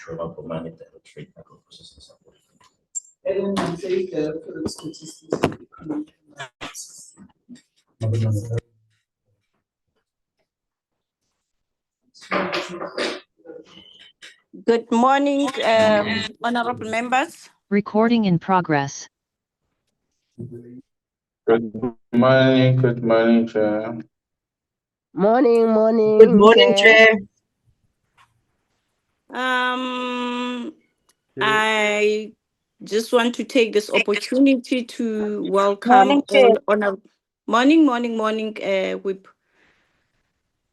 Trevor Bomani, the trade agro processing support. Good morning, honorable members. Recording in progress. Good morning, Chair. Morning. Good morning, Chair. I just want to take this opportunity to welcome Morning, Chair. all honor. Morning, Whip.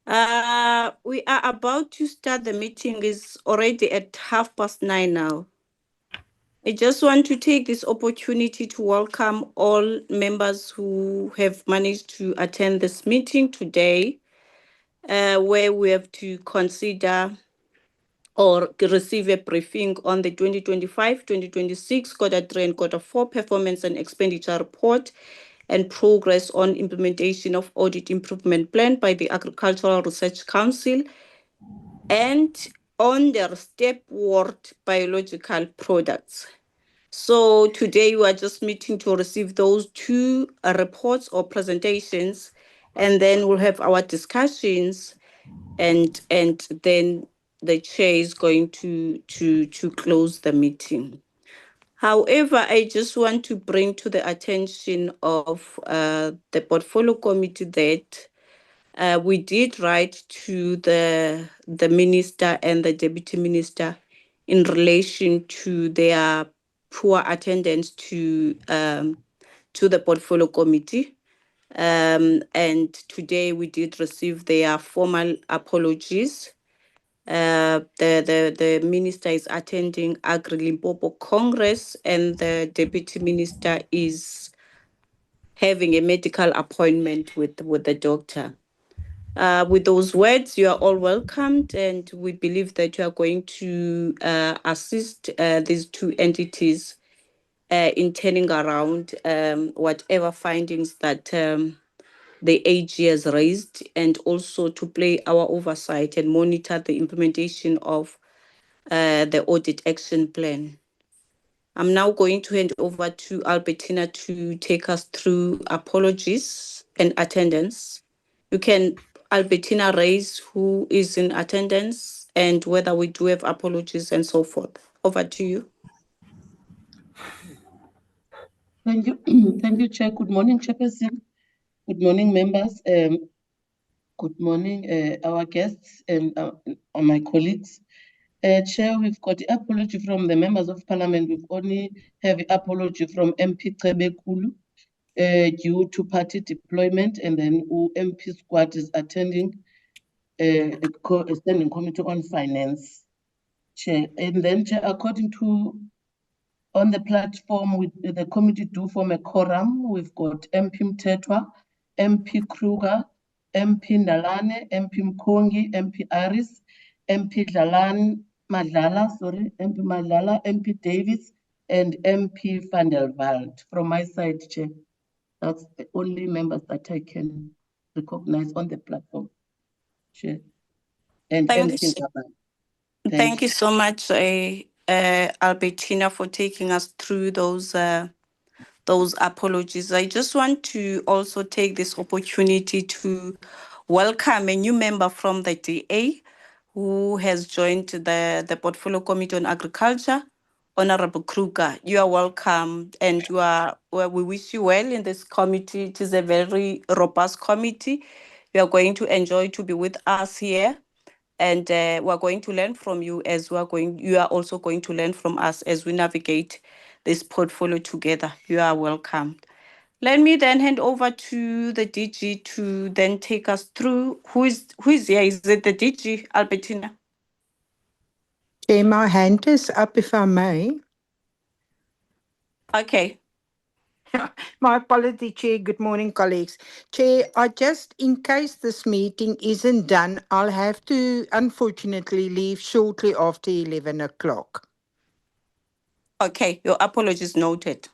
We are about to start the meeting. Is already at 9:30 now. I just want to take this opportunity to welcome all members who have managed to attend this meeting today, where we have to consider or receive a briefing on the 2025-2026 quarter 3 and quarter 4 performance and expenditure report and progress on implementation of Audit Improvement Plan by the Agricultural Research Council and on the Onderstepoort biological products. So today we are just meeting to receive those two reports or presentations, and then we'll have our discussions, and then the chair is going to close the meeting. However, I just want to bring to the attention of the portfolio committee that we did write to the minister and the deputy minister in relation to their poor attendance to the portfolio committee. And today we did receive their formal apologies. The minister is attending Agri Limpopo Congress, and the deputy minister is having a medical appointment with the doctor. With those words, you are all welcomed, and we believe that you are going to assist these two entities in turning around whatever findings that the AG has raised, and also to play our oversight and monitor the implementation of the audit action plan. I'm now going to hand over to Albertina to take us through apologies and attendance. You can, Albertina, raise who is in attendance and whether we do have apologies and so forth. Over to you. Thank you. Thank you, Chair. Good morning, Chairperson. Good morning, members. Good morning, our guests and my colleagues. Chair, we've got the apology from the members of Parliament. We've only have the apology from MP Trebekulu due to party deployment, and then MP squad is attending a standing committee on finance. Chair, and then Chair, according to on the platform, with the committee do form a quorum. We've got MP Mtetwa, MP Kruger, MP Nalane, MP Mkongi, MP Aris, MP Madlala, MP Davis, and MP Van der Walt. From my side, Chair, that's the only members that I can recognize on the platform, Chair. And Thank you so much, Albertina, for taking us through those apologies. I just want to also take this opportunity to welcome a new member from the DA who has joined the Portfolio Committee on Agriculture, Honorable Kruger. You are welcome, and we wish you well in this committee. It is a very robust committee. You are going to enjoy to be with us here. And we're going to learn from you as you are also going to learn from us as we navigate this portfolio together. You are welcome. Let me then hand over to the DG to then take us through who is here. Is it the DG, Albertina? Chair, my hand is up if I may. Okay. My apology, Chair. Good morning, colleagues. Chair, in case this meeting isn't done, I'll have to, unfortunately, leave shortly after 11 o'clock. Okay, your apologies noted.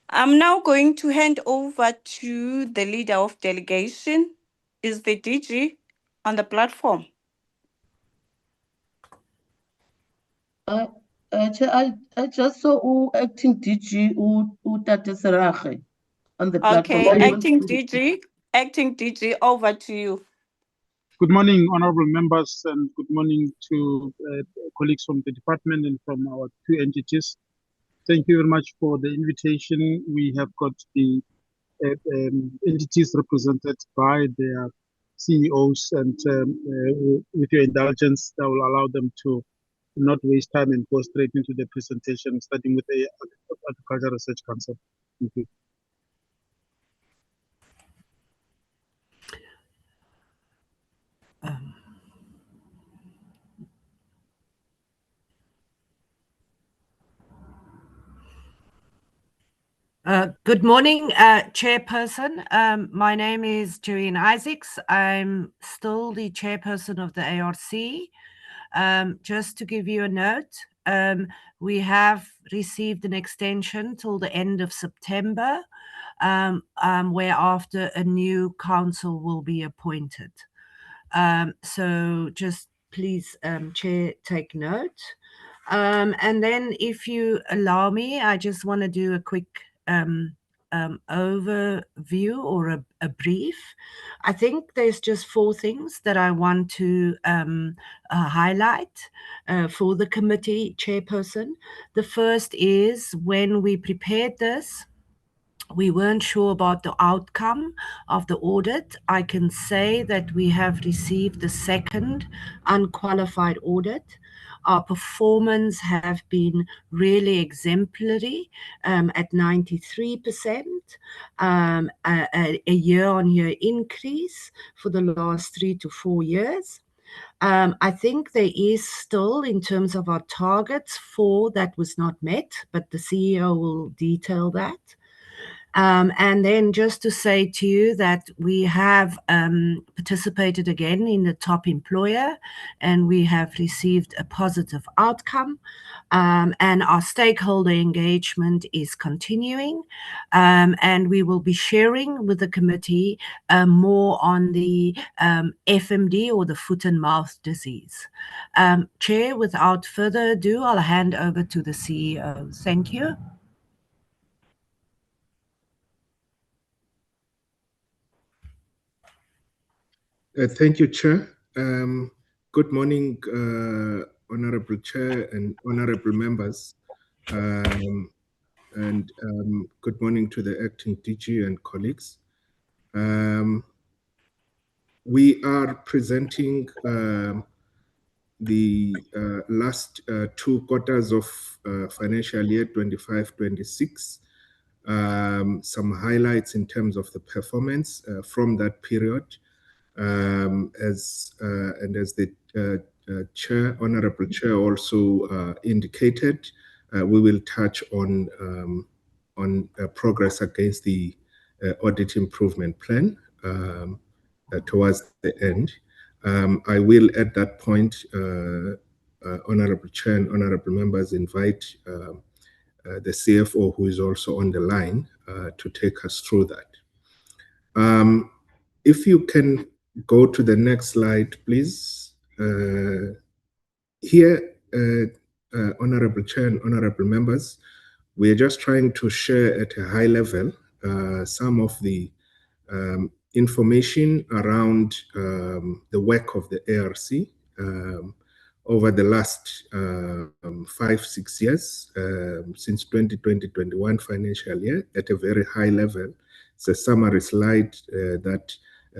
I'm now going to hand over to the leader of delegation. Is the DG on the platform? Chair, I just saw acting DG Tate Serage on the platform. Okay, I want acting DG, over to you. Good morning, honorable members, and good morning to colleagues from the department and from our two entities. Thank you very much for the invitation. We have got the entities represented by their CEOs, and with your indulgence, that will allow them to not waste time and go straight into the presentation, starting with the Agricultural Research Council. Thank you. Good morning, Chairperson. My name is Joanne Isaacs. I'm still the Chairperson of the ARC. Just to give you a note, we have received an extension till the end of September, whereafter a new council will be appointed. So just please, Chair, take note. And then if you allow me, I just want to do a quick overview or a brief. I think there's just 4 things that I want to highlight for the committee chairperson. The first is, when we prepared this, we weren't sure about the outcome of the audit. I can say that we have received the second unqualified audit. Our performance have been really exemplary at 93%, a year-on-year increase for the last 3 to 4 years. I think there is still, in terms of our targets, 4 that was not met, but the CEO will detail that. And then just to say to you that we have participated again in the top employer, and we have received a positive outcome, and our stakeholder engagement is continuing, and we will be sharing with the committee more on the FMD, or the foot and mouth disease. Chair, without further ado, I'll hand over to the CEO. Thank you. Thank you, Chair. Good morning, Honorable Chair and honorable members. And good morning to the acting DG and colleagues. We are presenting the last 2 quarters of financial year 25-26. Some highlights in terms of the performance from that period. As the Honorable Chair also indicated, we will touch on progress against the Audit Improvement Plan towards the end. I will, at that point, Honorable Chair and honorable members, invite the CFO, who is also on the line, to take us through that. If you can go to the next slide, please. Here, Honorable Chair and honorable members, we are just trying to share at a high level some of the information around the work of the ARC over the last 5-6 years, since 2020-21 financial year, at a very high level. It's a summary slide that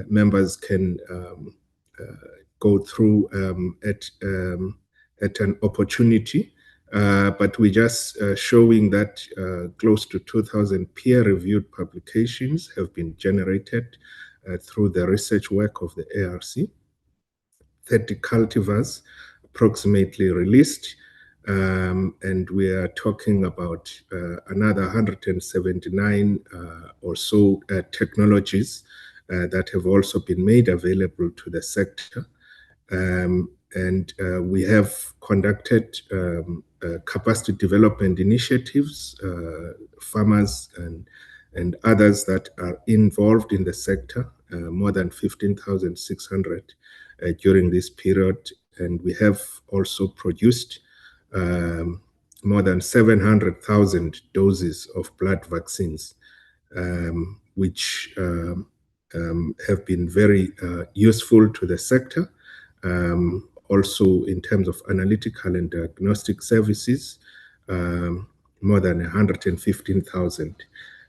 members can go through at an opportunity, but we're just showing that close to 2,000 peer-reviewed publications have been generated through the research work of the ARC. 30 cultivars approximately released, and we are talking about another 179 or so technologies that have also been made available to the sector. And we have conducted capacity development initiatives, farmers and others that are involved in the sector, more than 15,600 during this period. And we have also produced more than 700,000 doses of blood vaccines, which have been very useful to the sector. Also, in terms of analytical and diagnostic services, more than 115,000.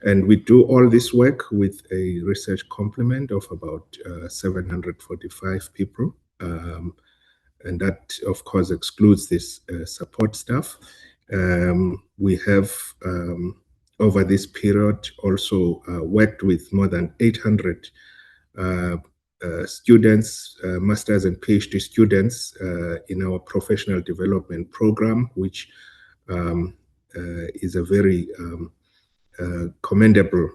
And we do all this work with a research complement of about 745 people. And that, of course, excludes this support staff. We have, over this period, also worked with more than 800 students, masters and PhD students in our professional development program, which is a very commendable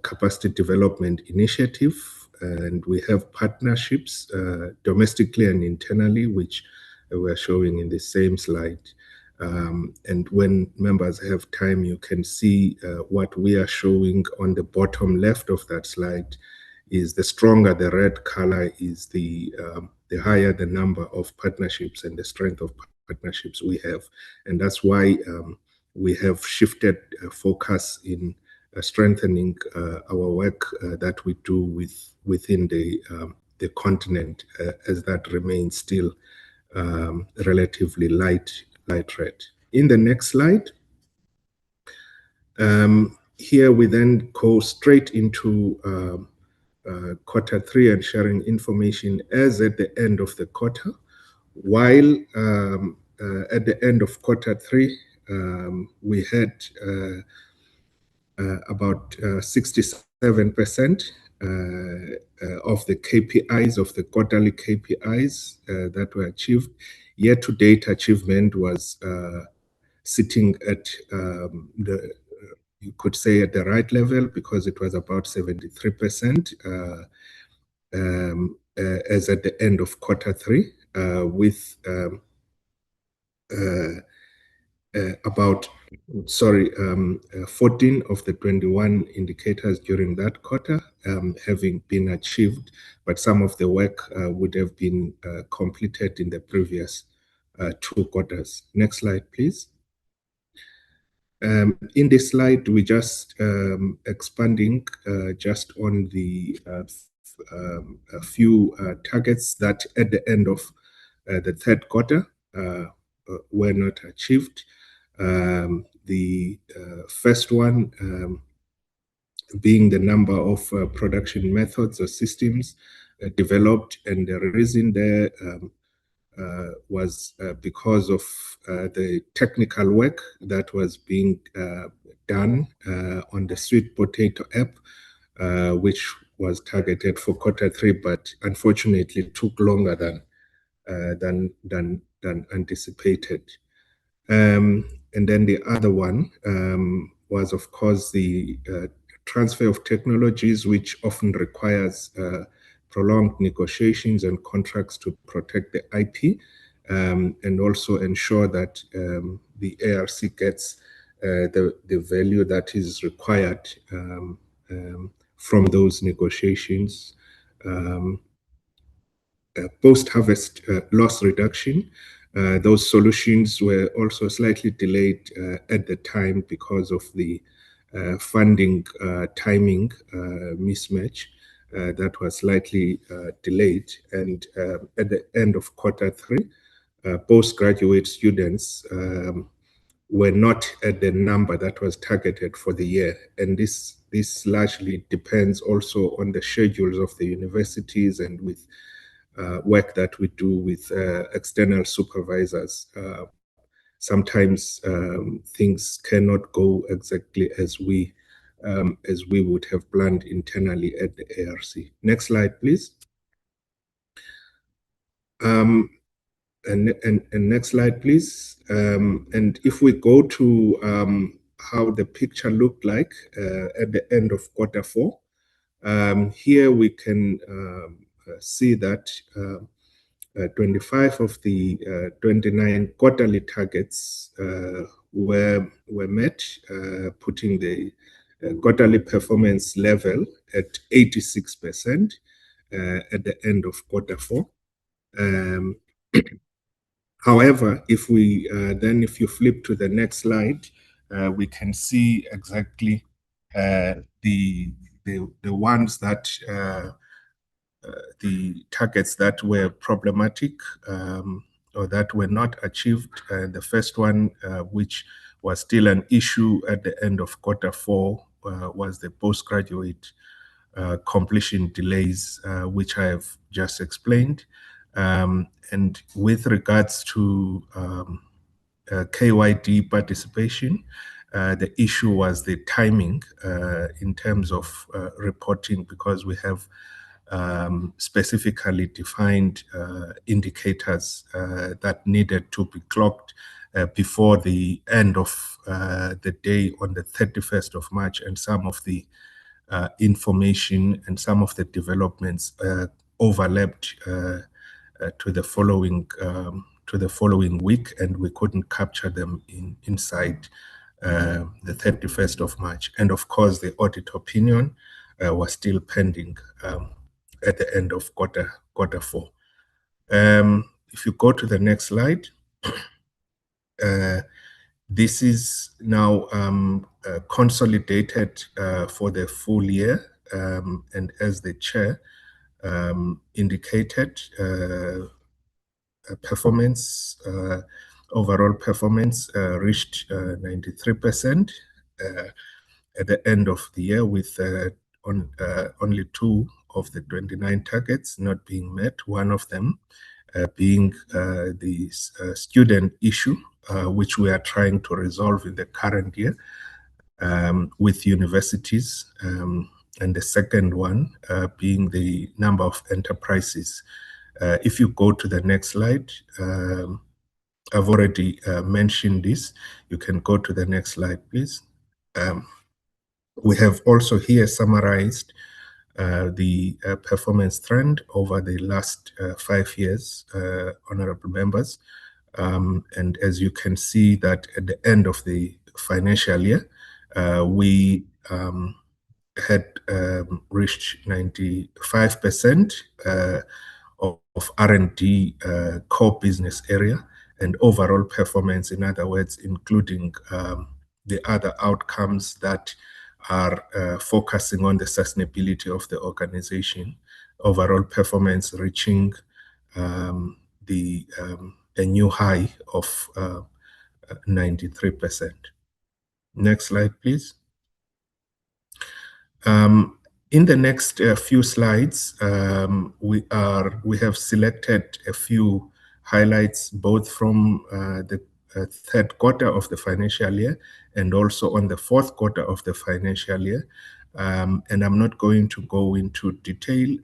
capacity development initiative. And we have partnerships domestically and internally, which we're showing in the same slide. And when members have time, you can see what we are showing on the bottom left of that slide. Is the stronger the red color is, the higher the number of partnerships and the strength of partnerships we have. And that's why we have shifted focus in strengthening our work that we do within the continent, as that remains still relatively light red. In the next slide, here we then go straight into Q3 and sharing information as at the end of the quarter, while at the end of Q3 we had about 67% of the KPIs, of the quarterly KPIs that were achieved. Year-to-date achievement was sitting at you could say at the right level, because it was about 73% as at the end of Q3, with about 14 of the 21 indicators during that quarter having been achieved, but some of the work would have been completed in the previous 2 quarters. Next slide, please. In this slide, we just expanding just on the a few targets that at the end of the 3rd quarter were not achieved. The first one being the number of production methods or systems developed, and the reason there was because of the technical work that was being done on the Sweet Potato app, which was targeted for Q3, but unfortunately took longer than anticipated. And then the other one was, of course, the transfer of technologies, which often requires prolonged negotiations and contracts to protect the IP, and also ensure that the ARC gets the value that is required from those negotiations. Post-harvest loss reduction, those solutions were also slightly delayed at the time because of the funding timing mismatch that was slightly delayed. And at the end of Q3, postgraduate students were not at the number that was targeted for the year. And this largely depends also on the schedules of the universities and with work that we do with external supervisors. Sometimes things cannot go exactly as we would have planned internally at the ARC. Next slide, please. And next slide, please. And if we go to how the picture looked like at the end of Q4, here we can see that 25 of the 29 quarterly targets were met, putting the quarterly performance level at 86% at the end of Q4. However, if we if you flip to the next slide, we can see exactly the ones that the targets that were problematic or that were not achieved. The first one, which was still an issue at the end of Q4, was the postgraduate completion delays, which I have just explained. And with regards to KYD participation, the issue was the timing in terms of reporting, because we have specifically defined indicators that needed to be clocked before the end of the day on the 31st of March, and some of the information and some of the developments overlapped to the following week, and we couldn't capture them inside the 31st of March. And of course, the audit opinion was still pending at the end of Q4. If you go to the next slide, this is now consolidated for the full year, and as the chair indicated, overall performance reached 93% at the end of the year, with only 2 of the 29 targets not being met, one of them being the student issue, which we are trying to resolve in the current year with universities, and the second one being the number of enterprises. If you go to the next slide, I've already mentioned this. You can go to the next slide, please. We have also here summarized the performance trend over the last 5 years, honorable members. And as you can see that at the end of the financial year, we had reached 95% of R&D core business area, and overall performance, in other words, including the other outcomes that are focusing on the sustainability of the organization, overall performance reaching a new high of 93%. Next slide, please. In the next few slides, we have selected a few highlights, both from the third quarter of the financial year and also on the fourth quarter of the financial year. And I'm not going to go into detail.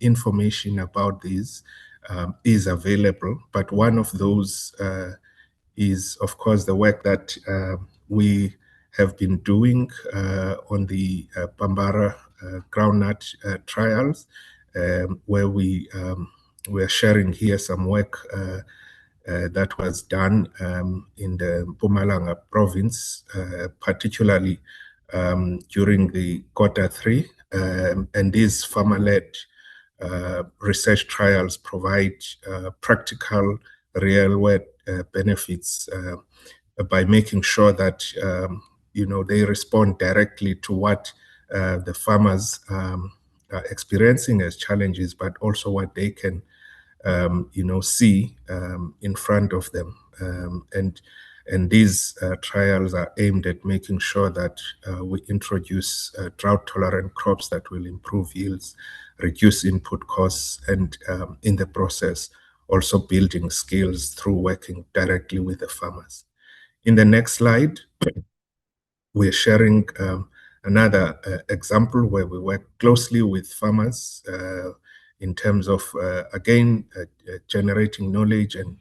Information about these is available, but one of those is, of course, the work that we have been doing on the Bambara groundnut trials, where we are sharing here some work that was done in the Mpumalanga province, particularly during the Q3. And these farmer-led research trials provide practical, real-world benefits by making sure that they respond directly to what the farmers are experiencing as challenges, but also what they can see in front of them. And these trials are aimed at making sure that we introduce drought-tolerant crops that will improve yields, reduce input costs, and in the process, also building skills through working directly with the farmers. In the next slide, we're sharing another example where we work closely with farmers in terms of, again, generating knowledge and,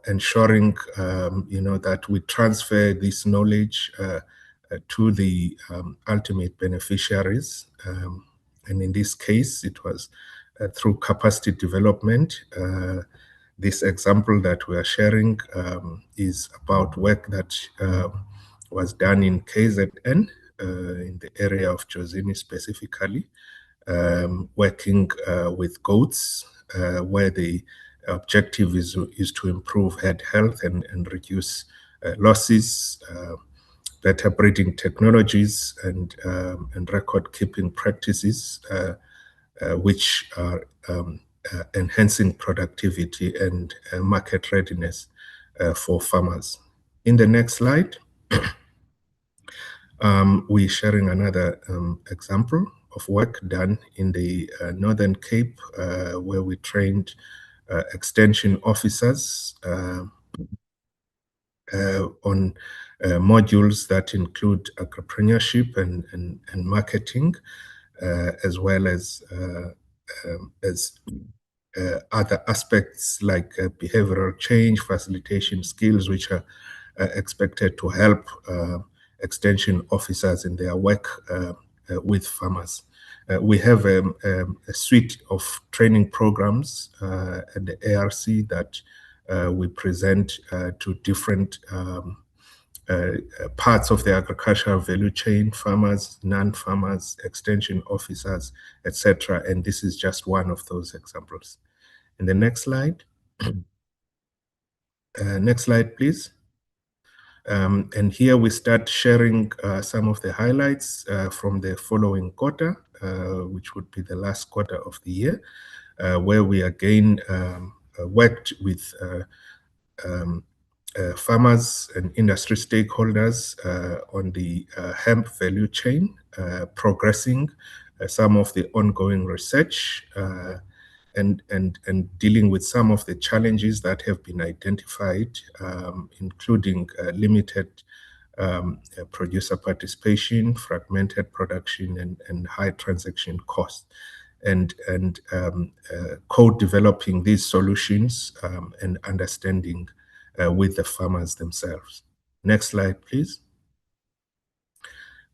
ensuring, that we transfer this knowledge to the ultimate beneficiaries. And in this case, it was through capacity development. This example that we are sharing is about work that was done in KZN, in the area of Jozini specifically, working with goats, where the objective is to improve herd health and reduce losses, better breeding technologies, and record-keeping practices, which are enhancing productivity and market readiness for farmers. In the next slide, we're sharing another example of work done in the Northern Cape, where we trained extension officers on modules that include entrepreneurship and marketing, as well as other aspects like behavioral change, facilitation skills, which are expected to help extension officers in their work with farmers. We have a suite of training programs at the ARC that we present to different parts of the agricultural value chain: farmers, non-farmers, extension officers, etc. And this is just one of those examples. In the next slide. Next slide, please. And here we start sharing some of the highlights from the following quarter, which would be the last quarter of the year, where we again worked with farmers and industry stakeholders on the hemp value chain, progressing some of the ongoing research and dealing with some of the challenges that have been identified, including limited producer participation, fragmented production, and high transaction costs, and co-developing these solutions and understanding with the farmers themselves. Next slide, please.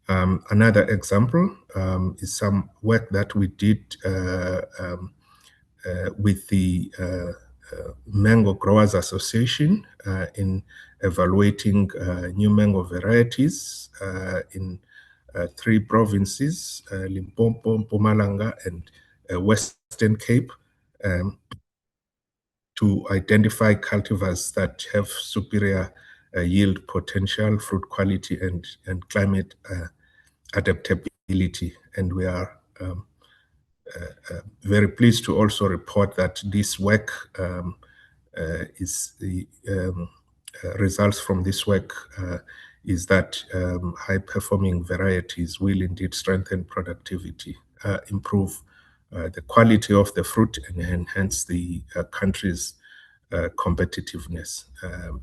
Another example is some work that we did with the Mango Growers Association in evaluating new mango varieties in 3 provinces, Limpopo, Mpumalanga, and Western Cape, to identify cultivars that have superior yield potential, fruit quality, and climate adaptability. And we are very pleased to also report that this work is the results from this work is that high-performing varieties will indeed strengthen productivity, improve the quality of the fruit, and enhance the country's competitiveness,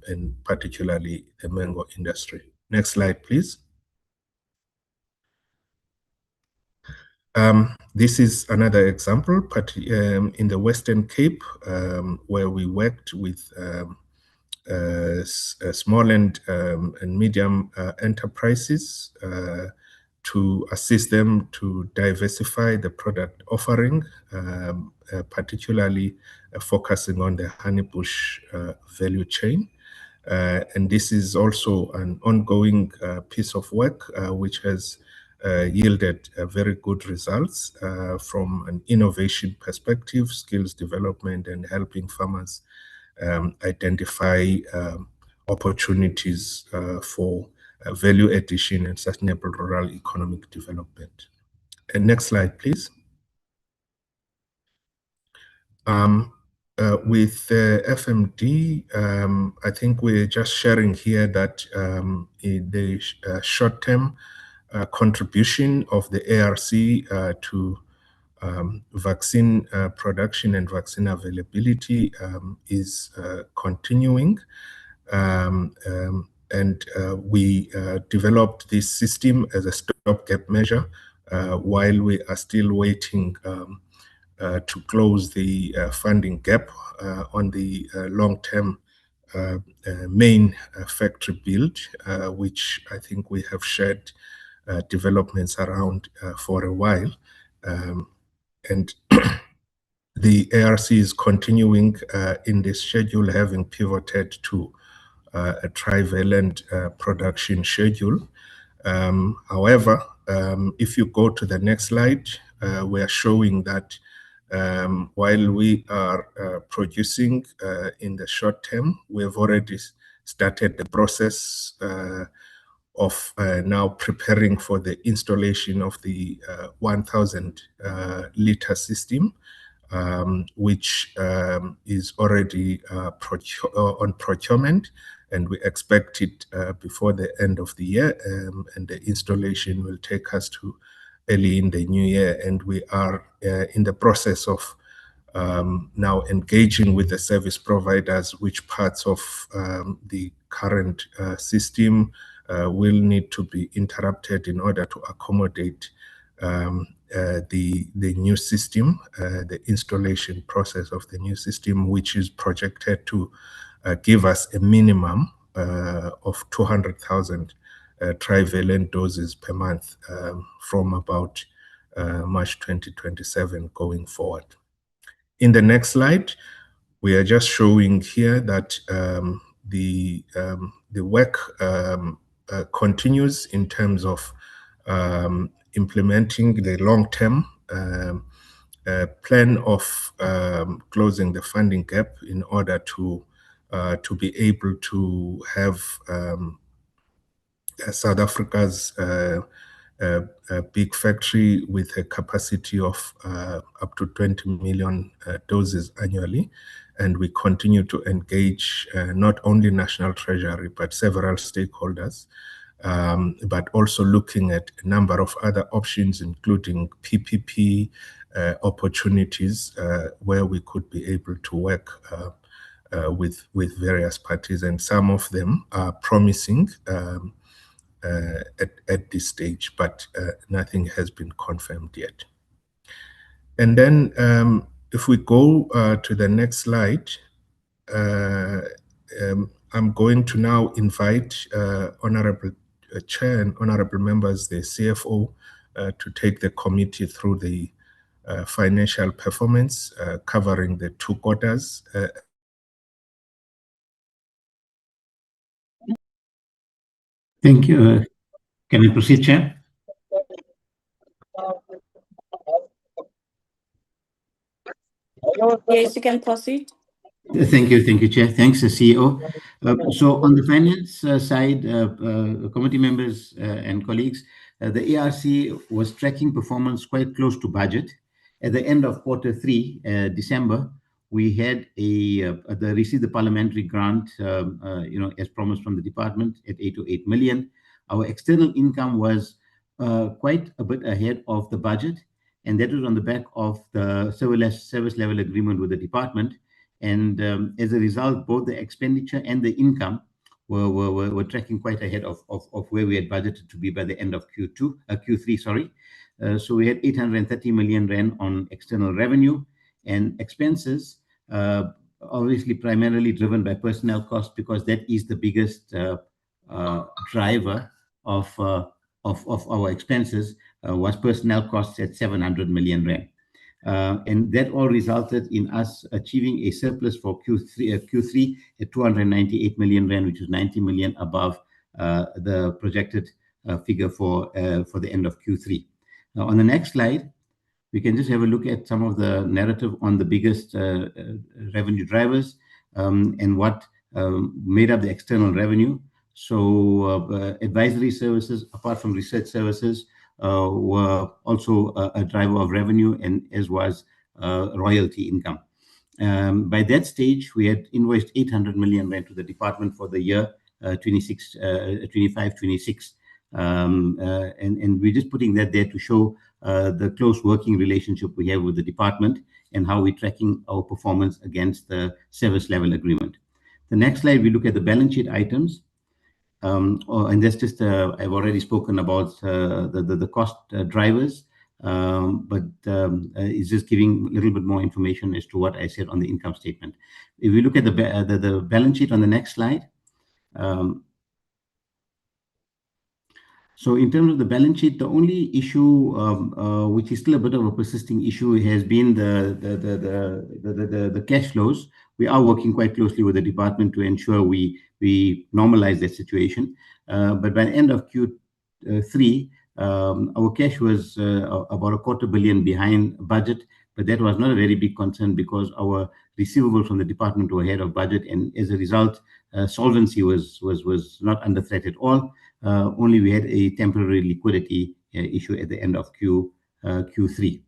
and particularly the mango industry. Next slide, please. This is another example, in the Western Cape, where we worked with small and medium enterprises to assist them to diversify the product offering, particularly focusing on the honeybush value chain. And this is also an ongoing piece of work which has yielded very good results from an innovation perspective, skills development, and helping farmers identify opportunities for value addition and sustainable rural economic development. And next slide, please. With FMD, I think we're just sharing here that in the short-term contribution of the ARC to vaccine production and vaccine availability is continuing. And we developed this system as a stopgap measure while we are still waiting to close the funding gap on the long-term main factory build, which I think we have shared developments around for a while. And the ARC is continuing in this schedule, having pivoted to a trivalent production schedule. However, if you go to the next slide, we are showing that while we are producing in the short term, we have already started the process of now preparing for the installation of the 1,000 liter system, which is already on procurement, and we expect it before the end of the year, and the installation will take us to early in the new year. And we are in the process of now engaging with the service providers, which parts of the current system will need to be interrupted in order to accommodate the new system, the installation process of the new system, which is projected to give us a minimum of 200,000 trivalent doses per month from about March 2027 going forward. In the next slide, we are just showing here that the work continues in terms of implementing the long-term plan of closing the funding gap in order to be able to have South Africa's a big factory with a capacity of up to 20 million doses annually. And we continue to engage not only National Treasury, but several stakeholders, but also looking at a number of other options, including PPP opportunities, where we could be able to work with various parties. And some of them are promising at this stage, but nothing has been confirmed yet. And then if we go to the next slide, I'm going to now invite Honorable Chair and Honorable Members, the CFO, to take the committee through the financial performance covering the 2 quarters. Thank you. Can I proceed, Chair? Yes, you can proceed. Thank you, Chair. Thanks, CEO. So on the finance side, committee members and colleagues, the ARC was tracking performance quite close to budget. At the end of Q3, December, we had received the parliamentary grant, as promised from the department at 808 million. Our external income was quite a bit ahead of the budget, and that was on the back of the service level agreement with the department. And as a result, both the expenditure and the income were tracking quite ahead of where we had budgeted to be by the end of Q3, sorry. So we had 830 million rand on external revenue, and expenses, obviously primarily driven by personnel costs, because that is the biggest driver of our expenses, was personnel costs at 700 million rand. And that all resulted in us achieving a surplus for Q3 at 298 million rand, which is 90 million above the projected figure for the end of Q3. Now, on the next slide, we can just have a look at some of the narrative on the biggest revenue drivers and what made up the external revenue. So advisory services, apart from research services, were also a driver of revenue, and as was royalty income. By that stage, we had invoiced 800 million rand to the department for the year 25-26. And we're just putting that there to show the close working relationship we have with the department and how we're tracking our performance against the service level agreement. The next slide, we look at the balance sheet items. And that's just, I've already spoken about the cost drivers, but it's just giving a little bit more information as to what I said on the income statement. If we look at the balance sheet on the next slide, so in terms of the balance sheet, the only issue, which is still a bit of a persisting issue, has been the cash flows. We are working quite closely with the department to ensure we normalize that situation. But by the end of Q3, Our cash was about 250 million behind budget, but that was not a very big concern because our receivables from the department were ahead of budget, and as a result, solvency was not under threat at all. Only we had a temporary liquidity issue at the end of Q3.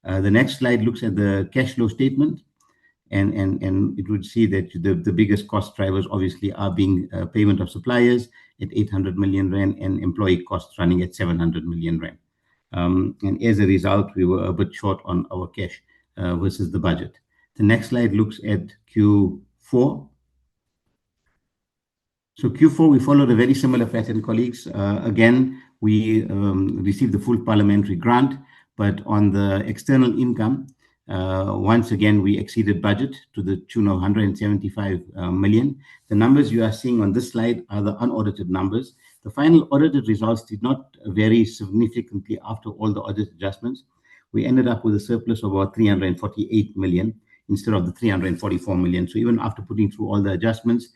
The next slide looks at the cash flow statement, and it would see that the biggest cost drivers obviously are being payment of suppliers at 800 million rand and employee costs running at 700 million rand. And as a result, we were a bit short on our cash versus the budget. The next slide looks at Q4. So Q4, we followed a very similar pattern, colleagues. Again, we received the full parliamentary grant, but on the external income, once again, we exceeded budget to the tune of 175 million. The numbers you are seeing on this slide are the unaudited numbers. The final audited results did not vary significantly after all the audit adjustments. We ended up with a surplus of about 348 million instead of the 344 million. So even after putting through all the adjustments,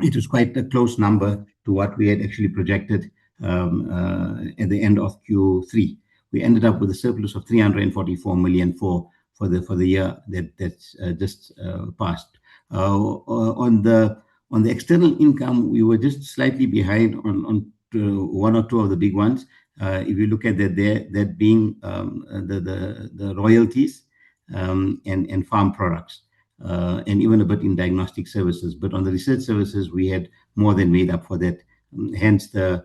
it was quite a close number to what we had actually projected at the end of Q3. We ended up with a surplus of 344 million for the year that's just passed. On the external income, we were just slightly behind on one or two of the big ones. If you look at that being the royalties and farm products, and even a bit in diagnostic services. But on the research services, we had more than made up for that. Hence the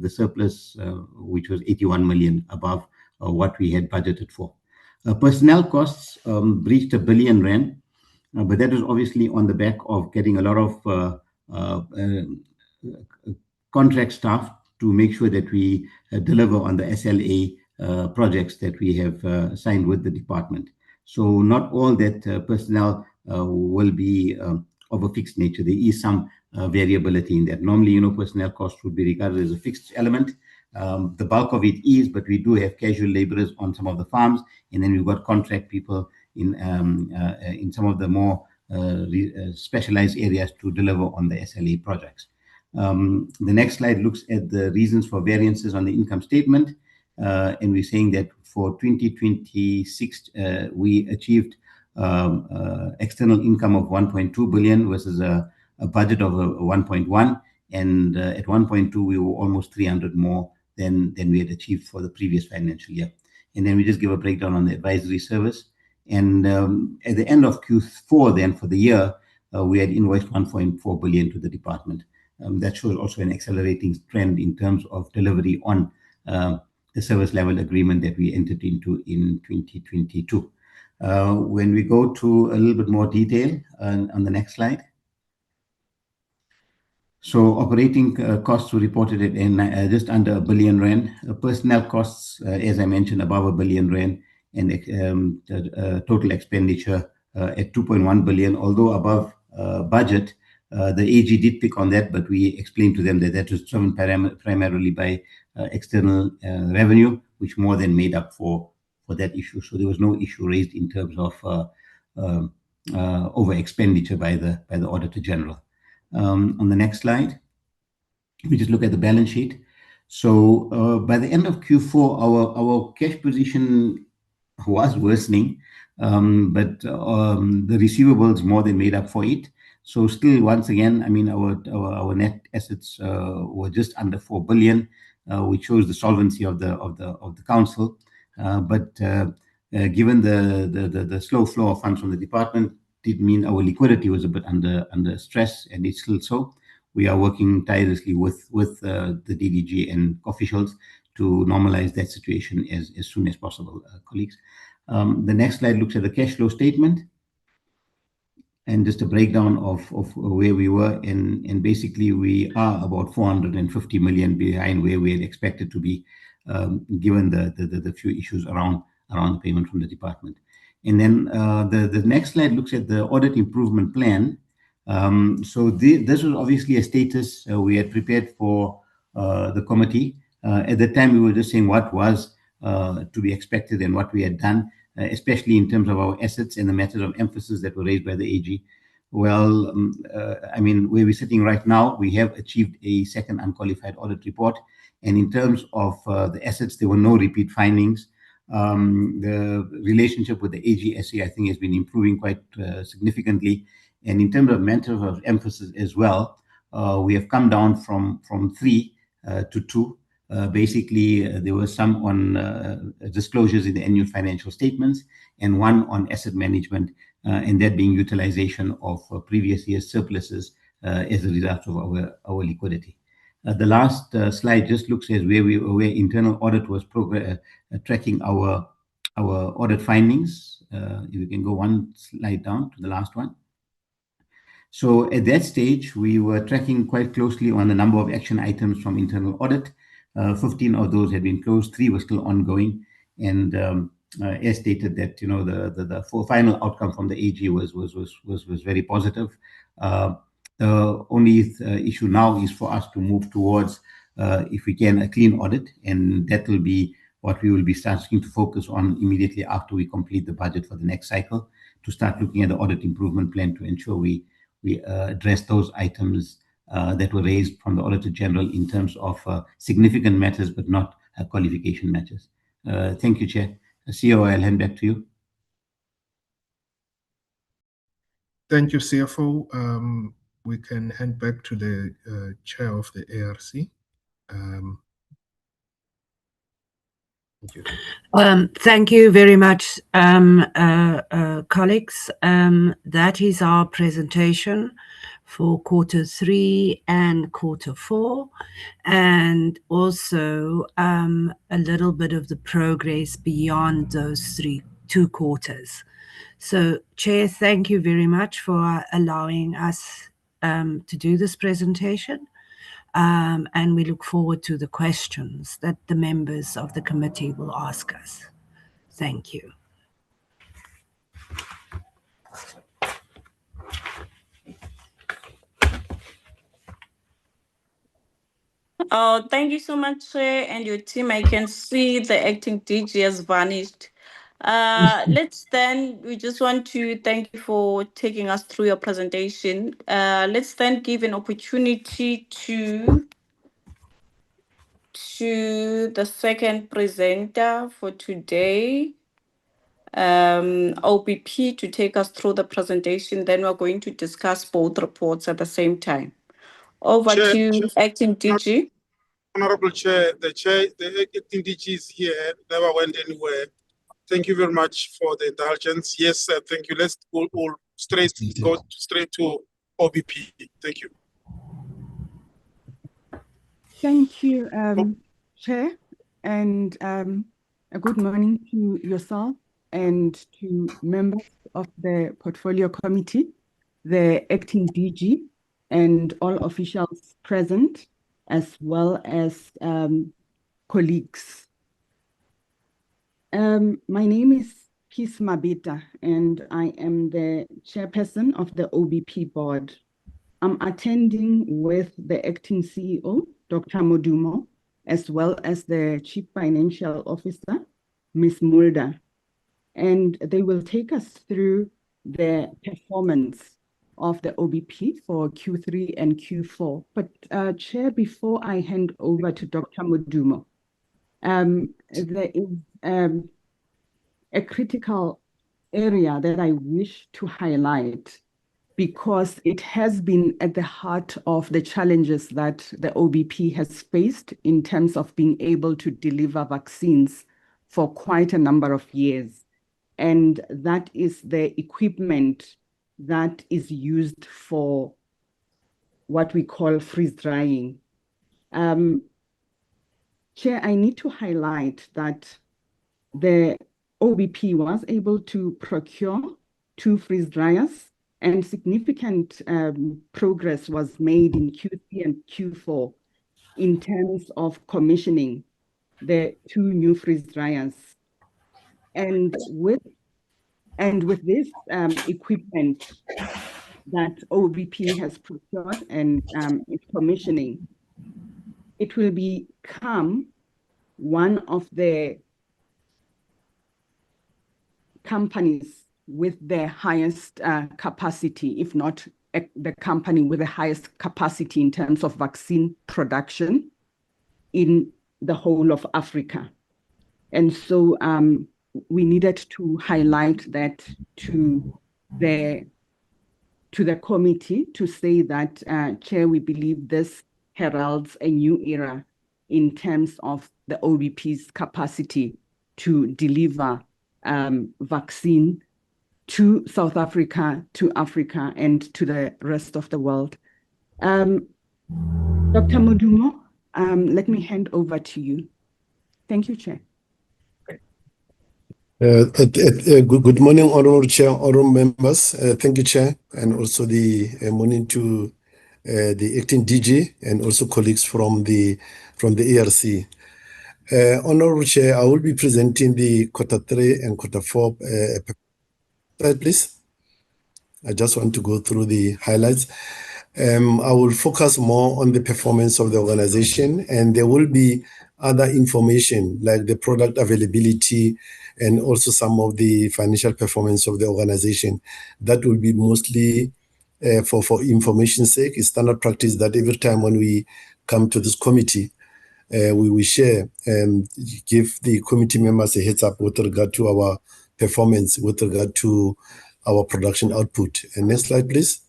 surplus, which was 81 million above what we had budgeted for. Personnel costs breached 1 billion rand, but that was obviously on the back of getting a lot of contract staff to make sure that we deliver on the SLA projects that we have signed with the department. So not all that personnel will be of a fixed nature. There is some variability in that. Normally, personnel costs would be regarded as a fixed element. The bulk of it is, but we do have casual laborers on some of the farms, and then we've got contract people in some of the more specialized areas to deliver on the SLA projects. The next slide looks at the reasons for variances on the income statement, and we're saying that for 2026, we achieved external income of 1.2 billion versus a budget of 1.1, and at 1.2 we were almost 300 more than we had achieved for the previous financial year. And then we just give a breakdown on the advisory service, and at the end of Q4 then for the year, we had invoiced 1.4 billion to the department. That shows also an accelerating trend in terms of delivery on the service level agreement that we entered into in 2022. When we go to a little bit more detail on the next slide. So operating costs were reported at just under 1 billion rand. Personnel costs, as I mentioned, above 1 billion rand, and total expenditure at 2.1 billion, although above budget. The AG did pick on that, but we explained to them that that was driven primarily by external revenue, which more than made up for that issue. So there was no issue raised in terms of over expenditure by the Auditor General. On the next slide, we just look at the balance sheet. So by the end of Q4, our cash position was worsening, but the receivables more than made up for it. So still, once again, I mean, our net assets were just under 4 billion, which shows the solvency of the council. But given the slow flow of funds from the department, did mean our liquidity was a bit under stress, and it's still so. We are working tirelessly with the DDG and officials to normalize that situation as soon as possible, colleagues. The next slide looks at the cash flow statement, and just a breakdown of where we were, and basically we are about 450 million behind where we had expected to be, given the few issues around the payment from the department. And then the next slide looks at the Audit Improvement Plan. So this was obviously a status we had prepared for the committee. At the time, we were just saying what was to be expected and what we had done, especially in terms of our assets and the matters of emphasis that were raised by the AG. well, I mean, where we're sitting right now, we have achieved a second unqualified audit report. And in terms of the assets, there were no repeat findings. The relationship with the AGSA, I think, has been improving quite significantly. And in terms of matters of emphasis as well, we have come down from 3 to 2. Basically, there were some on disclosures in the annual financial statements and one on asset management, and that being utilization of previous year's surpluses as a result of our liquidity. The last slide just looks at where internal audit was tracking our audit findings. If you can go one slide down to the last one. So at that stage, we were tracking quite closely on the number of action items from internal audit. 15 of those had been closed, 3 were still ongoing, and as stated that the final outcome from the AG was very positive. The only issue now is for us to move towards, if we can, a clean audit, and that will be what we will be starting to focus on immediately after we complete the budget for the next cycle, to start looking at the audit improvement plan to ensure we address those items that were raised from the Auditor General in terms of significant matters, but not qualification matters. Thank you, Chair. CEO, I'll hand back to you. Thank you, CFO. We can hand back to the chair of the ARC. Thank you. Thank you very much, colleagues. That is our presentation for Q3 and Q4, and also a little bit of the progress beyond those 2 quarters. So, Chair, thank you very much for allowing us to do this presentation. And we look forward to the questions that the members of the committee will ask us. Thank you. Oh, thank you so much, Chair, and your team. I can see the acting DG has vanished. We just want to thank you for taking us through your presentation. Let's then give an opportunity to the second presenter for today, OBP, to take us through the presentation. Then we're going to discuss both reports at the same time. Over to acting DG. Honorable Chair, the acting DG is here, never went anywhere. Thank you very much for the indulgence. Yes, thank you. Let's go straight to OBP. Thank you. Thank you, Chair, and a good morning to yourself and to members of the Portfolio Committee, the acting DG, and all officials present, as well as colleagues. My name is Peace Mabita, and I am the chairperson of the OBP board. I'm attending with the acting CEO, Dr. Modumo, as well as the Chief Financial Officer, Ms. Mulder, and they will take us through the performance of the OBP for Q3 and Q4. But Chair, before I hand over to Dr. Modumo, there is a critical area that I wish to highlight, because it has been at the heart of the challenges that the OBP has faced in terms of being able to deliver vaccines for quite a number of years. And that is the equipment that is used for what we call freeze drying. Chair, I need to highlight that the OBP was able to procure 2 freeze dryers, and significant progress was made in Q3 and Q4 in terms of commissioning the 2 new freeze dryers. And with this equipment that OBP has procured and is commissioning, it will become one of the companies with the highest capacity, if not the company with the highest capacity in terms of vaccine production in the whole of Africa. And so we needed to highlight that to the committee to say that, Chair, we believe this heralds a new era in terms of the OBP's capacity to deliver vaccine to South Africa, to Africa, and to the rest of the world. Dr. Modumo, let me hand over to you. Thank you, Chair. Good morning, Honorable Chair, Honorable members. Thank you, Chair, and also the morning to the acting DG and also colleagues from the ARC. Honorable Chair, I will be presenting the quarter 3 and quarter 4. Please. I just want to go through the highlights. I will focus more on the performance of the organization, and there will be other information like the product availability and also some of the financial performance of the organization. That will be mostly for information's sake. It's standard practice that every time when we come to this committee, we will share and give the committee members a heads up with regard to our performance, with regard to our production output. And next slide, please.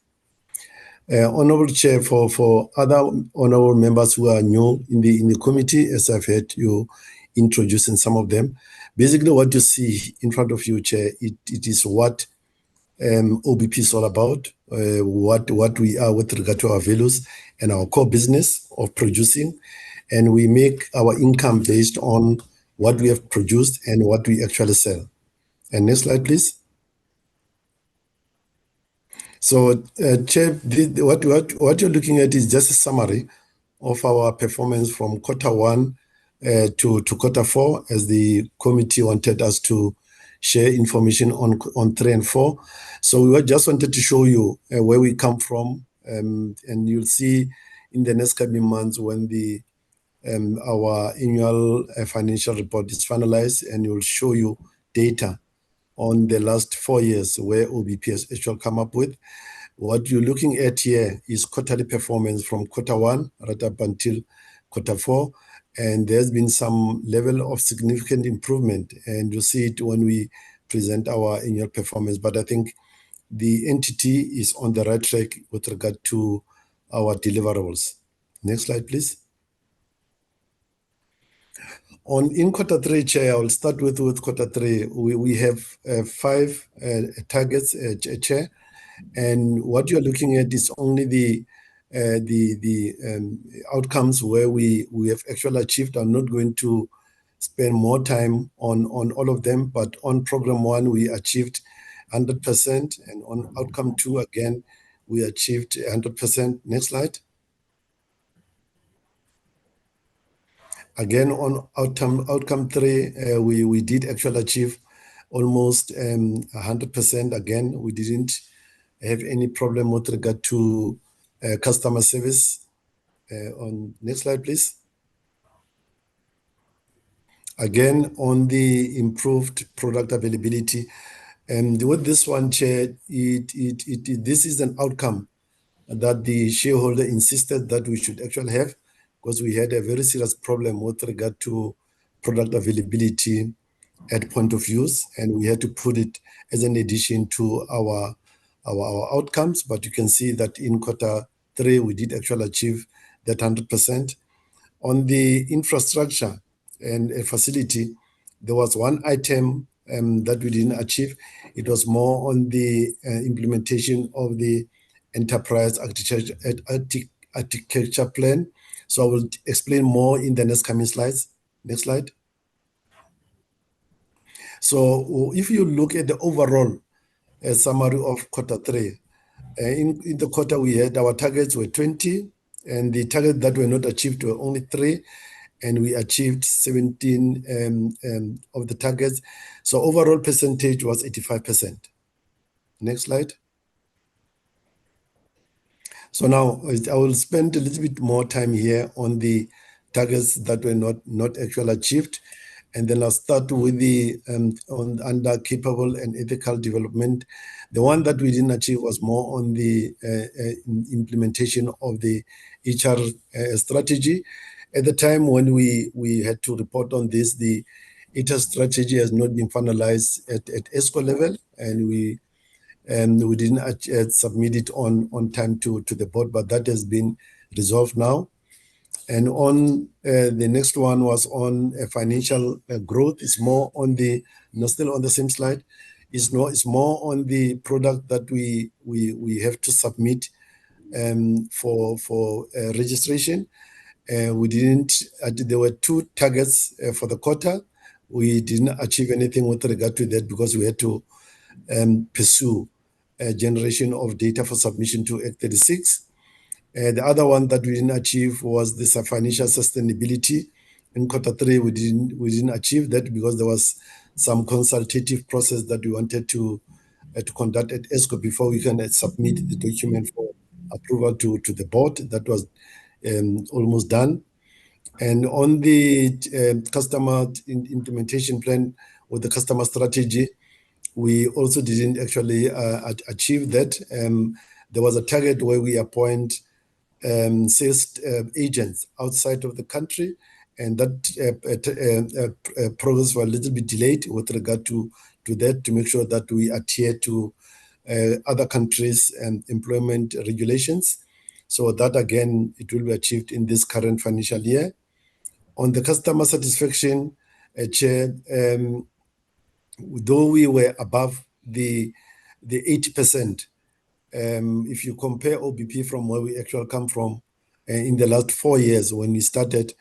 Honorable Chair, for other honorable members who are new in the committee, as I've heard you introducing some of them, basically what you see in front of you, Chair, it is what OBP is all about, what we are with regard to our values and our core business of producing. And we make our income based on what we have produced and what we actually sell. And next slide, please. So, Chair, what you're looking at is just a summary of our performance from quarter 1 to quarter 4, as the committee wanted us to share information on 3 and 4. So we just wanted to show you where we come from, and you'll see in the next coming months when our annual financial report is finalized, and it will show you data on the last 4 years where OBP has actually come up with. What you're looking at here is quarterly performance from quarter 1 right up until quarter 4. And there's been some level of significant improvement, and you'll see it when we present our annual performance. But I think the entity is on the right track with regard to our deliverables. Next slide, please. In quarter 3, Chair, I will start with quarter 3. We have 5 targets, Chair, and what you're looking at is only the outcomes where we have actually achieved. I'm not going to spend more time on all of them, but on program 1, we achieved 100%, and on outcome 2, again, we achieved 100%. Next slide. Again, on outcome 3, we did actually achieve almost 100%. Again, we didn't have any problem with regard to customer service. On next slide, please. Again, on the improved product availability, and with this one, Chair, this is an outcome that the shareholder insisted that we should actually have, because we had a very serious problem with regard to product availability at point of use, and we had to put it as an addition to our outcomes. But you can see that in quarter 3, we did actually achieve that 100%. On the infrastructure and a facility, there was one item that we didn't achieve. It was more on the implementation of the enterprise architecture plan. So I will explain more in the next coming slides. Next slide. So if you look at the overall summary of quarter 3, in the quarter we had our targets were 20, and the targets that were not achieved were only 3, and we achieved 17 of the targets. So overall percentage was 85%. Next slide. So now I will spend a little bit more time here on the targets that were not actually achieved. And then I'll start with the under capable and ethical development. The one that we didn't achieve was more on the implementation of the HR strategy. At the time when we had to report on this, the HR strategy has not been finalized at ESCO level, and we didn't submit it on time to the board, but that has been resolved now. And on the next one was on financial growth. It's more on the, still on the same slide. It's more on the product that we have to submit for registration. We didn't. There were 2 targets for the quarter. We didn't achieve anything with regard to that because we had to pursue a generation of data for submission to Act 36. The other one that we didn't achieve was this financial sustainability. In quarter 3, we didn't achieve that because there was some consultative process that we wanted to conduct at ESCO before we can submit the document for approval to the board. That was almost done. And on the customer implementation plan with the customer strategy, we also didn't actually achieve that. There was a target where we appoint sales agents outside of the country, and that progress was a little bit delayed with regard to that, to make sure that we adhere to other countries' employment regulations. So that again, it will be achieved in this current financial year. On the customer satisfaction, Chair, though we were above the 80%, if you compare OBP from where we actually come from, in the last 4 years when we started,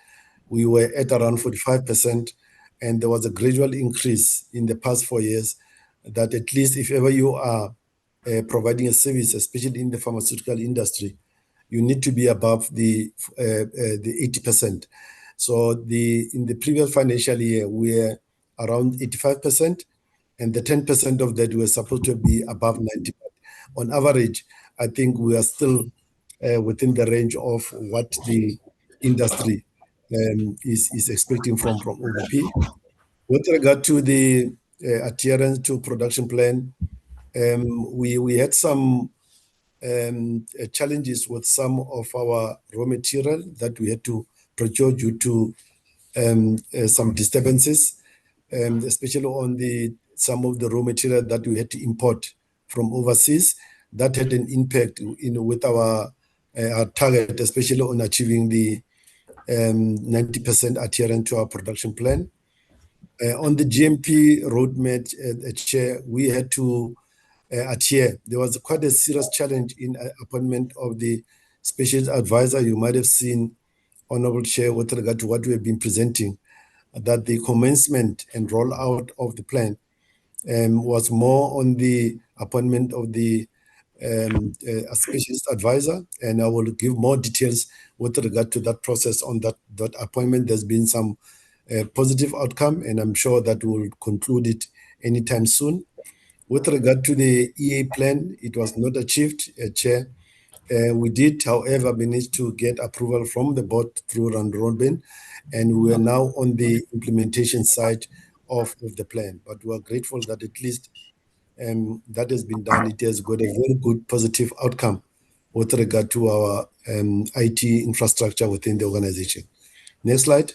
we were at around 45%, and there was a gradual increase in the past 4 years that at least if ever you are providing a service, especially in the pharmaceutical industry, you need to be above the 80%. So in the previous financial year, we were around 85%, and the 10% of that were supposed to be above 90%. On average, I think we are still within the range of what the industry is expecting from OBP. With regard to the adherence to production plan, we had some challenges with some of our raw material that we had to procure due to some disturbances, especially on some of the raw material that we had to import from overseas. That had an impact with our target, especially on achieving the 90% adherence to our production plan. On the GMP roadmap, Chair, we had to adhere. There was quite a serious challenge in appointment of the special advisor. You might have seen, Honorable Chair, with regard to what we have been presenting, that the commencement and rollout of the plan was more on the appointment of the specialist advisor, and I will give more details with regard to that process on that appointment. There's been some positive outcome, and I'm sure that we'll conclude it anytime soon. With regard to the EA plan, it was not achieved, Chair. We did, however, manage to get approval from the board through round robin, and we are now on the implementation side of the plan. But we are grateful that at least that has been done. It has got a very good positive outcome with regard to our IT infrastructure within the organization. Next slide.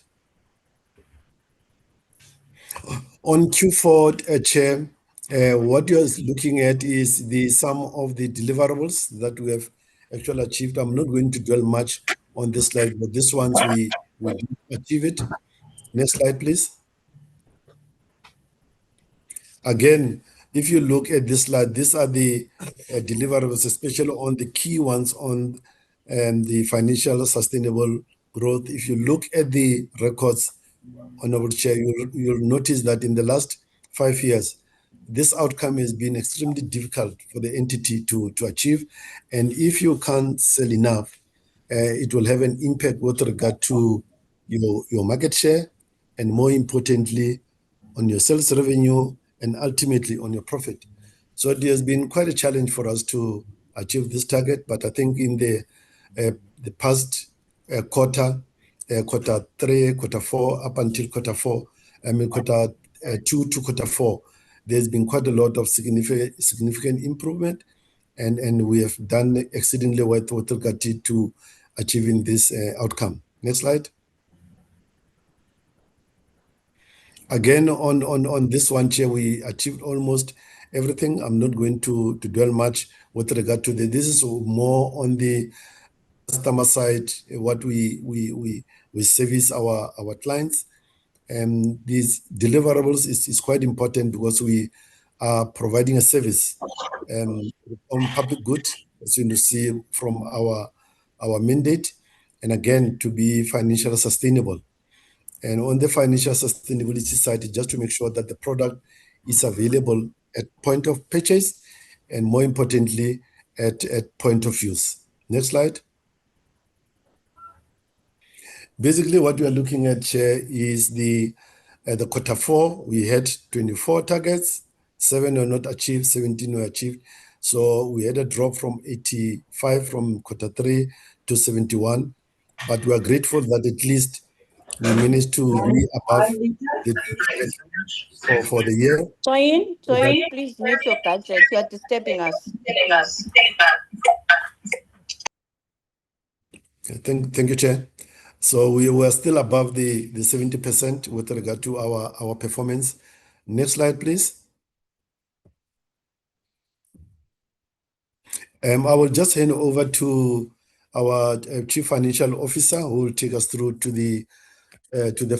On Q4, Chair, what you're looking at is the sum of the deliverables that we have actually achieved. I'm not going to dwell much on this slide, but this ones we did achieve it. Next slide, please. Again, if you look at this slide, these are the deliverables, especially on the key ones on the financial sustainable growth. If you look at the records, Honorable Chair, you'll notice that in the last 5 years, this outcome has been extremely difficult for the entity to achieve. And if you can't sell enough, it will have an impact with regard to your market share, and more importantly, on your sales revenue, and ultimately on your profit. So it has been quite a challenge for us to achieve this target, but I think in the past quarter 3, quarter 4, up until quarter 4, quarter 2 to quarter 4, there's been quite a lot of significant improvement, and we have done exceedingly well with regard to achieving this outcome. Next slide. Again, on this one, Chair, we achieved almost everything. I'm not going to dwell much with regard to this is more on the customer side, what we service our clients. And these deliverables is quite important because we are providing a service on public good, as you see from our mandate, and again, to be financially sustainable. And on the financial sustainability side, just to make sure that the product is available at point of purchase, and more importantly, at point of use. Next slide. Basically, what we are looking at here is the quarter 4. We had 24 targets, 7 were not achieved, 17 were achieved. So we had a drop from 85 from quarter 3 to 71. But we are grateful that at least we managed to be above the target for the year. Toyin, please mute your gadget. You are disturbing us. Thank you, Chair. So we were still above the 70% with regard to our performance. Next slide, please. I will just hand over to our Chief Financial Officer, who will take us through to the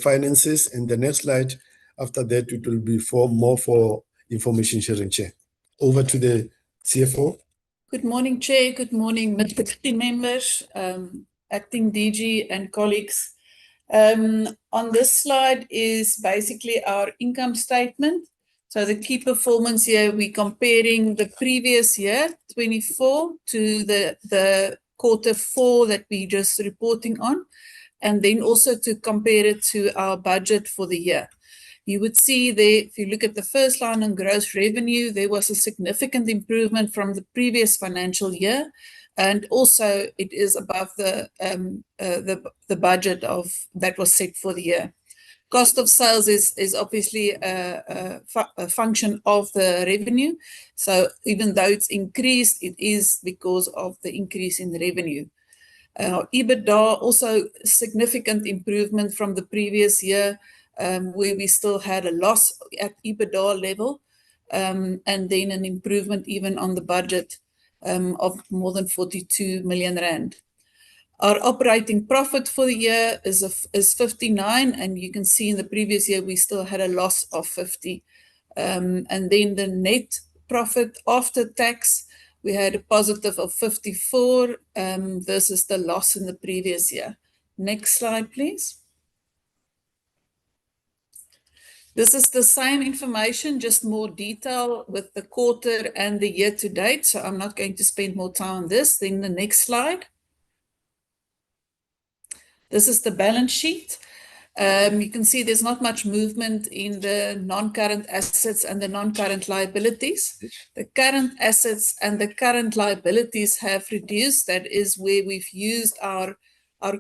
finances. And the next slide, after that, it will be more for information sharing, Chair. Over to the CFO. Good morning, Chair. Good morning, committee members, acting DG and colleagues. On this slide is basically our income statement. So the key performance here, we're comparing the previous year, 24, to the quarter 4 that we just reporting on, and then also to compare it to our budget for the year. You would see there, if you look at the first line on gross revenue, there was a significant improvement from the previous financial year. And also it is above the budget that was set for the year. Cost of sales is obviously a function of the revenue. So even though it's increased, it is because of the increase in revenue. EBITDA also significant improvement from the previous year, where we still had a loss at EBITDA level, and then an improvement even on the budget of more than 42 million rand. Our operating profit for the year is 59, and you can see in the previous year we still had a loss of 50. And then the net profit after tax, we had a positive of 54 versus the loss in the previous year. Next slide, please. This is the same information, just more detail with the quarter and the year to date. So I'm not going to spend more time on this. Then the next slide. This is the balance sheet. You can see there's not much movement in the non-current assets and the non-current liabilities. The current assets and the current liabilities have reduced. That is where we've used our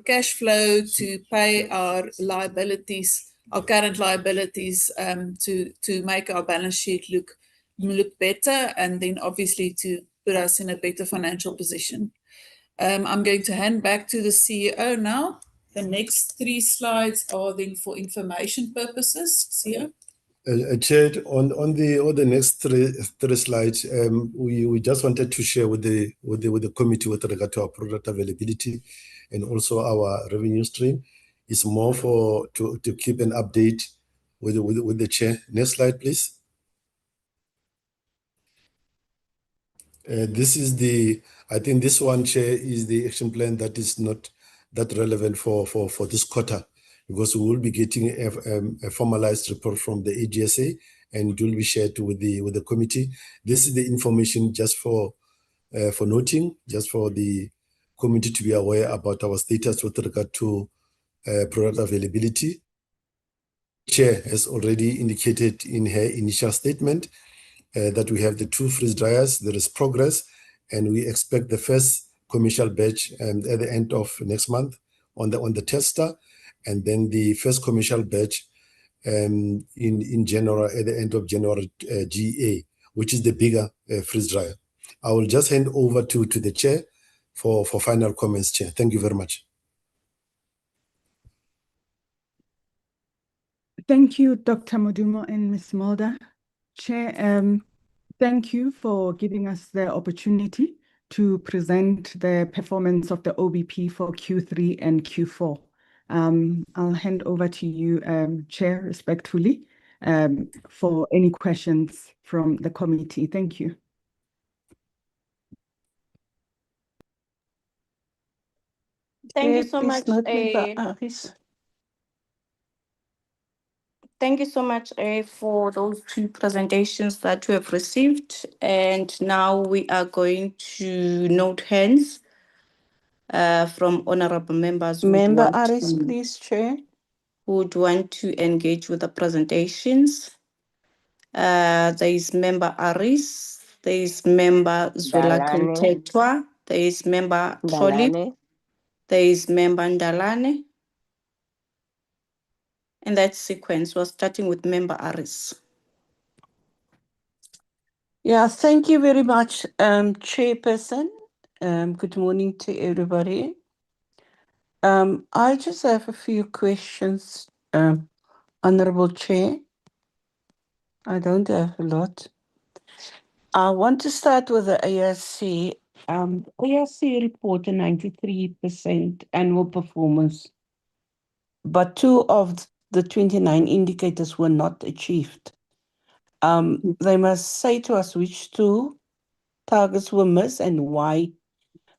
cash flow to pay our liabilities, our current liabilities, to make our balance sheet look better, and then obviously to put us in a better financial position. I'm going to hand back to the CEO now. The next 3 slides are then for information purposes. CEO. Chair, on the next three slides, we just wanted to share with the committee with regard to our product availability and also our revenue stream. It's more to keep an update with the chair. Next slide, please. This is I think this one, Chair, is the action plan that is not that relevant for this quarter, because we will be getting a formalized report from the AGSA, and it will be shared with the committee. This is the information just for noting, just for the committee to be aware about our status with regard to product availability. Chair has already indicated in her initial statement that we have the 2 freeze dryers. There is progress, and we expect the first commercial batch at the end of next month on the tester, and then the first commercial batch in January, at the end of January, GA, which is the bigger freeze dryer. I will just hand over to the chair for final comments, Chair. Thank you very much. Thank you, Dr. Modumo and Ms. Mulder. Chair, thank you for giving us the opportunity to present the performance of the OBP for Q3 and Q4. I'll hand over to you, Chair, respectfully, for any questions from the committee. Thank you. Thank you so much. Thank you so much for those two presentations that we have received. And now we are going to note hands from honorable members. Member Aris, please, Chair. Who would want to engage with the presentations. There is Member Aris, there is Member Zwelakil Tetwa, there is Member Trolip, there is Member Ndalane. In that sequence, we're starting with Member Aris. Yeah, thank you very much, Chairperson. Good morning to everybody. I just have a few questions, Honorable Chair. I don't have a lot. I want to start with the ARC. ARC reported 93% annual performance, but 2 of the 29 indicators were not achieved. They must say to us which 2 targets were missed and why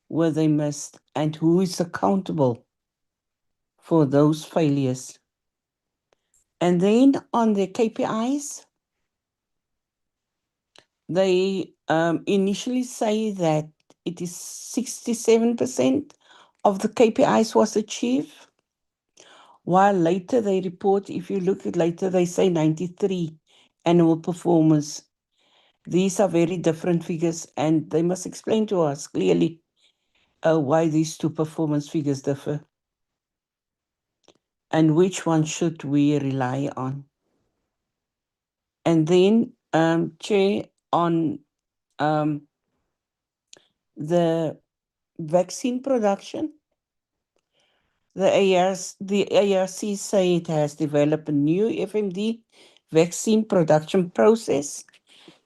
were they missed, and who is accountable for those failures. And then on the KPIs, they initially say that it is 67% of the KPIs was achieved, while later they report, if you look at later, they say 93 annual performance. These are very different figures, and they must explain to us clearly why these 2 performance figures differ, and which one should we rely on. And then, Chair, on the vaccine production, the ARC say it has developed a new FMD vaccine production process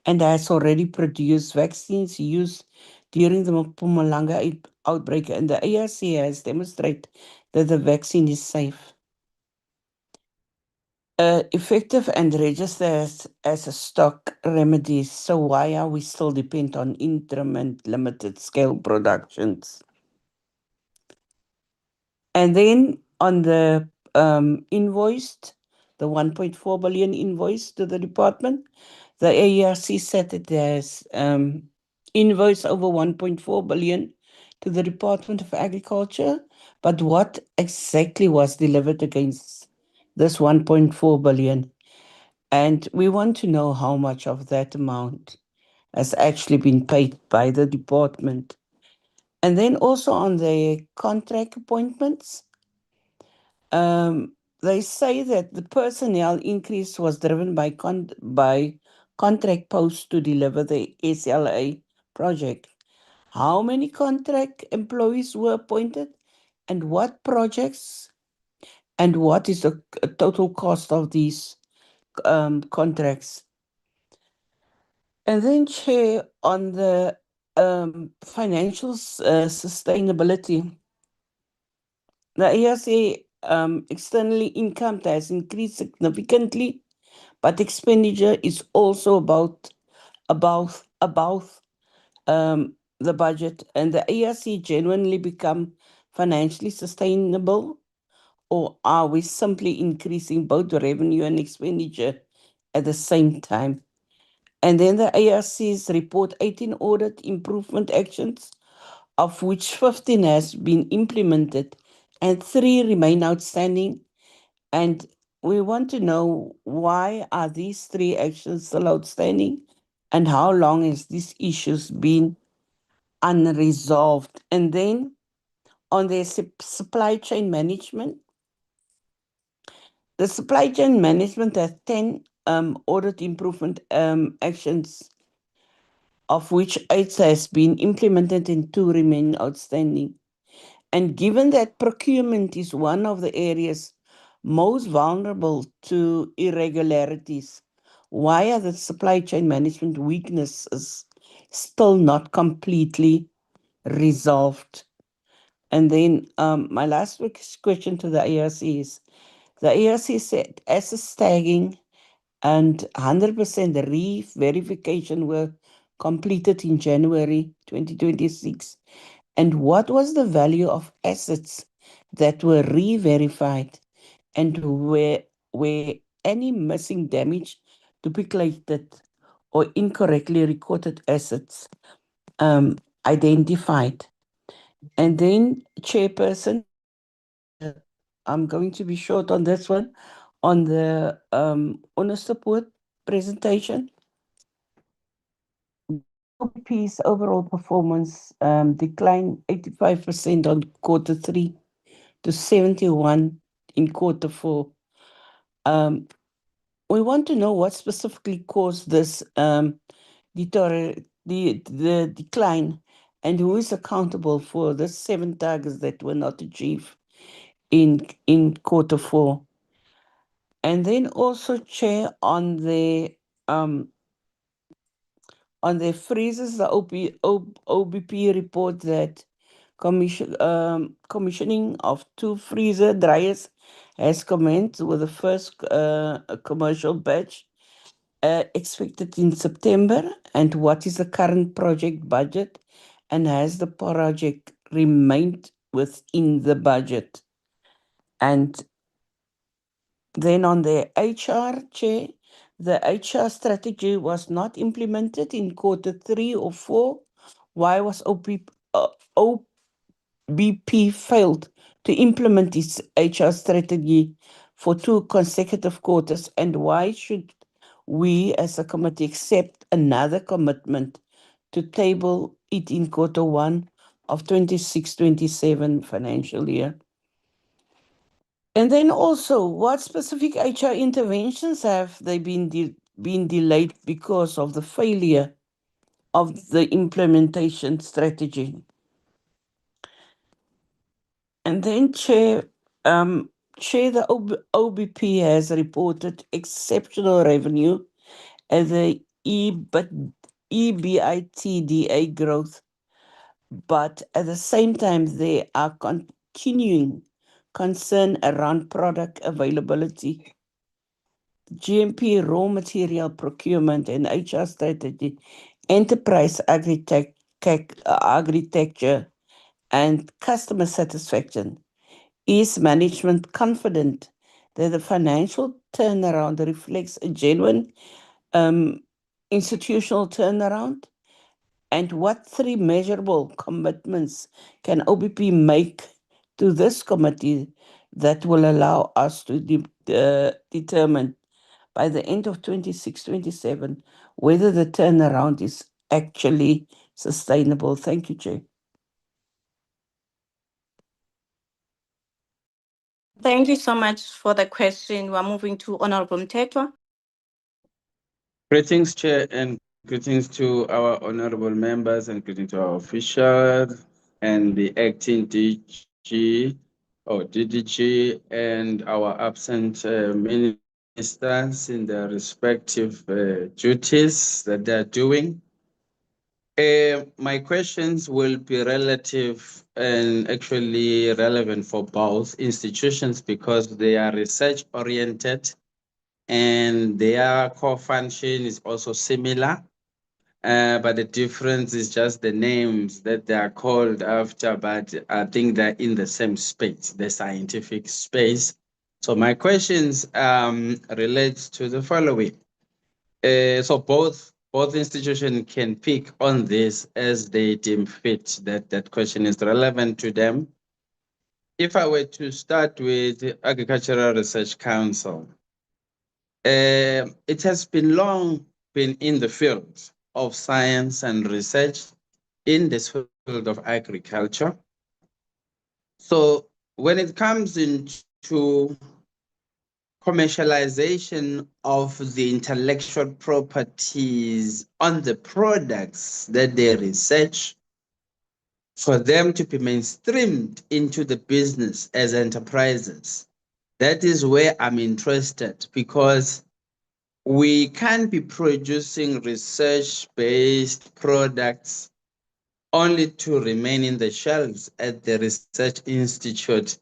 and has already produced vaccines used during the Mpumalanga outbreak, and the ARC has demonstrated that the vaccine is safe, effective and registered as a stock remedy. So why are we still dependent on interim and limited scale productions? And then on the invoiced, the 1.4 billion invoice to the department, the ARC said it has invoiced over 1.4 billion to the Department of Agriculture, but what exactly was delivered against this 1.4 billion? And we want to know how much of that amount has actually been paid by the department. And then also on the contract appointments, they say that the personnel increase was driven by contract posts to deliver the SLA project. How many contract employees were appointed, and what projects, and what is the total cost of these contracts? And then, Chair, on the financial sustainability, the ARC externally income has increased significantly, but expenditure is also above the budget, and the ARC genuinely become financially sustainable, or are we simply increasing both revenue and expenditure at the same time? And then the ARC's report 18 audit improvement actions, of which 15 has been implemented and 3 remain outstanding. And we want to know, why are these 3 actions still outstanding, and how long has these issues been unresolved? And then on the supply chain management, The supply chain management has 10 audit improvement actions, of which 8 has been implemented and 2 remain outstanding. And given that procurement is one of the areas most vulnerable to irregularities, why are the supply chain management weaknesses still not completely resolved? And then my last question to the ARC is, the ARC said assets tagging and 100% re-verification were completed in January 2026. And what was the value of assets that were re-verified, and were any missing, damage, duplicated, or incorrectly recorded assets identified? And then, Chairperson, I'm going to be short on this one, on the Onderstepoort presentation. OBP's overall performance declined 85% on Q3 to 71 in Q4. We want to know what specifically caused this the decline, and who is accountable for the 7 targets that were not achieved in Q4. And then also, Chair, on the freezers, the OBP report that commissioning of 2 freezer dryers has commenced, with the first commercial batch expected in September. And what is the current project budget, and has the project remained within the budget? And then on the HR, Chair, the HR strategy was not implemented in Q3 or 4. Why was OBP failed to implement its HR strategy for 2 consecutive quarters? And why should we as a committee accept another commitment to table it in Q1 of 26-27 financial year? And then also, what specific HR interventions have they been delayed because of the failure of the implementation strategy? And then, Chair, the OBP has reported exceptional revenue as the EBITDA growth, but at the same time, there are continuing concern around product availability. GMP, raw material procurement, and HR strategy, enterprise architecture, and customer satisfaction. Is management confident that the financial turnaround reflects a genuine institutional turnaround? And what 3 measurable commitments can OBP make to this committee that will allow us to determine by the end of 26-27 whether the turnaround is actually sustainable? Thank you, Chair. Thank you so much for the question. We're moving to Honorable Mthethwa. Greetings, Chair, and greetings to our honorable members, and greetings to our officials and the acting DG or DDG and our absent ministers in their respective duties that they're doing. My questions will be relative and actually relevant for both institutions because they are research oriented and their core function is also similar. But the difference is just the names that they are called after, but I think they're in the same space, the scientific space. So my questions relate to the following. So both institutions can pick on this as they deem fit, that question is relevant to them. If I were to start with the Agricultural Research Council, it has been long been in the field of science and research in this field of agriculture. So when it comes into commercialization of the intellectual properties on the products that they research, for them to be mainstreamed into the business as enterprises. That is where I'm interested, because we can't be producing research-based products only to remain in the shelves at the research institute,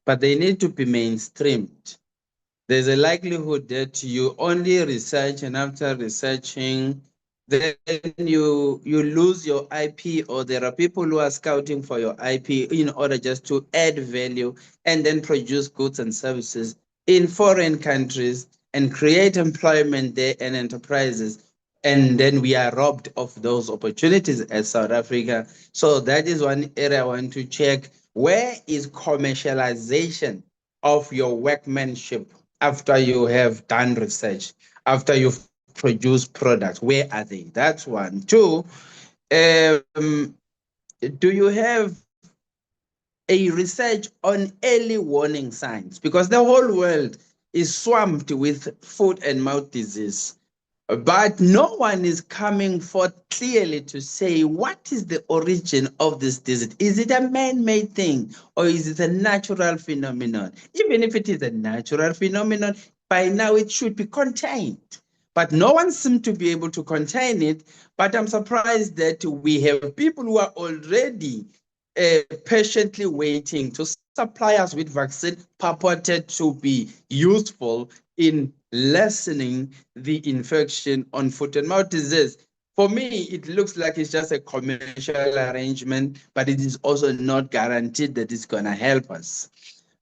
but they need to be mainstreamed. There's a likelihood that you only research, and after researching, then you lose your IP, or there are people who are scouting for your IP in order just to add value and then produce goods and services in foreign countries and create employment there and enterprises. And then we are robbed of those opportunities as South Africa. So that is one area I want to check. Where is commercialization of your workmanship after you have done research, after you've produced products? Where are they? That's one. Two, do you have a research on early warning signs? Because the whole world is swamped with foot and mouth disease, but no one is coming forth clearly to say what is the origin of this disease. Is it a man-made thing, or is it a natural phenomenon? Even if it is a natural phenomenon, by now it should be contained. But no one seems to be able to contain it. But I'm surprised that we have people who are already patiently waiting to supply us with vaccine purported to be useful in lessening the infection on foot and mouth disease. For me, it looks like it's just a commercial arrangement, but it is also not guaranteed that it's going to help us.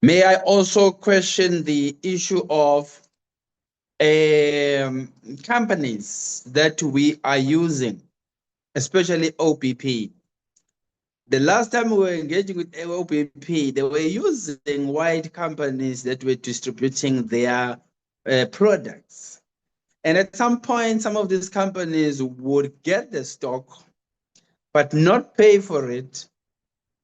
May I also question the issue of companies that we are using, especially OPP. The last time we were engaging with OPP, they were using white companies that were distributing their products. And at some point, some of these companies would get the stock, but not pay for it,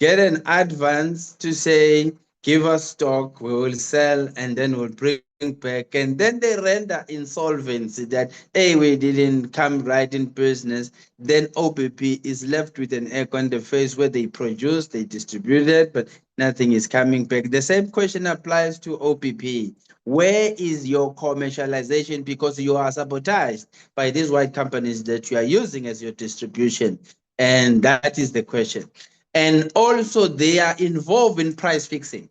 get an advance to say, give us stock, we will sell, and then we'll bring back. And then they render insolvency that, hey, we didn't come right in business. Then OPP is left with an egg on the face where they produce, they distributed, but nothing is coming back. The same question applies to OPP. Where is your commercialization? Because you are sabotaged by these white companies that you are using as your distribution. And that is the question. And also they are involved in price fixing,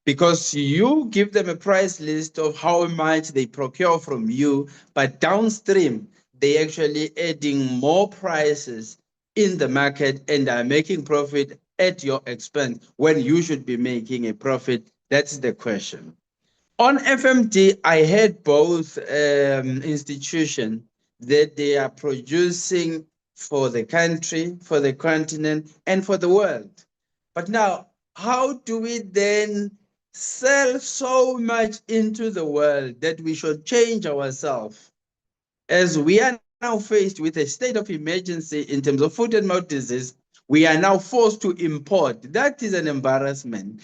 because you give them a price list of how much they procure from you, but downstream, they actually adding more prices in the market and are making profit at your expense when you should be making a profit. That's the question. On FMD, I heard both institutions that they are producing for the country, for the continent, and for the world. But now, how do we then sell so much into the world that we should change ourselves? As we are now faced with a state of emergency in terms of foot and mouth disease, we are now forced to import. That is an embarrassment.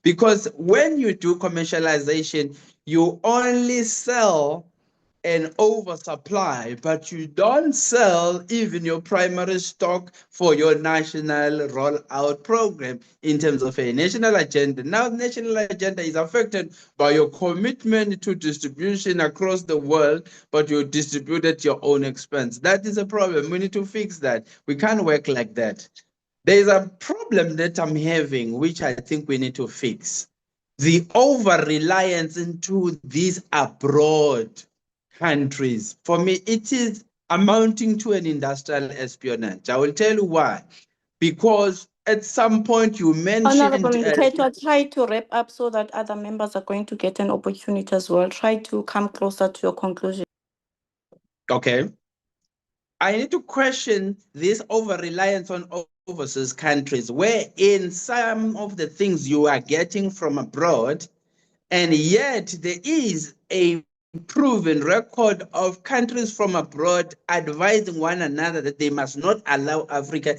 Because when you do commercialization, you only sell an oversupply, but you don't sell even your primary stock for your national rollout program in terms of a national agenda. Now, the national agenda is affected by your commitment to distribution across the world, but you distribute at your own expense. That is a problem. We need to fix that. We can't work like that. There is a problem that I'm having, which I think we need to fix. The over-reliance into these abroad countries. For me, it is amounting to an industrial espionage. I will tell you why. Because at some point you mentioned... Honorable Indicator, try to wrap up so that other members are going to get an opportunity as well. Try to come closer to your conclusion. Okay. I need to question this over-reliance on overseas countries, where in some of the things you are getting from abroad, and yet there is a proven record of countries from abroad advising one another that they must not allow Africa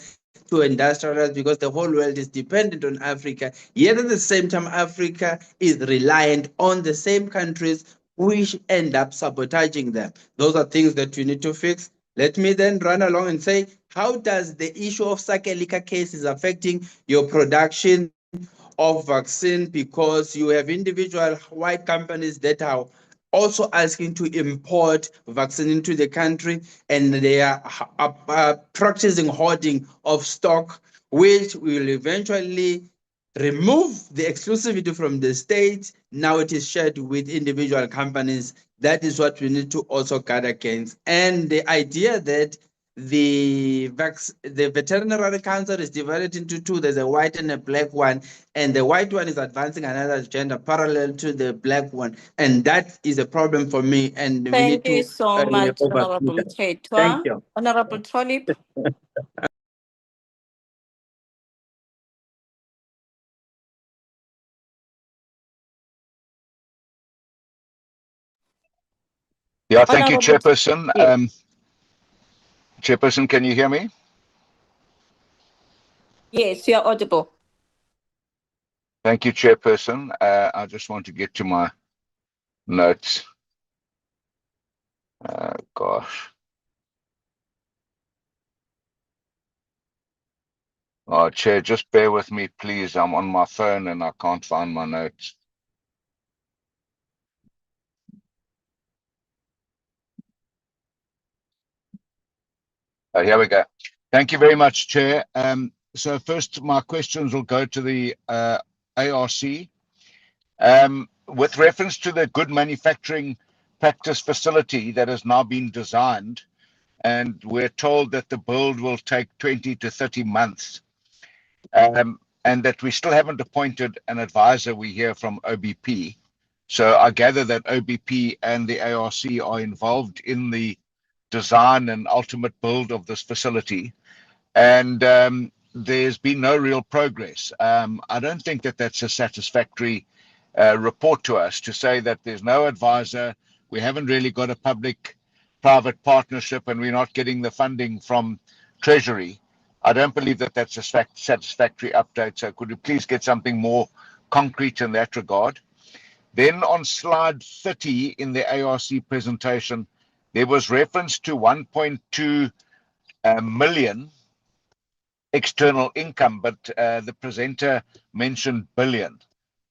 to industrialize because the whole world is dependent on Africa. Yet at the same time, Africa is reliant on the same countries which end up sabotaging them. Those are things that we need to fix. Let me then run along and say, how does the issue of Sakelika cases affecting your production of vaccine? Because you have individual white companies that are also asking to import vaccine into the country, and they are practicing hoarding of stock, which will eventually remove the exclusivity from the state. Now it is shared with individual companies. That is what we need to also guard against. And the idea that the veterinary council is divided into two. There's a white and a black one, and the white one is advancing another agenda parallel to the black one, and that is a problem for me. And we need Thank to you so much, overcome Honorable that. Thank Chetwa. you. Honorable Trolip. Yeah, thank you, Honorable, Chairperson. yes. Chairperson, can you hear me? Yes, you are audible. Thank you, Chairperson. I just want to get to my notes. Gosh. Oh, Chair, just bear with me, please. I'm on my phone and I can't find my notes. Here we go. Thank you very much, Chair. So first, my questions will go to the ARC. With reference to the good manufacturing practice facility that has now been designed, and we're told that the build will take 20 to 30 months, and that we still haven't appointed an advisor, we hear from OBP. So I gather that OBP and the ARC are involved in the design and ultimate build of this facility. And there's been no real progress. I don't think that that's a satisfactory report to us, to say that there's no advisor, we haven't really got a public-private partnership, and we're not getting the funding from Treasury. I don't believe that that's a satisfactory update. So could you please get something more concrete in that regard? Then on slide 30 in the ARC presentation, there was reference to 1.2 million external income, but the presenter mentioned billion.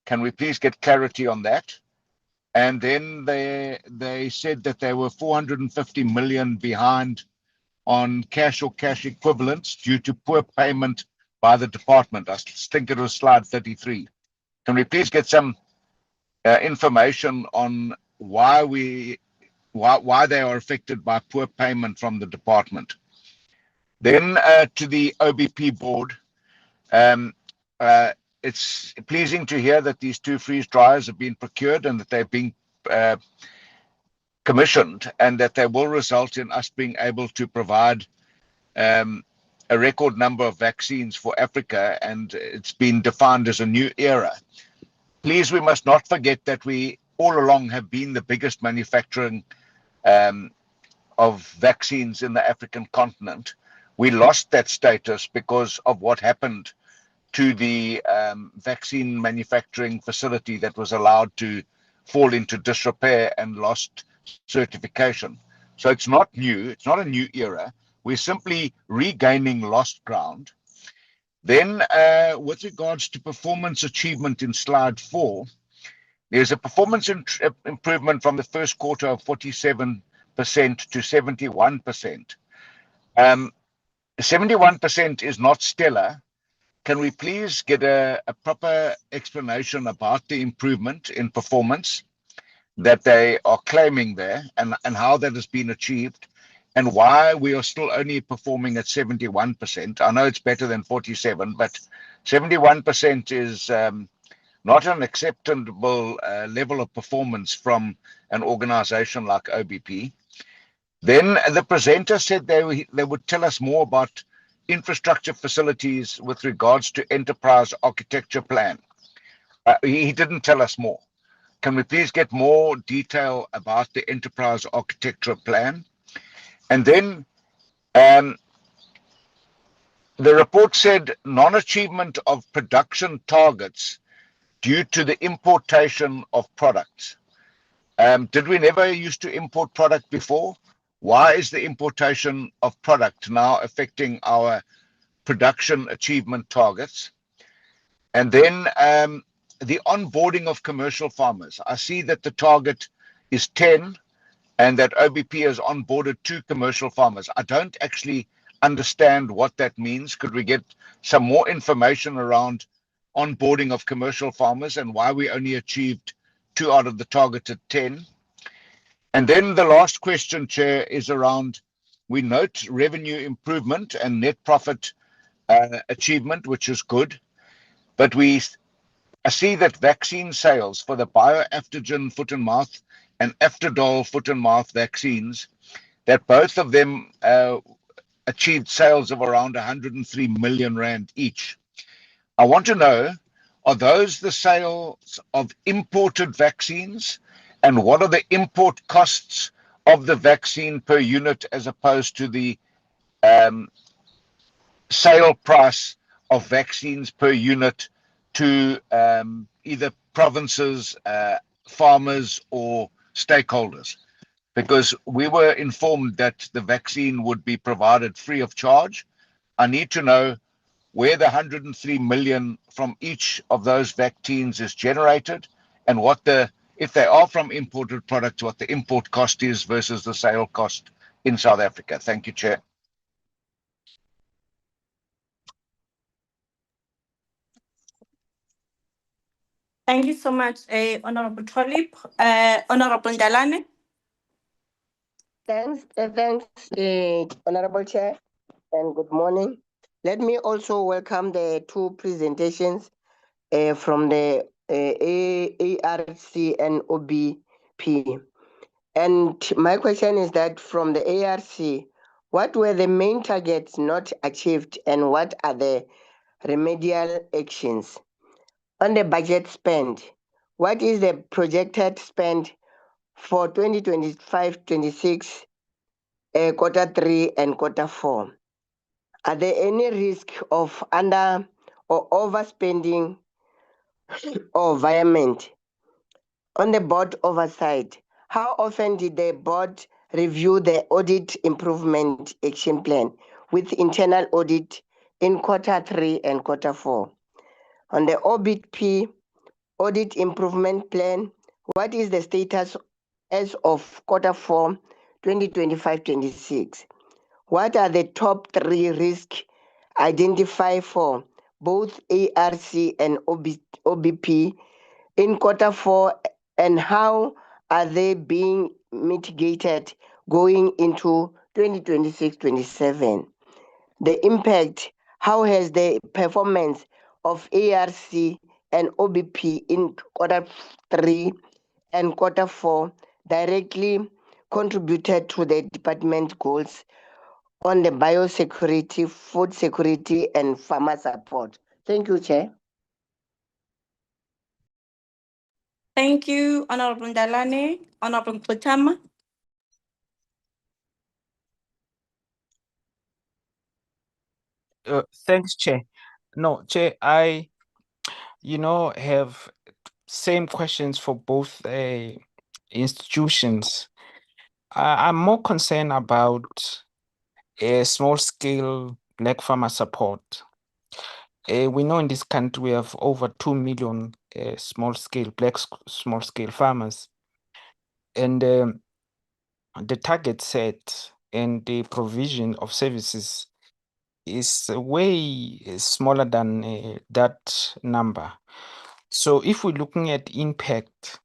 Can we please get clarity on that? And then they said that they were 450 million behind on cash or cash equivalents due to poor payment by the department. I think it was slide 33. Can we please get some information on why they are affected by poor payment from the department? Then to the OBP board, it's pleasing to hear that these 2 freeze dryers have been procured and that they're being commissioned, and that they will result in us being able to provide a record number of vaccines for Africa, and it's been defined as a new era. Please, we must not forget that we all along have been the biggest manufacturing of vaccines in the African continent. We lost that status because of what happened to the vaccine manufacturing facility that was allowed to fall into disrepair and lost certification. So it's not new, it's not a new era. We're simply regaining lost ground. Then with regards to performance achievement in slide 4, there's a performance improvement from the first quarter of 47% to 71%. 71% is not stellar. Can we please get a proper explanation about the improvement in performance that they are claiming there, and how that has been achieved, and why we are still only performing at 71%? I know it's better than 47, but 71% is not an acceptable level of performance from an organization like OBP. Then the presenter said they would tell us more about infrastructure facilities with regards to enterprise architecture plan. He didn't tell us more. Can we please get more detail about the enterprise architecture plan? And then The report said non-achievement of production targets due to the importation of products. Did we never used to import product before? Why is the importation of product now affecting our production achievement targets? And then the onboarding of commercial farmers. I see that the target is 10 and that OBP has onboarded 2 commercial farmers. I don't actually understand what that means. Could we get some more information around onboarding of commercial farmers and why we only achieved 2 out of the targeted 10? And then the last question, Chair, is around, we note revenue improvement and net profit achievement, which is good, but I see that vaccine sales for the bioaftogen foot and mouth and Aftadol foot and mouth vaccines, that both of them achieved sales of around 103 million rand each. I want to know, are those the sales of imported vaccines? And what are the import costs of the vaccine per unit as opposed to the sale price of vaccines per unit to either provinces, farmers, or stakeholders? Because we were informed that the vaccine would be provided free of charge. I need to know where the 103 million from each of those vaccines is generated and what if they are from imported products, what the import cost is versus the sale cost in South Africa. Thank you, Chair. Thank you so much, Honorable Twalib. Honorable Ndalane. Thanks, Honorable Chair, and good morning. Let me also welcome the 2 presentations from the ARC and OBP. And my question is that from the ARC, what were the main targets not achieved and what are the remedial actions? On the budget spend, what is the projected spend for 2025-26, quarter 3 and quarter 4? Are there any risk of under or overspending or environment? On the board oversight, how often did the board review the Audit Improvement Action Plan with internal audit in quarter 3 and quarter 4? On the OBP Audit Improvement Plan, what is the status as of quarter 4, 2025-26? What are the top 3 risks identified for both ARC and OBP in quarter 4, and how are they being mitigated going into 2026-27? The impact, how has the performance of ARC and OBP in quarter 3 and quarter 4 directly contributed to the department goals on the biosecurity, food security, and farmer support? Thank you, Chair. Thank you, Honorable Ndalane. Honorable Kutama. Thanks, Chair. No, Chair, I, have same questions for both institutions. I'm more concerned about small-scale black farmer support. We know in this country we have over 2 million small-scale farmers, and the target set and the provision of services is way smaller than that number. So if we're looking at impact,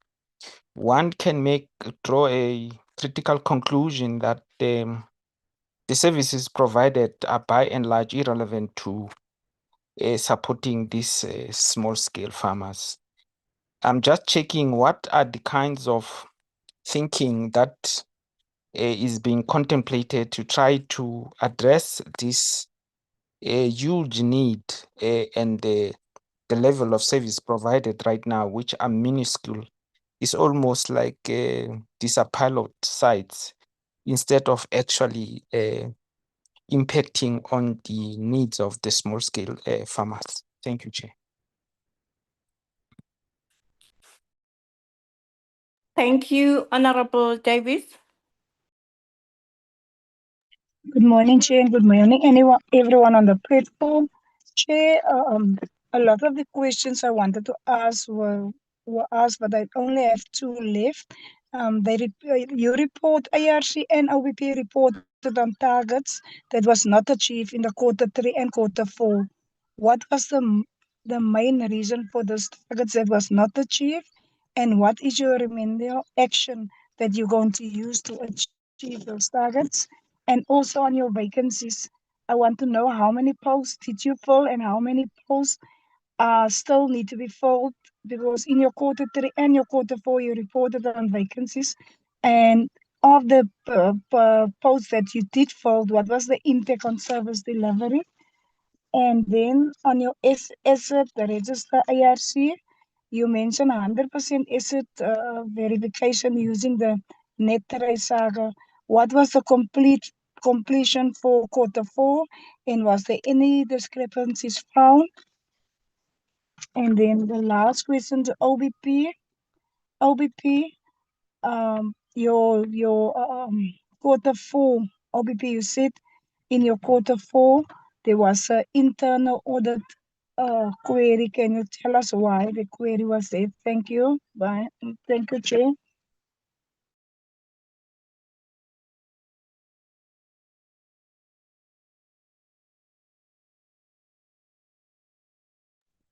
one can draw a critical conclusion that the services provided are by and large irrelevant to supporting these small-scale farmers. I'm just checking what are the kinds of thinking that is being contemplated to try to address this huge need and the level of service provided right now, which are minuscule. It's almost like these are pilot sites instead of actually impacting on the needs of the small scale farmers. Thank you, Chair. Thank you, Honorable Davis. Good morning, Chair, and good morning, everyone on the platform. Chair, a lot of the questions I wanted to ask were asked, but I only have two left. You report ARC and OBP reported on targets that was not achieved in the Q3 and Q4. What was the main reason for those targets that was not achieved, and what is your remedial action that you're going to use to achieve those targets? And also on your vacancies, I want to know how many posts did you fill and how many posts still need to be filled, because in your Q3 and your Q4 you reported on vacancies. And of the posts that you did fill, what was the impact on service delivery? And then on your asset, the register ARC, you mentioned 100% asset verification using the net saga. What was the completion for Q4, and was there any discrepancies found? And then the last question to OBP, your Q4 OBP, you said in your Q4 there was an internal audit query. Can you tell us why the query was there? Thank you. Bye. Thank you, Chair.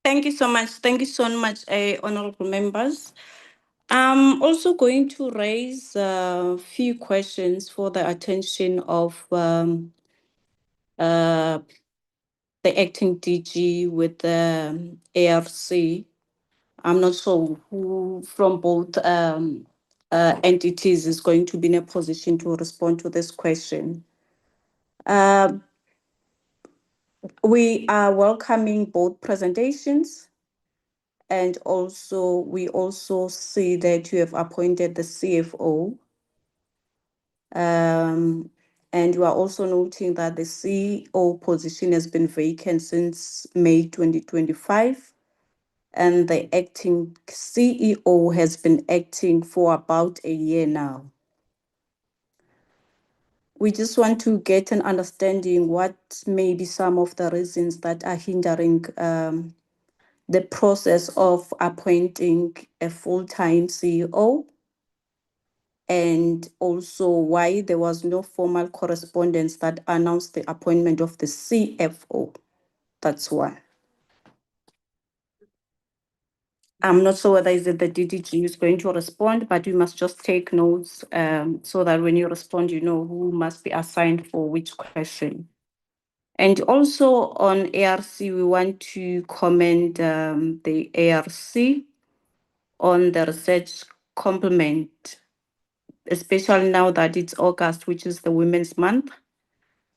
Thank you so much. Thank you so much, honorable members. I'm also going to raise a few questions for the attention of the acting DG with the ARC. I'm not sure who from both entities is going to be in a position to respond to this question. We are welcoming both presentations, and also we also see that you have appointed the CFO. And you are also noting that the CEO position has been vacant since May 2025, and the acting CEO has been acting for about a year now. We just want to get an understanding what may be some of the reasons that are hindering the process of appointing a full-time CEO, and also why there was no formal correspondence that announced the appointment of the CFO. That's why. I'm not sure whether is it the DDG is going to respond, but you must just take notes so that when you respond, you know who must be assigned for which question. And also on ARC, we want to commend the ARC on the research complement, especially now that it's August, which is the Women's Month.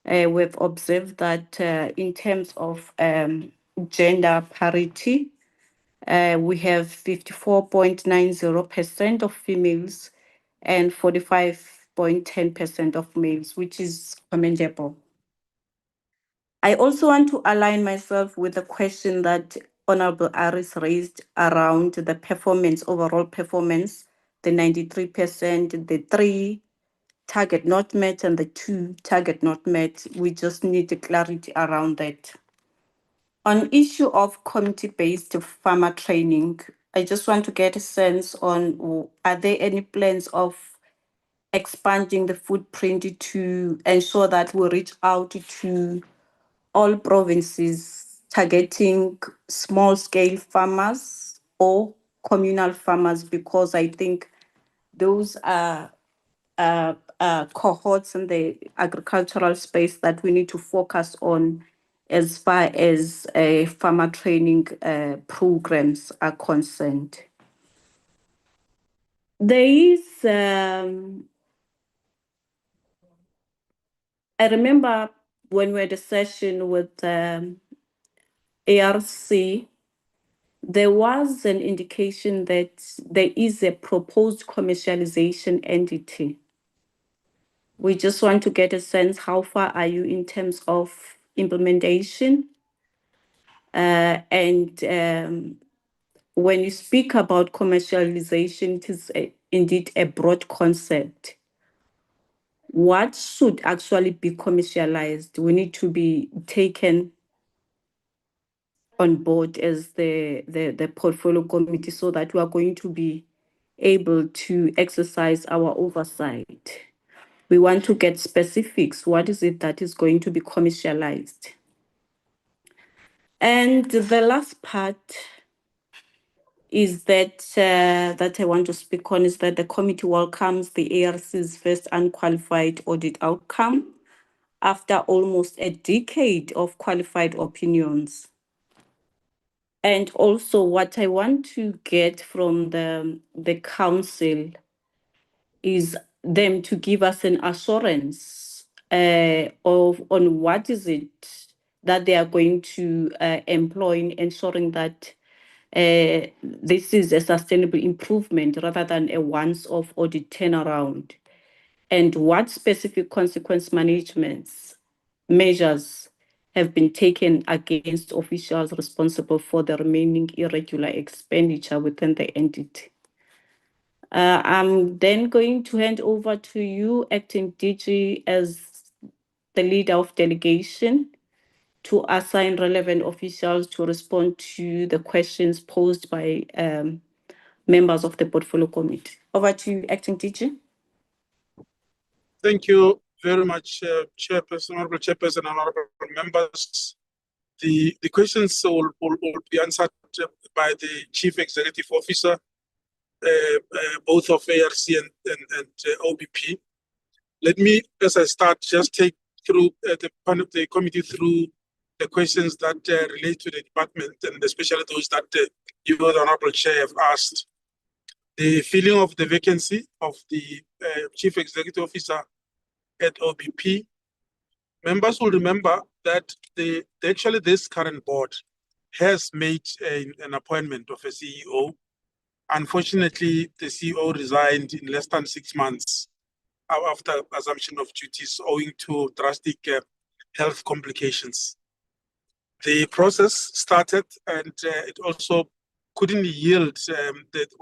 We've observed that in terms of gender parity, we have 54.90% of females and 45.10% of males, which is commendable. I also want to align myself with the question that Honorable Aris raised around the performance, overall performance, the 93%, the 3 target not met and the 2 target not met. We just need clarity around that. On issue of community-based farmer training, I just want to get a sense on, are there any plans of expanding the footprint to ensure that we reach out to all provinces, targeting small-scale farmers or communal farmers, because I think those are cohorts in the agricultural space that we need to focus on as far as farmer training programs are concerned. There is, I remember when we had a session with ARC, there was an indication that there is a proposed commercialization entity. We just want to get a sense, how far are you in terms of implementation? And when you speak about commercialization, it is indeed a broad concept. What should actually be commercialized? We need to be taken on board as the portfolio committee, so that we are going to be able to exercise our oversight. We want to get specifics. What is it that is going to be commercialized? And the last part is that I want to speak on is that the committee welcomes the ARC's first unqualified audit outcome after almost a decade of qualified opinions. And also what I want to get from the council is them to give us an assurance on what is it that they are going to employ in ensuring that this is a sustainable improvement rather than a once-off audit turnaround, and what specific consequence measures have been taken against officials responsible for the remaining irregular expenditure within the entity. I'm then going to hand over to you, Acting DG, as the leader of delegation, to assign relevant officials to respond to the questions posed by members of the portfolio committee. Over to you, Acting DG. Thank you very much, Chairperson, Honorable Chairperson, and Honorable members. The questions will be answered by the Chief Executive Officer, both of ARC and OBP. Let me, as I start, just take through the committee through the questions that relate to the department, and especially those that you, the Honorable Chair, have asked. The filling of the vacancy of the Chief Executive Officer at OBP. Members will remember that actually this current board has made an appointment of a CEO. Unfortunately, the CEO resigned in less than 6 months after assumption of duties owing to drastic health complications. The process started, and it also couldn't yield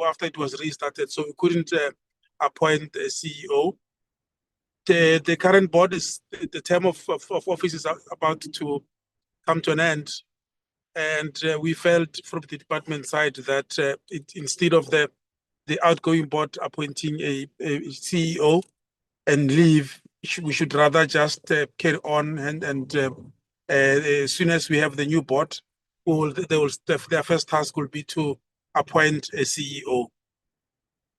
after it was restarted, so we couldn't appoint a CEO. The current board the term of office is about to come to an end, and we felt from the department side that instead of the outgoing board appointing a CEO and leave, we should rather just carry on, and as soon as we have the new board, their first task will be to appoint a CEO.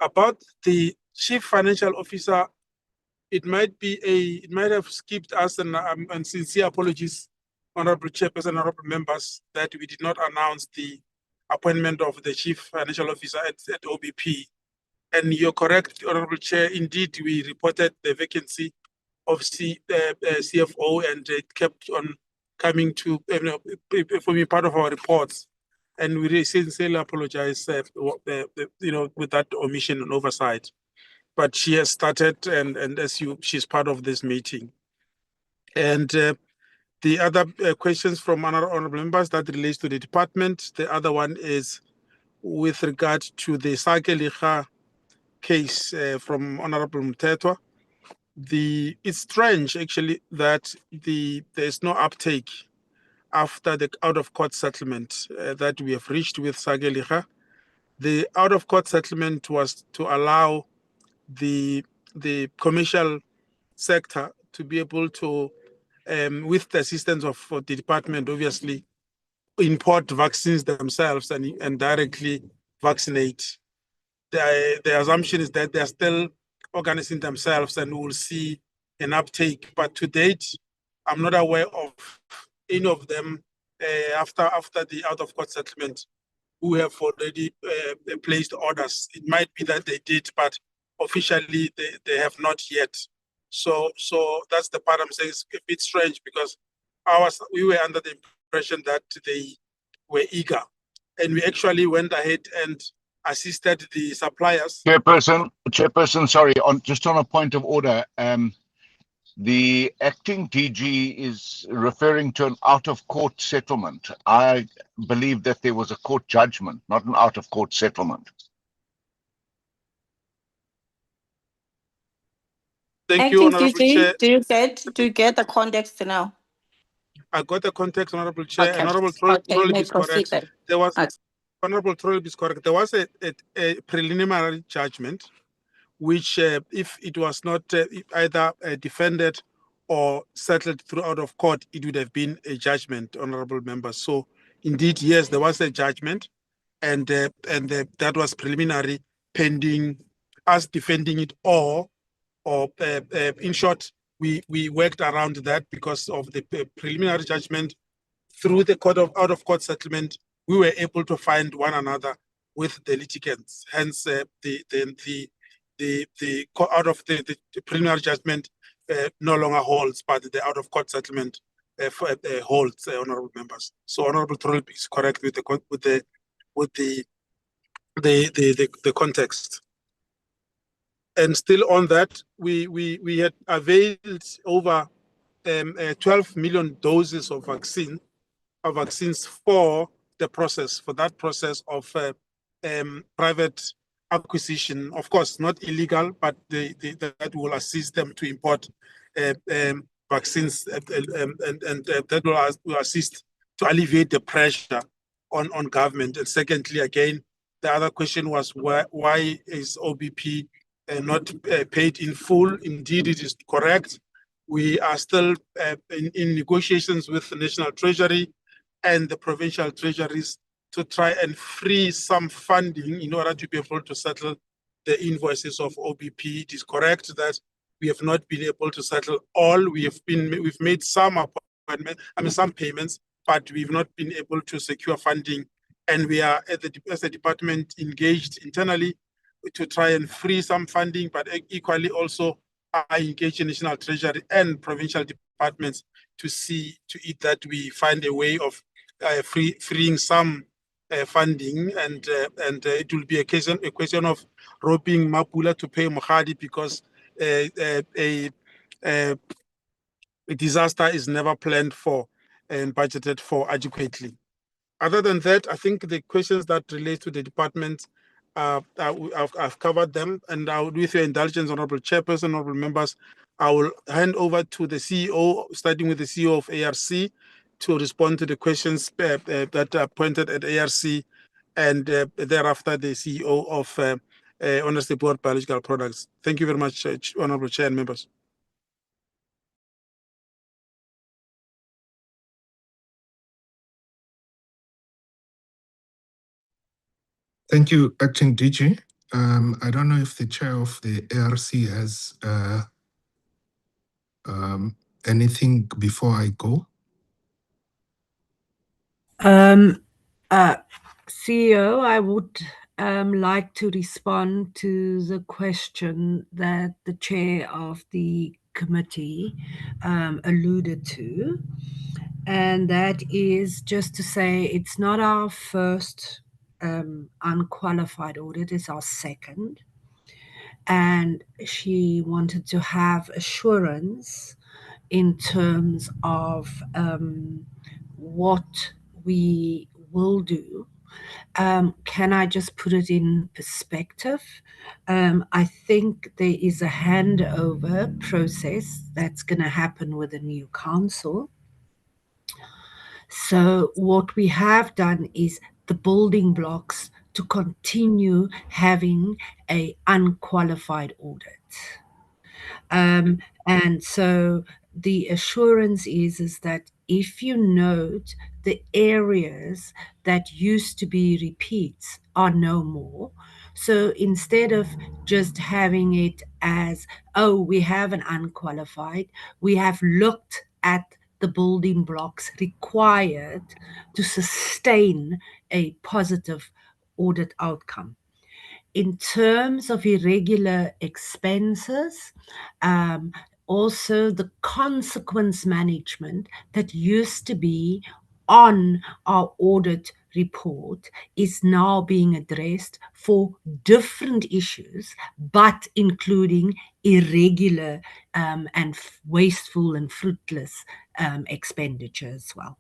About the Chief Financial Officer, it might have skipped us, and sincere apologies, Honorable Chairperson, Honorable members, that we did not announce the appointment of the Chief Financial Officer at OBP. And you're correct, Honorable Chair, indeed we reported the vacancy of CFO, and it kept on coming to forming part of our reports. And we really sincerely apologize with that omission and oversight. But she has started, and she's part of this meeting. And the other questions from honorable members that relates to the department, the other one is with regard to the Sakelicha case from Honorable Mtetwa. It's strange actually that there's no uptake after the out-of-court settlement that we have reached with Sakelicha. The out-of-court settlement was to allow the commercial sector to be able to, with the assistance of the department, obviously, import vaccines themselves and directly vaccinate. The assumption is that they're still organizing themselves, and we'll see an uptake. But to date, I'm not aware of any of them after the out-of-court settlement who have already placed orders. It might be that they did, but officially they have not yet. So that's the part I'm saying. It's a bit strange because we were under the impression that they were eager, and we actually went ahead and assisted the suppliers. Chairperson, sorry, just on a point of order, The acting DG is referring to an out-of-court settlement. I believe that there was a court judgment, not an out-of-court settlement. Thank you, Acting Honorable DG, Chair. do you get the context now? I got the context, Honorable Chair. Okay. And Honorable Okay, you Trollip may is proceed correct. then. There was, Okay. Honorable Trollip is correct. There was a preliminary judgment, which if it was not either defended or settled through out of court, it would have been a judgment, honorable members. So indeed, yes, there was a judgment, and that was preliminary, pending us defending it, or in short, we worked around that because of the preliminary judgment. Through the out of court settlement, we were able to find one another with the litigants. Hence, the out of the preliminary judgment no longer holds, but the out of court settlement holds, honorable members. So honorable Trollip is correct with the context. And still on that, we had availed over 12 million doses of vaccines for that process of private acquisition. Of course, not illegal, but that will assist them to import vaccines, and that will assist to alleviate the pressure on government. And secondly, again, the other question was why is OBP not paid in full? Indeed, it is correct. We are still in negotiations with the National Treasury and the provincial treasuries to try and free some funding in order to be able to settle the invoices of OBP. It is correct that we have not been able to settle all. We've made some some payments, but we've not been able to secure funding. And we are as a department engaged internally to try and free some funding, but equally also I engage in National Treasury and provincial departments to see to it that we find a way of freeing some funding, and it will be a question of roping Mapula to pay Mohadi, because a disaster is never planned for and budgeted for adequately. Other than that, I think the questions that relate to the department, I've covered them, and with your indulgence, Honorable Chairperson, Honorable Members, I will hand over to the CEO, starting with the CEO of ARC, to respond to the questions that are pointed at ARC, and thereafter the CEO of Onderstepoort Biological Products. Thank you very much, Honorable Chair and members. Thank you, Acting DG. I don't know if the chair of the ARC has anything before I go. CEO, I would like to respond to the question that the chair of the committee alluded to. And that is just to say it's not our first unqualified audit, it's our second. And she wanted to have assurance in terms of what we will do. Can I just put it in perspective? I think there is a handover process that's going to happen with a new council. So what we have done is the building blocks to continue having a unqualified audit. And so the assurance is that if you note the areas that used to be repeats are no more. So instead of just having it as, oh, we have an unqualified, we have looked at the building blocks required to sustain a positive audit outcome. In terms of irregular expenses, also the consequence management that used to be on our audit report is now being addressed for different issues, but including irregular and wasteful and fruitless expenditure as well.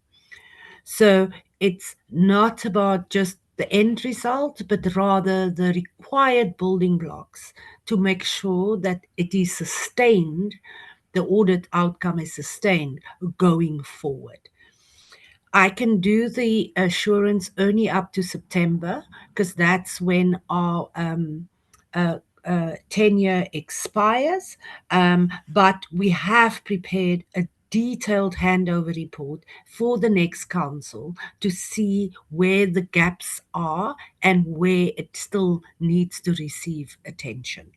So it's not about just the end result, but rather the required building blocks to make sure that it is sustained, the audit outcome is sustained going forward. I can do the assurance only up to September because that's when our tenure expires. But we have prepared a detailed handover report for the next council to see where the gaps are and where it still needs to receive attention.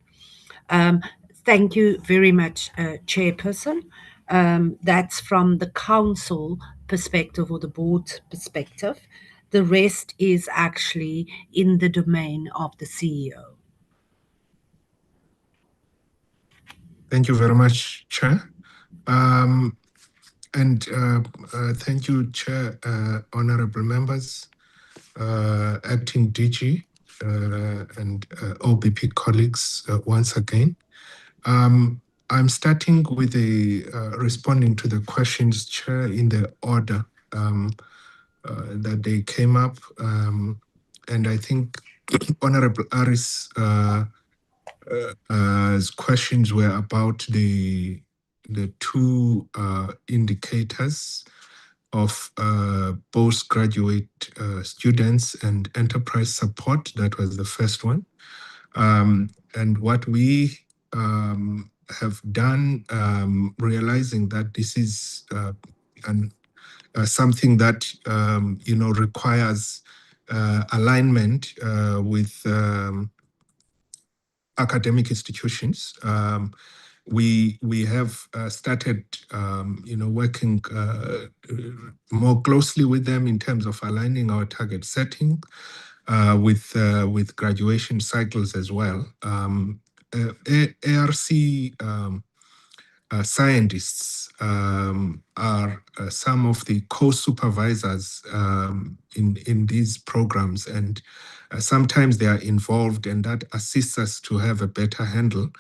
Thank you very much, Chairperson. That's from the council perspective or the board perspective. The rest is actually in the domain of the CEO. Thank you very much, Chair. Thank you, Chair, honorable members, acting DG, and OBP colleagues once again. I'm starting with responding to the questions, Chair, in the order that they came up. And I think Honorable Aris' questions were about the two indicators of postgraduate students and enterprise support. That was the first one. And what we have done, realizing that this is something that requires alignment with academic institutions. We have started, working more closely with them in terms of aligning our target setting with graduation cycles as well. ARC scientists are some of the co-supervisors in these programs, and sometimes they are involved, and that assists us to have a better handle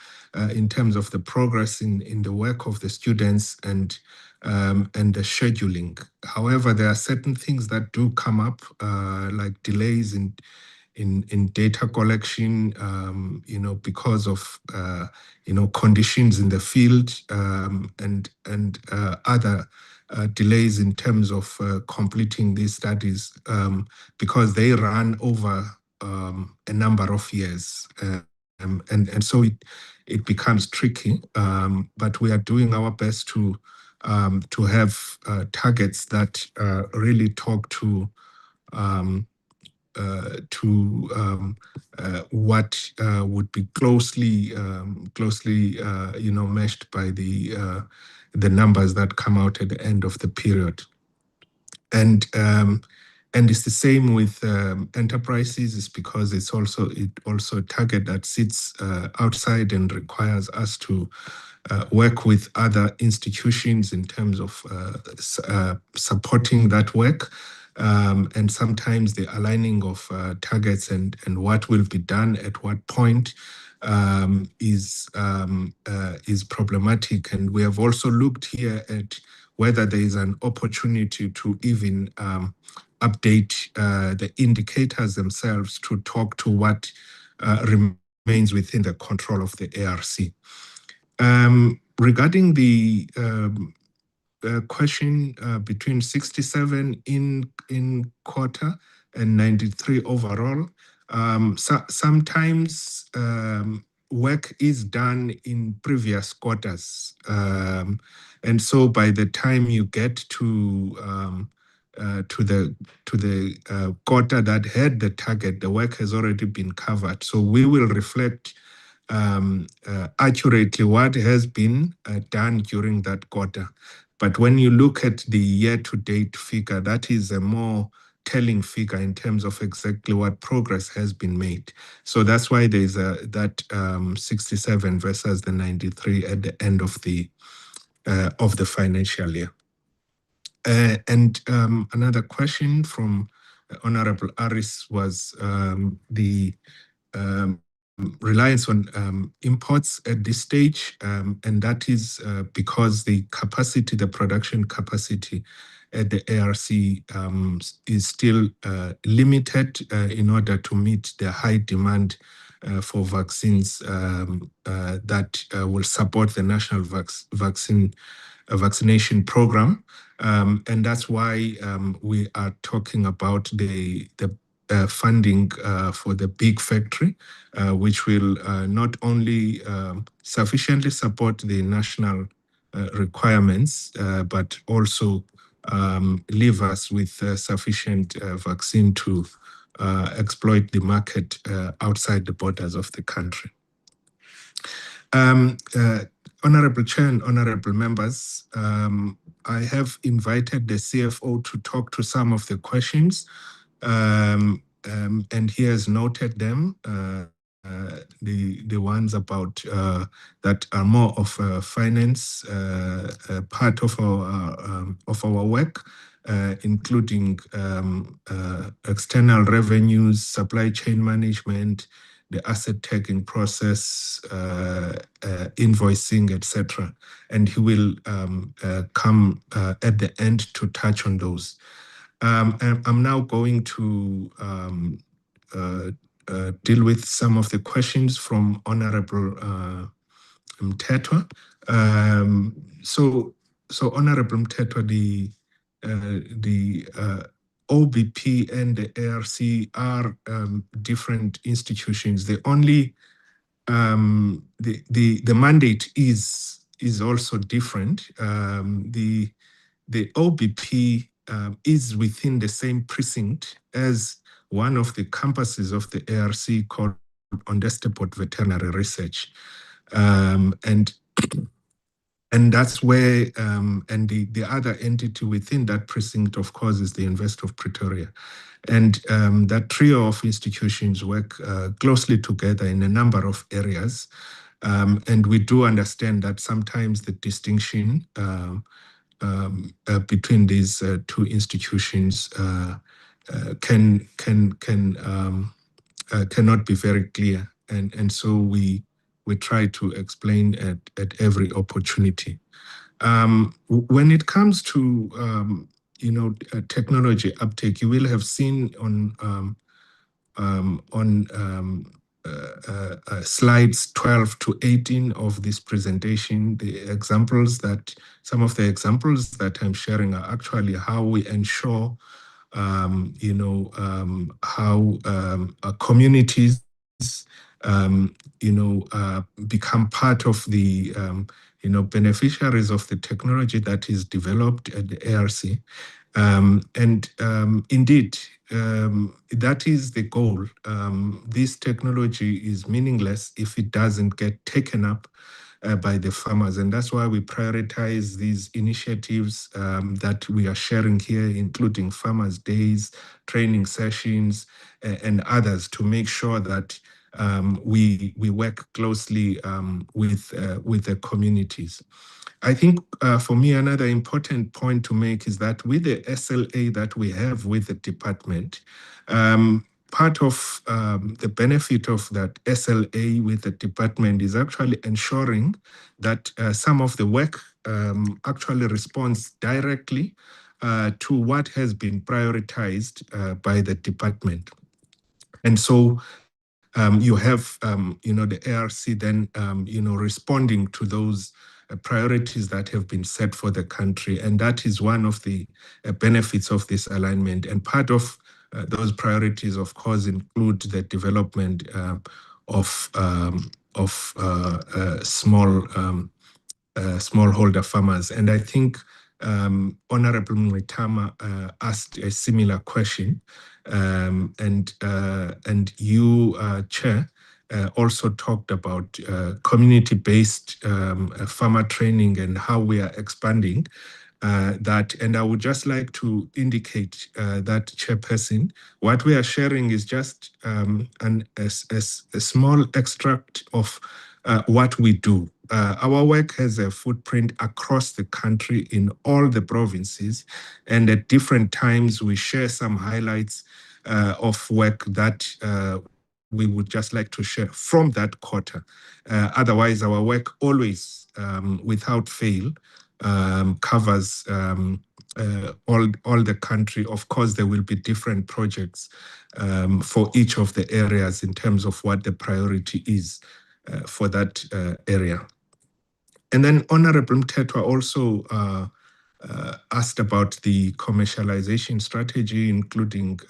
in terms of the progress in the work of the students and the scheduling. However, there are certain things that do come up, like delays in data collection, because of conditions in the field, and other delays in terms of completing these studies, because they run over a number of years, and so it becomes tricky. But we are doing our best to have targets that really talk to what would be closely meshed by the numbers that come out at the end of the period. And it's the same with enterprises. It's because it's also a target that sits outside and requires us to work with other institutions in terms of supporting that work. And sometimes the aligning of targets and what will be done at what point is problematic. And we have also looked here at whether there is an opportunity to even update the indicators themselves to talk to what remains within the control of the ARC. Regarding the question between 67 in quarter and 93 overall, sometimes work is done in previous quarters, and so by the time you get to the quarter that had the target, the work has already been covered. So we will reflect accurately what has been done during that quarter. But when you look at the year-to-date figure, that is a more telling figure in terms of exactly what progress has been made. So that's why there's that 67 versus the 93 at the end of the financial year. And another question from Honorable Aris was the reliance on imports at this stage, and that is because the production capacity at the ARC is still limited in order to meet the high demand for vaccines that will support the national vaccination program. And that's why we are talking about the funding for the big factory, which will not only sufficiently support the national requirements, but also leave us with sufficient vaccine to exploit the market outside the borders of the country. Honorable Chair and honorable members, I have invited the CFO to talk to some of the questions, and he has noted them. The ones about that are more of a finance part of our work, including external revenues, supply chain management, the asset tagging process, invoicing, etc. And he will come at the end to touch on those. I'm now going to deal with some of the questions from Honorable Mthethwa. So Honorable Mthethwa, the OBP and the ARC are different institutions. The only the mandate is also different. The OBP is within the same precinct as one of the campuses of the ARC called Onderstepoort Veterinary Research, and that's where, and the other entity within that precinct, of course, is the University of Pretoria. And that trio of institutions work closely together in a number of areas. And we do understand that sometimes the distinction between these two institutions cannot be very clear. And so we try to explain at every opportunity. When it comes to technology uptake, you will have seen on slides 12 to 18 of this presentation, some of the examples that I'm sharing are actually how we ensure how communities become part of the beneficiaries of the technology that is developed at the ARC. Indeed, that is the goal. This technology is meaningless if it doesn't get taken up by the farmers. And that's why we prioritize these initiatives that we are sharing here, including farmers' days, training sessions, and others, to make sure that we work closely with the communities. I think for me, another important point to make is that with the SLA that we have with the department, part of the benefit of that SLA with the department is actually ensuring that some of the work actually responds directly to what has been prioritized by the department. And so you have, the ARC then, responding to those priorities that have been set for the country. And that is one of the benefits of this alignment. And part of those priorities, of course, include the development of smallholder farmers. And I think Honorable Mwetama asked a similar question, and you, Chair, also talked about community-based farmer training and how we are expanding. that, and I would just like to indicate that, Chairperson, what we are sharing is just a small extract of what we do. Our work has a footprint across the country in all the provinces, and at different times we share some highlights of work that we would just like to share from that quarter. Otherwise, our work always, without fail, covers all the country. Of course, there will be different projects for each of the areas in terms of what the priority is for that area. And then Honorable Mthethwa also asked about the commercialization strategy, including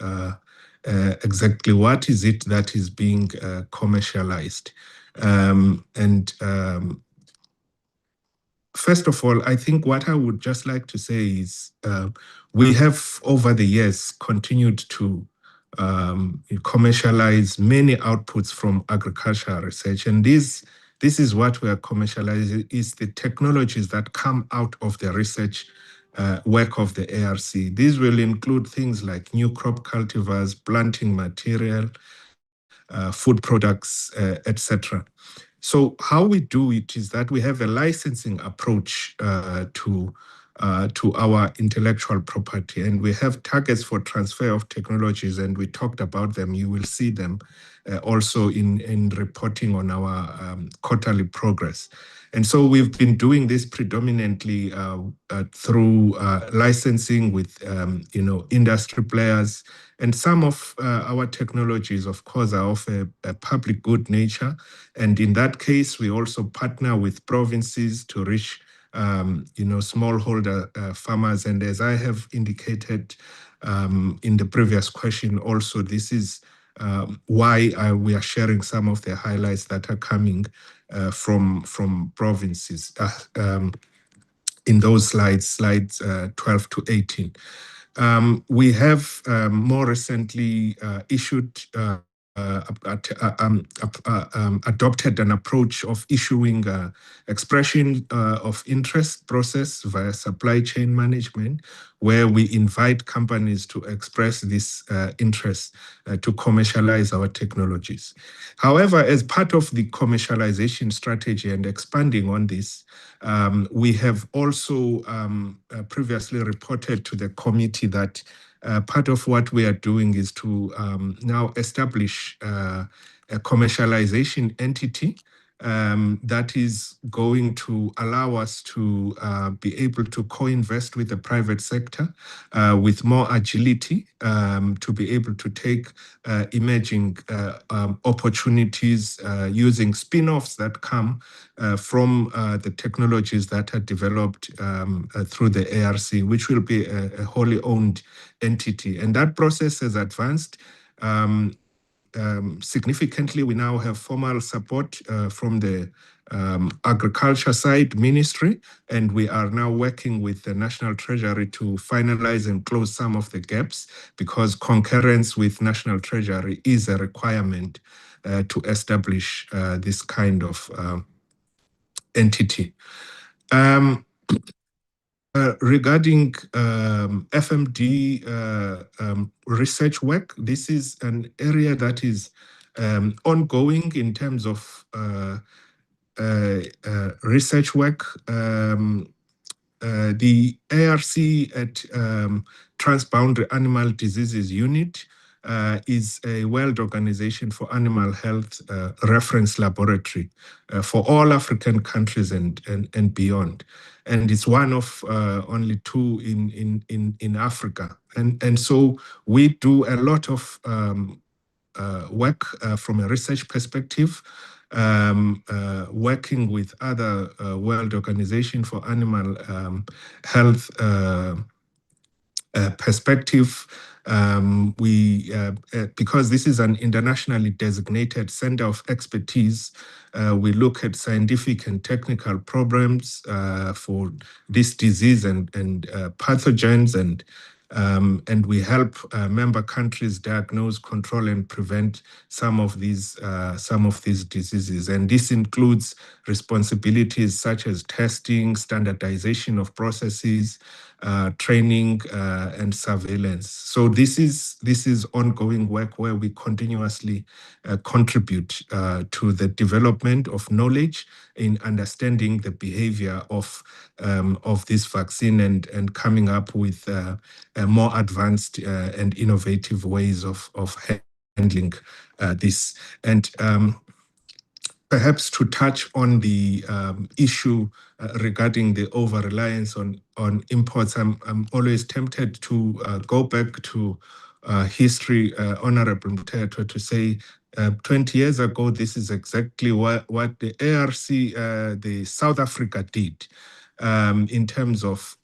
exactly what is it that is being commercialized. First of all, I think what I would just like to say is we have over the years continued to commercialize many outputs from agricultural research, and this is what we are commercializing, is the technologies that come out of the research work of the ARC. These will include things like new crop cultivars, planting material, food products, etc. So how we do it is that we have a licensing approach to our intellectual property, and we have targets for transfer of technologies, and we talked about them. You will see them also in reporting on our quarterly progress. And so we've been doing this predominantly through licensing with industry players, and some of our technologies, of course, are of a public good nature. And in that case, we also partner with provinces to reach smallholder farmers. And as I have indicated in the previous question also, this is why we are sharing some of the highlights that are coming from provinces in those slides 12 to 18. We have more recently adopted an approach of issuing expression of interest process via supply chain management, where we invite companies to express this interest to commercialize our technologies. However, as part of the commercialization strategy and expanding on this, we have also previously reported to the committee that part of what we are doing is to now establish a commercialization entity that is going to allow us to be able to co-invest with the private sector with more agility, to be able to take emerging opportunities using spin-offs that come from the technologies that are developed through the ARC, which will be a wholly owned entity. And that process has advanced significantly. We now have formal support from the Agriculture side ministry, and we are now working with the National Treasury to finalize and close some of the gaps, because concurrence with National Treasury is a requirement to establish this kind of entity. Regarding FMD research work, this is an area that is ongoing in terms of research work. The ARC at Transboundary Animal Diseases Unit is a World Organization for Animal Health reference laboratory for all African countries and beyond. And it's one of only two in Africa. And so we do a lot of work from a research perspective, working with other World Organization for Animal Health perspective. Because this is an internationally designated center of expertise, we look at scientific and technical programs for this disease and pathogens, and And we help member countries diagnose, control, and prevent some of these diseases. And this includes responsibilities such as testing, standardization of processes, training, and surveillance. So this is ongoing work where we continuously contribute to the development of knowledge in understanding the behavior of this vaccine and coming up with more advanced and innovative ways of handling this. And perhaps to touch on the issue regarding the over-reliance on imports, I'm always tempted to go back to history, Honorable Mteto, to say 20 years ago, this is exactly what the ARC, the South Africa did in terms of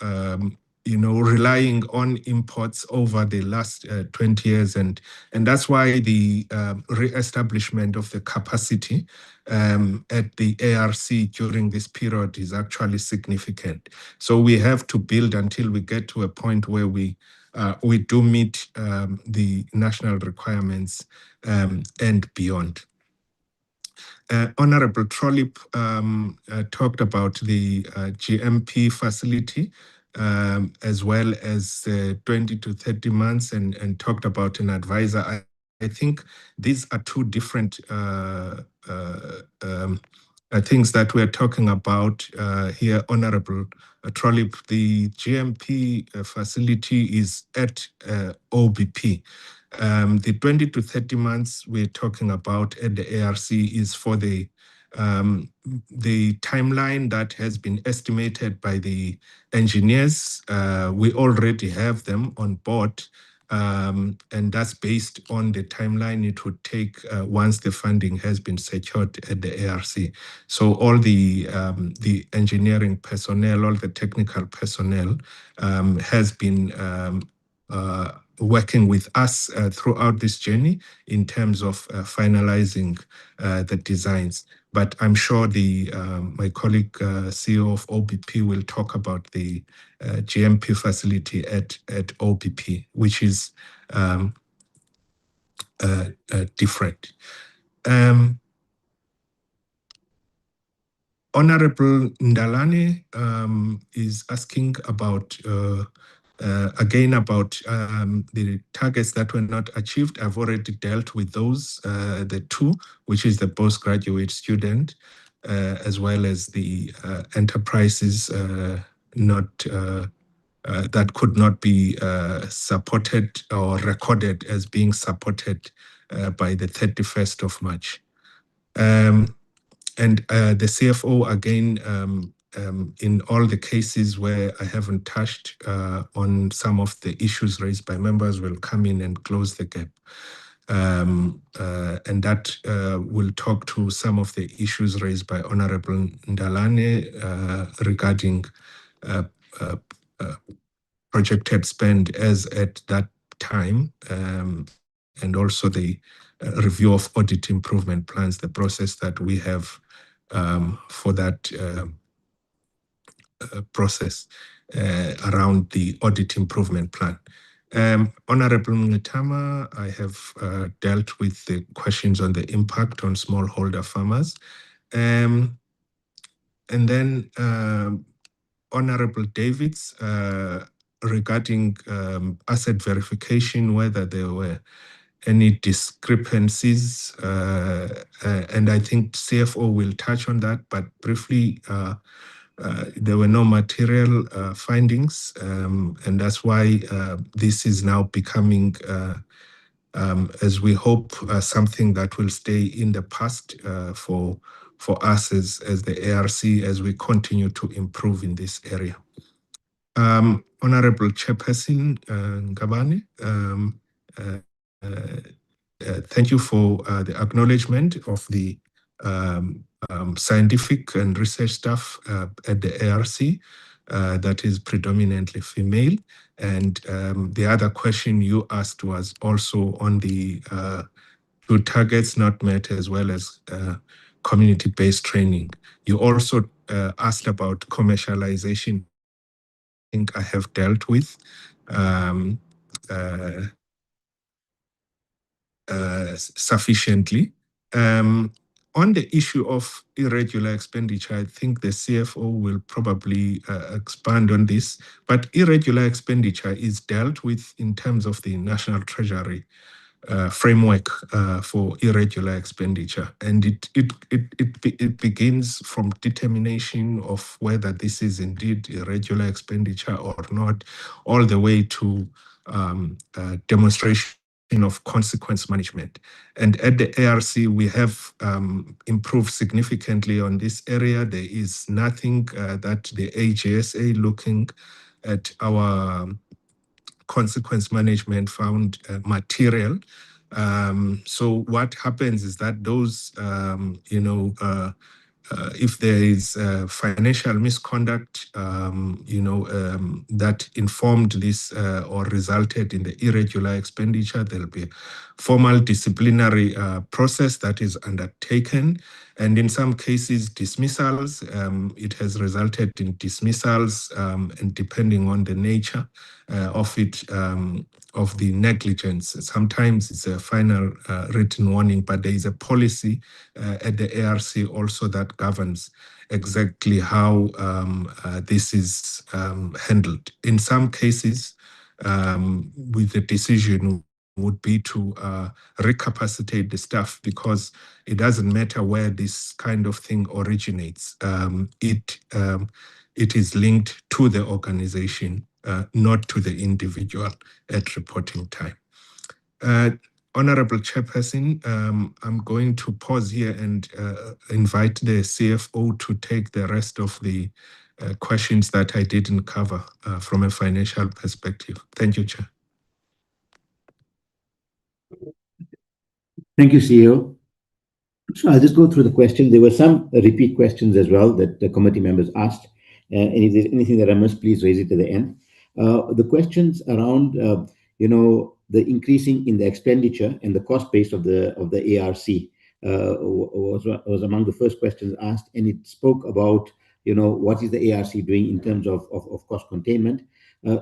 relying on imports over the last 20 years. And that's why the re-establishment of the capacity at the ARC during this period is actually significant. So we have to build until we get to a point where we do meet the national requirements and beyond. Honorable Trollip talked about the GMP facility as well as 20 to 30 months and talked about an advisor. I think these are two different things that we're talking about here, Honorable Trollip. The GMP facility is at OBP. The 20 to 30 months we're talking about at the ARC is for the timeline that has been estimated by the engineers. We already have them on board, and that's based on the timeline it would take once the funding has been secured at the ARC. So all the engineering personnel, all the technical personnel has been working with us throughout this journey in terms of finalizing the designs. But I'm sure my colleague CEO of OBP will talk about the GMP facility at OBP, which is different. Honorable Ndalane is asking about again about the targets that were not achieved. I've already dealt with those, the two, which is the postgraduate student, as well as the enterprises that could not be supported or recorded as being supported by the 31st of March. And the CFO, again, in all the cases where I haven't touched on some of the issues raised by members, will come in and close the gap. And that will talk to some of the issues raised by Honorable Ndalane regarding projected spend as at that time, and also the review of audit improvement plans, the process that we have for that process around the audit improvement plan. Honorable Ngitama, I have dealt with the questions on the impact on smallholder farmers. And then Honorable Davids, regarding asset verification, whether there were any discrepancies, and I think CFO will touch on that, but briefly, there were no material findings, and that's why this is now becoming, as we hope, something that will stay in the past for us as the ARC as we continue to improve in this area. Honorable Chairperson Ngabane, thank you for the acknowledgement of the scientific and research staff at the ARC that is predominantly female. And the other question you asked was also on the two targets not met, as well as community-based training. You also asked about commercialization. I think I have dealt with. sufficiently. On the issue of irregular expenditure, I think the CFO will probably expand on this, but irregular expenditure is dealt with in terms of the National Treasury framework for irregular expenditure. And it begins from determination of whether this is indeed irregular expenditure or not, all the way to demonstration of consequence management. And at the ARC, we have improved significantly on this area. There is nothing that the AGSA looking at our consequence management found material. So what happens is that those, if there is financial misconduct, that informed this or resulted in the irregular expenditure, there'll be a formal disciplinary process that is undertaken. And in some cases, dismissals. It has resulted in dismissals, and depending on the nature of it, of the negligence. Sometimes it's a final written warning, but there is a policy at the ARC also that governs exactly how this is handled. In some cases, with the decision would be to recapacitate the staff, because it doesn't matter where this kind of thing originates. It is linked to the organization, not to the individual at reporting time. Honorable Chairperson, I'm going to pause here and invite the CFO to take the rest of the questions that I didn't cover from a financial perspective. Thank you, Chair. Thank you, CEO. So I'll just go through the questions. There were some repeat questions as well that the committee members asked. And if there's anything that I missed, please raise it at the end. The questions around, the increasing in the expenditure and the cost base of the ARC was among the first questions asked, and it spoke about, what is the ARC doing in terms of cost containment.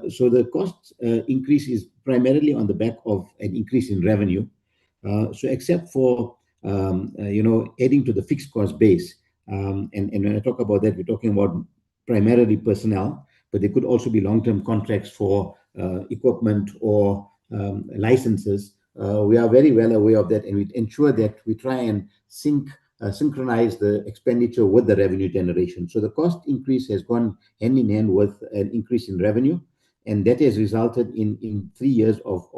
So the cost increase is primarily on the back of an increase in revenue. So except for adding to the fixed cost base, and when I talk about that, we're talking about primarily personnel, but there could also be long-term contracts for equipment or licenses. We are very well aware of that, and we ensure that we try and synchronize the expenditure with the revenue generation. So the cost increase has gone hand in hand with an increase in revenue, and that has resulted in 3 years of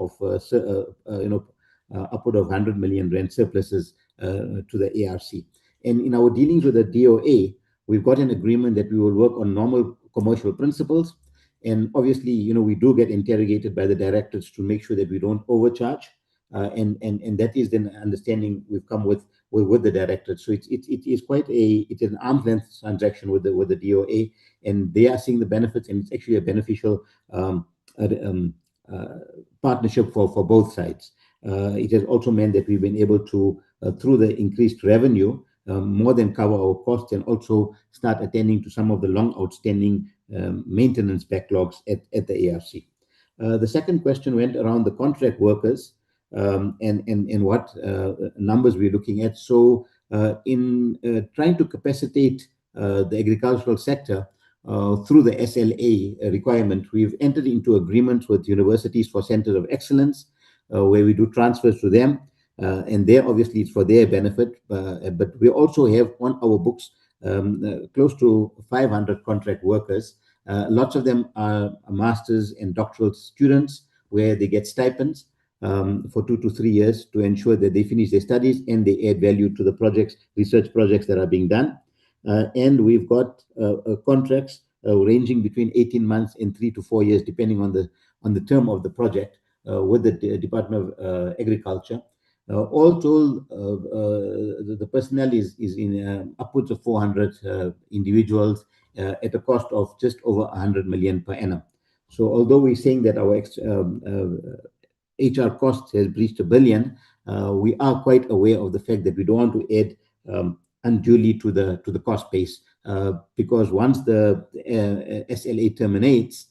upward of 100 million rand surpluses to the ARC. And in our dealings with the DOA, we've got an agreement that we will work on normal commercial principles. And obviously, we do get interrogated by the directors to make sure that we don't overcharge. And that is the understanding we've come with the directors. So it is an arm's length transaction with the DOA, and they are seeing the benefits, and it's actually a beneficial partnership for both sides. It has also meant that we've been able to, through the increased revenue, more than cover our costs, and also start attending to some of the long outstanding maintenance backlogs at the ARC. The second question went around the contract workers and what numbers we're looking at. So in trying to capacitate the agricultural sector through the SLA requirement, we've entered into agreements with universities for centers of excellence, where we do transfers to them. And there, obviously, it's for their benefit. But we also have on our books close to 500 contract workers. Lots of them are master's and doctoral students, where they get stipends for 2 to 3 years to ensure that they finish their studies and they add value to the projects, research projects that are being done. And we've got contracts ranging between 18 months and 3 to 4 years, depending on the term of the project, with the Department of Agriculture. All told, the personnel is in upwards of 400 individuals at a cost of just over 100 million per annum. So although we're saying that our HR cost has breached 1 billion, we are quite aware of the fact that we don't want to add unduly to the cost base, because once the SLA terminates,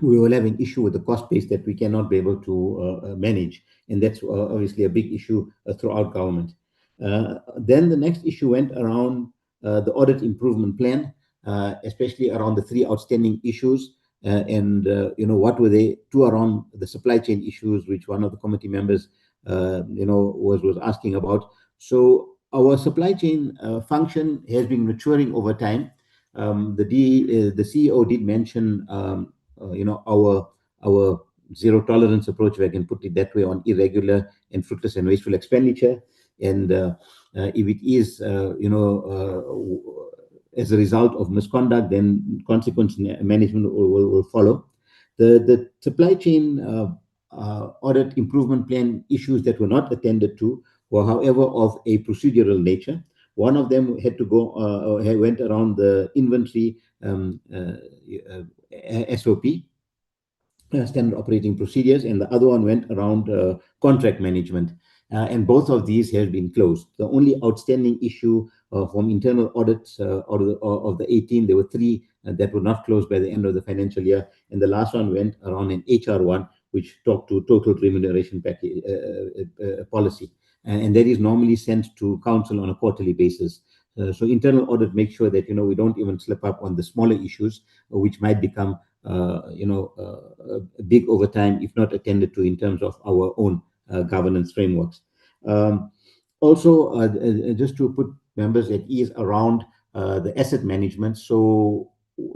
we will have an issue with the cost base that we cannot be able to manage. And that's obviously a big issue throughout government. Then the next issue went around the Audit Improvement Plan, especially around the 3 outstanding issues. What were they? 2 around the supply chain issues, which one of the committee members, was asking about. So our supply chain function has been maturing over time. The CEO did mention, our zero tolerance approach, if I can put it that way, on irregular and fruitless and wasteful expenditure. And if it is, as a result of misconduct, then consequence management will follow. The supply chain audit improvement plan issues that were not attended to were, however, of a procedural nature. One of them had to go, went around the inventory SOP, standard operating procedures, and the other one went around contract management. And both of these have been closed. The only outstanding issue from internal audits of the 18, there were 3 that were not closed by the end of the financial year. And the last one went around an HR one, which talked to total remuneration package, policy. And that is normally sent to council on a quarterly basis. So internal audit makes sure that, we don't even slip up on the smaller issues, which might become, big over time if not attended to in terms of our own governance frameworks. Also, just to put members at ease around the asset management. So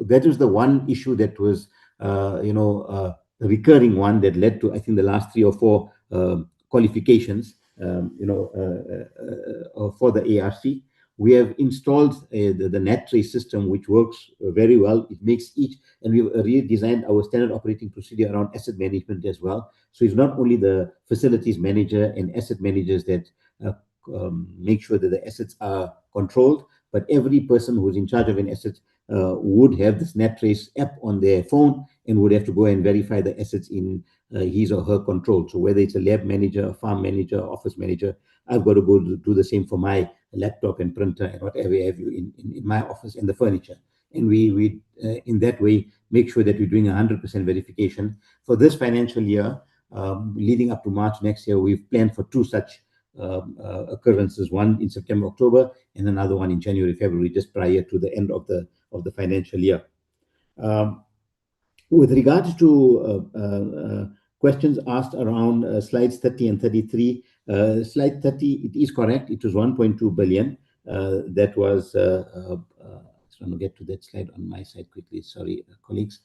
that is the one issue that was, the recurring one that led to, I think, the last 3 or 4 qualifications, for the ARC. We have installed the net trace system, which works very well. It makes each, and we've redesigned our standard operating procedure around asset management as well. So it's not only the facilities manager and asset managers that make sure that the assets are controlled, but every person who's in charge of an asset would have this net trace app on their phone and would have to go and verify the assets in his or her control. So whether it's a lab manager, a farm manager, office manager, I've got to go do the same for my laptop and printer and whatever have you in my office and the furniture. And we in that way make sure that we're doing 100% verification. For this financial year, leading up to March next year, we've planned for 2 such occurrences, one in September, October, and another one in January, February, just prior to the end of the financial year. With regards to questions asked around slides 30 and 33, slide 30, it is correct. It was 1.2 billion. That was, just want to get to that slide on my side quickly. Sorry, colleagues.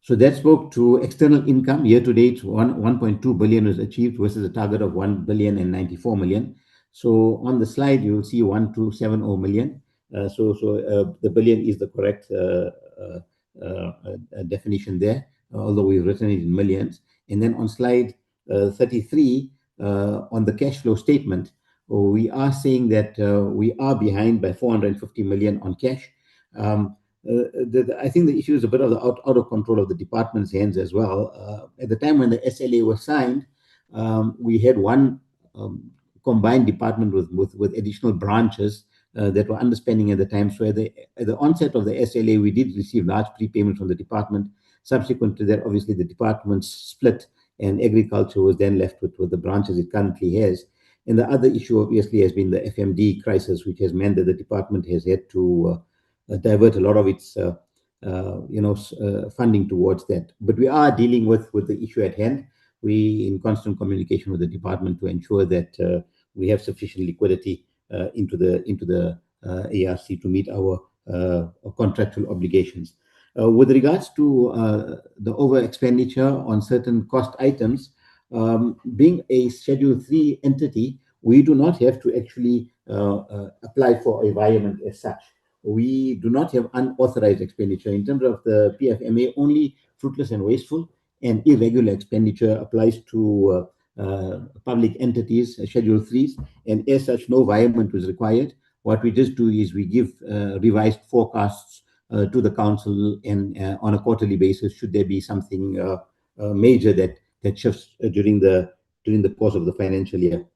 So that spoke to external income. Year to date, 1.2 billion was achieved versus a target of 1 billion and 94 million. So on the slide, you'll see 1270 million. So the billion is the correct definition there, although we've written it in millions. And then on slide 33, on the cash flow statement, we are saying that we are behind by 450 million on cash. I think the issue is a bit of the out of control of the department's hands as well. At the time when the SLA was signed, we had one combined department with additional branches that were underspending at the time. So at the onset of the SLA, we did receive large prepayments from the department. Subsequent to that, obviously, the department split and agriculture was then left with the branches it currently has. And the other issue, obviously, has been the FMD crisis, which has meant that the department has had to divert a lot of its funding towards that. But we are dealing with the issue at hand. We in constant communication with the department to ensure that we have sufficient liquidity into the ARC to meet our contractual obligations. With regards to the over expenditure on certain cost items, being a Schedule 3 entity, we do not have to actually apply for environment as such. We do not have unauthorized expenditure. In terms of the PFMA, only fruitless and wasteful and irregular expenditure applies to public entities, Schedule 3s, and as such, no environment was required. What we just do is we give revised forecasts to the council and on a quarterly basis, should there be something major that shifts during the course of the financial year.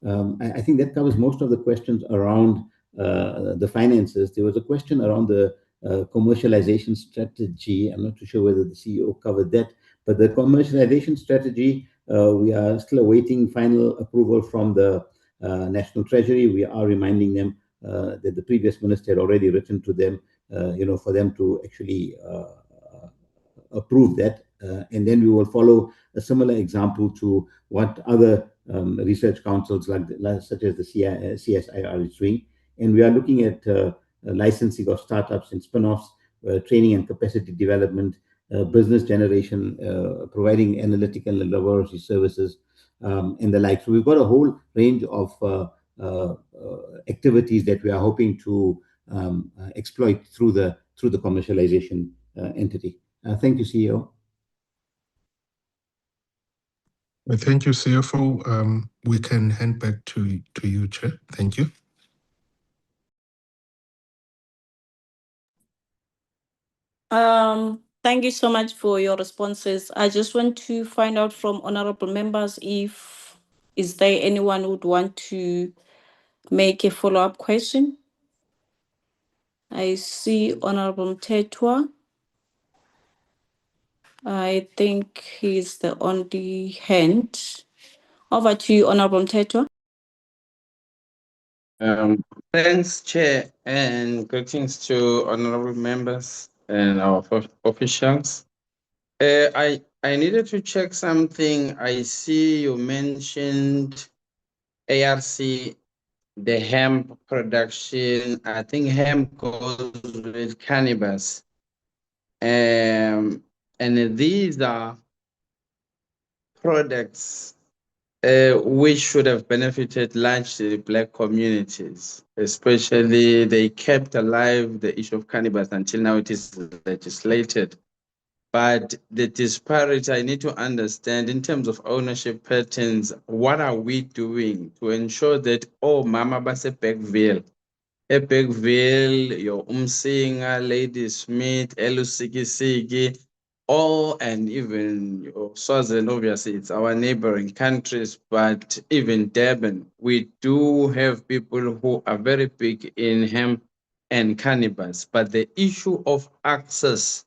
I think that covers most of the questions around the finances. There was a question around the commercialization strategy. I'm not too sure whether the CEO covered that, but the commercialization strategy, we are still awaiting final approval from the National Treasury. We are reminding them that the previous minister had already written to them, for them to actually approve that. And then we will follow a similar example to what other research councils such as the CSIR is doing. And we are looking at licensing of startups and spin-offs, training and capacity development, business generation, providing analytical and laboratory services, and the like. So we've got a whole range of activities that we are hoping to exploit through the commercialization entity. Thank you, CEO. Thank you, CFO. We can hand back to you, Chair. Thank you. Thank you so much for your responses. I just want to find out from honorable members is there anyone who would want to make a follow-up question? I see Honorable Mtetwa. I think he's the only hand. Over to you, Honorable Mtetwa. Thanks, Chair, and greetings to honorable members and our officials. I needed to check something. I see you mentioned ARC, the hemp production. I think hemp goes with cannabis. And these are products which should have benefited largely Black communities, especially they kept alive the issue of cannabis until now it is legislated. But the disparity, I need to understand in terms of ownership patterns, what are we doing to ensure that, oh, Mama Base Beckville, your Umsinga, Lady Smith, Elusikisiki, all, and even Swaziland, obviously, it's our neighboring countries, but even Durban, we do have people who are very big in hemp and cannabis. But the issue of access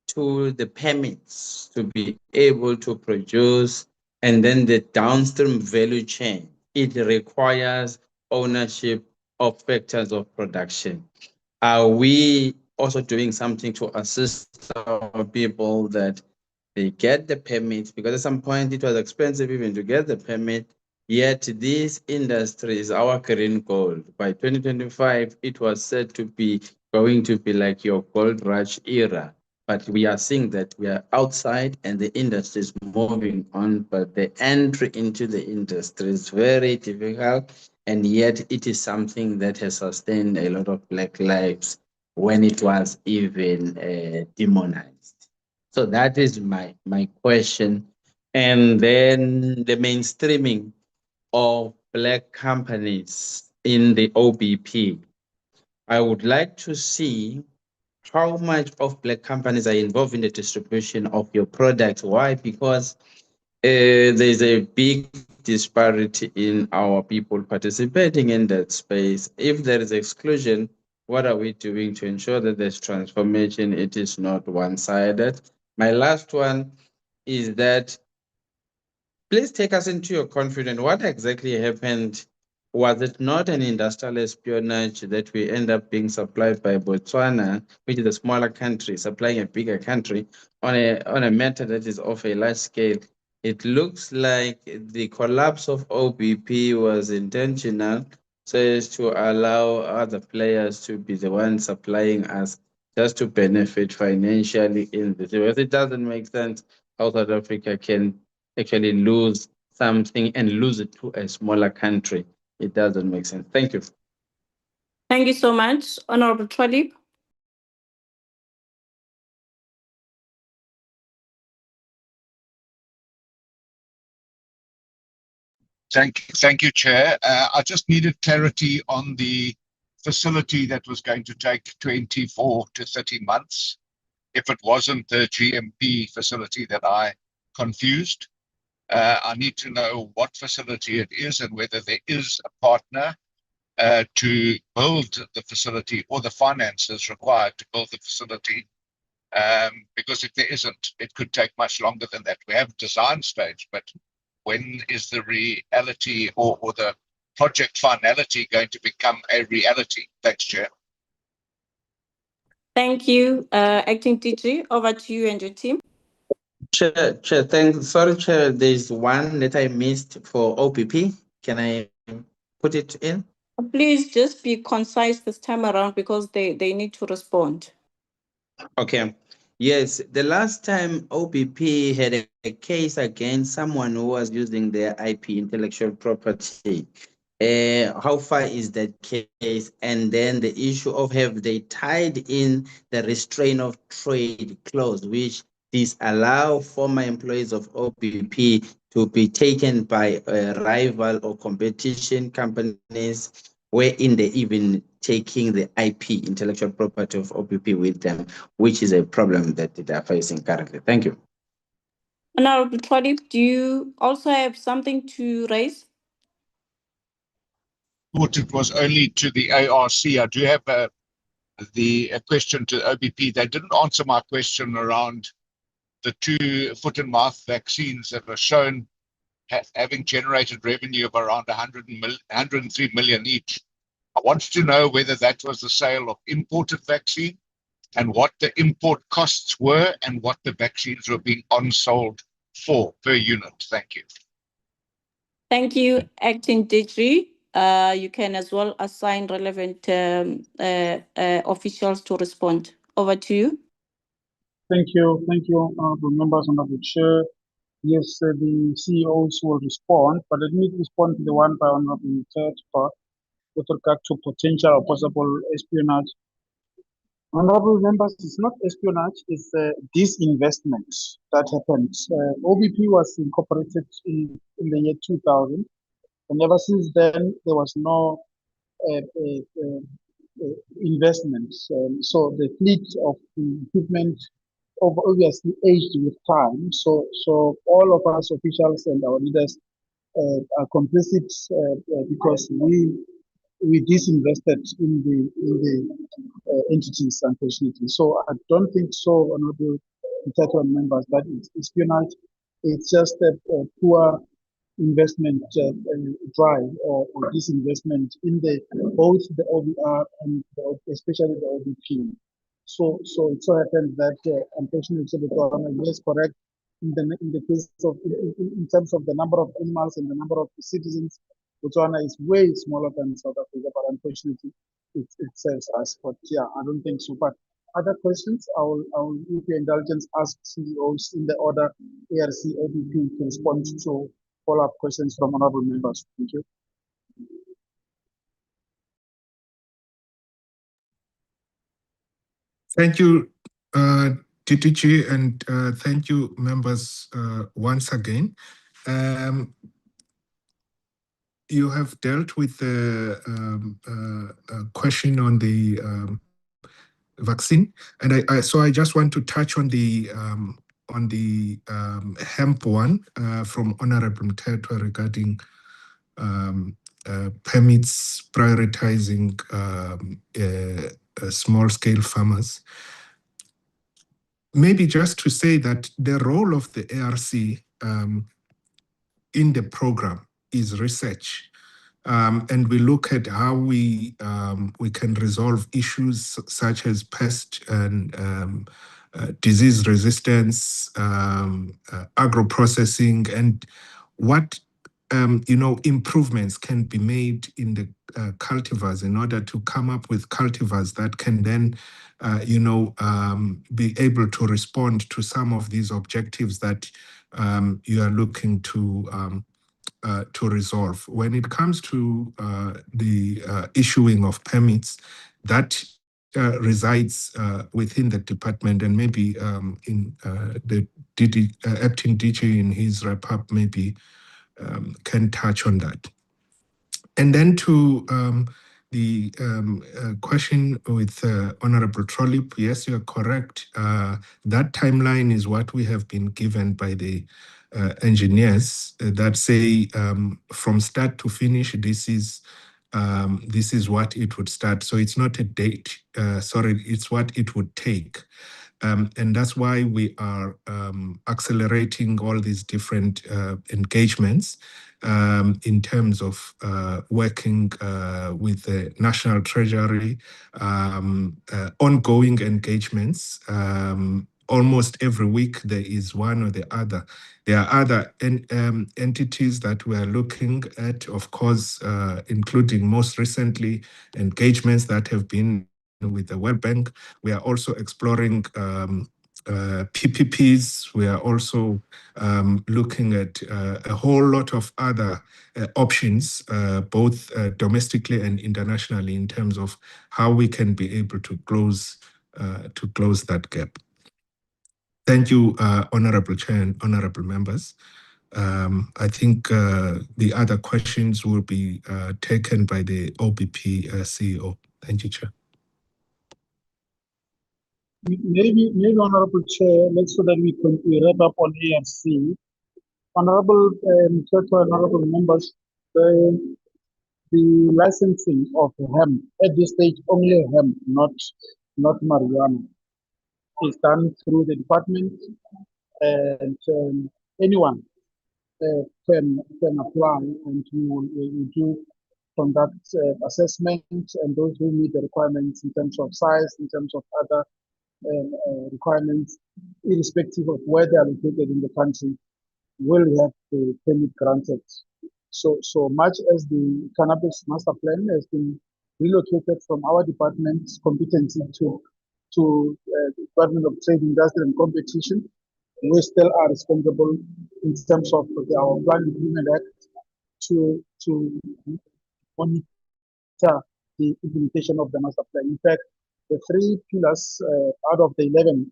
to the permits to be able to produce and then the downstream value chain, it requires ownership of factors of production. Are we also doing something to assist our people that they get the permits? Because at some point it was expensive even to get the permit, yet these industries, our green gold, by 2025, it was said to be going to be like your gold rush era. But we are seeing that we are outside and the industry is moving on, but the entry into the industry is very difficult. And yet it is something that has sustained a lot of Black lives when it was even demonized. So that is my question. And then the mainstreaming of Black companies in the OBP. I would like to see how much of Black companies are involved in the distribution of your product. Why? Because there's a big disparity in our people participating in that space. If there is exclusion, what are we doing to ensure that there's transformation? It is not one-sided. My last one is that please take us into your confidence. What exactly happened? Was it not an industrial espionage that we end up being supplied by Botswana, which is a smaller country, supplying a bigger country on a matter that is of a large scale? It looks like the collapse of OBP was intentional so as to allow other players to be the ones supplying us just to benefit financially in this. It doesn't make sense how South Africa can actually lose something and lose it to a smaller country. It doesn't make sense. Thank you. Thank you so much, Honorable Twalib. Thank you, Chair. I just needed clarity on the facility that was going to take 24 to 30 months. If it wasn't the GMP facility that I confused, I need to know what facility it is and whether there is a partner to build the facility or the finances required to build the facility. Because if there isn't, it could take much longer than that. We have design stage, but when is the reality or the project finality going to become a reality? Thanks, Chair. Thank you, Acting DG. Over to you and your team. Chair, thanks. Sorry, Chair, there's one that I missed for OPP. Can I put it in? Please just be concise this time around because they need to respond. Okay. Yes, the last time OPP had a case against someone who was using their IP, intellectual property. How far is that case? And then the issue of have they tied in the restraint of trade clause, which disallow former employees of OPP to be taken by rival or competition companies, wherein they even taking the IP, intellectual property of OPP with them, which is a problem that they are facing currently. Thank you. Honorable Twadip, do you also have something to raise? Thought it was only to the ARC. I do have a question to OBP. They didn't answer my question around the 2 foot and mouth vaccines that were shown having generated revenue of around 103 million each. I wanted to know whether that was the sale of imported vaccine and what the import costs were and what the vaccines were being on-sold for per unit. Thank you. Thank you, Acting DG. You can as well assign relevant officials to respond. Over to you. Thank you, honorable members, honorable chair. Yes, the CEOs will respond, but let me respond to the one by honorable Unterstepoort with regard to potential or possible espionage. Honorable members, it's not espionage, it's disinvestment that happened. OBP was incorporated in the year 2000, and ever since then, there was no investment. So the fleet of equipment obviously aged with time. So all of us officials and our leaders are complicit because we disinvested in the entities, unfortunately. So I don't think so, honorable entitled members, that it's espionage. It's just a poor investment drive or disinvestment in both the OBR and especially the OBP. So it so happened that unfortunately the government is correct in the case of in terms of the number of animals and the number of citizens. Botswana is way smaller than South Africa, but unfortunately it serves us. But yeah, I don't think so. But other questions, I will, with your indulgence, ask CEOs in the order ARC, OBP to respond to follow-up questions from honorable members. Thank you. Thank you, TTG, and thank you, members, once again. You have dealt with the question on the vaccine, and so I just want to touch on the hemp one from Honorable Mthethwa regarding permits prioritizing small-scale farmers. Maybe just to say that the role of the ARC in the program is research. And we look at how we can resolve issues such as pest and disease resistance, agro-processing, and what improvements can be made in the cultivars in order to come up with cultivars that can then be able to respond to some of these objectives that you are looking to resolve. When it comes to the issuing of permits, that resides within the department, and maybe in the acting DG in his wrap-up maybe can touch on that. And then to the question with Honorable Trollip, yes, you're correct. That timeline is what we have been given by the engineers that say from start to finish, this is this is what it would start. So it's not a date, it's what it would take. And that's why we are accelerating all these different engagements in terms of working with the National Treasury, ongoing engagements. Almost every week there is one or the other. There are other entities that we are looking at, of course, including most recently engagements that have been with the World Bank. We are also exploring PPPs. We are also looking at a whole lot of other options, both domestically and internationally, in terms of how we can be able to close that gap. Thank you, Honorable Chair and Honorable Members. I think the other questions will be taken by the OBP CEO. Thank you, Chair. Maybe, Honorable Chair, let's so that we can wrap up on ARC. Honorable Chair, Honorable Members, the licensing of hemp at this stage only hemp, not marijuana, is done through the department, and anyone can apply, and we do conduct assessments, and those who meet the requirements in terms of size, in terms of other requirements, irrespective of where they are located in the country, will have the permit granted. So much as the cannabis master plan has been relocated from our department's competency to the Department of Trade, Industry and Competition, we still are responsible in terms of our Plan Improvement Act to monitor the implementation of the master plan. In fact, the 3 pillars out of the 11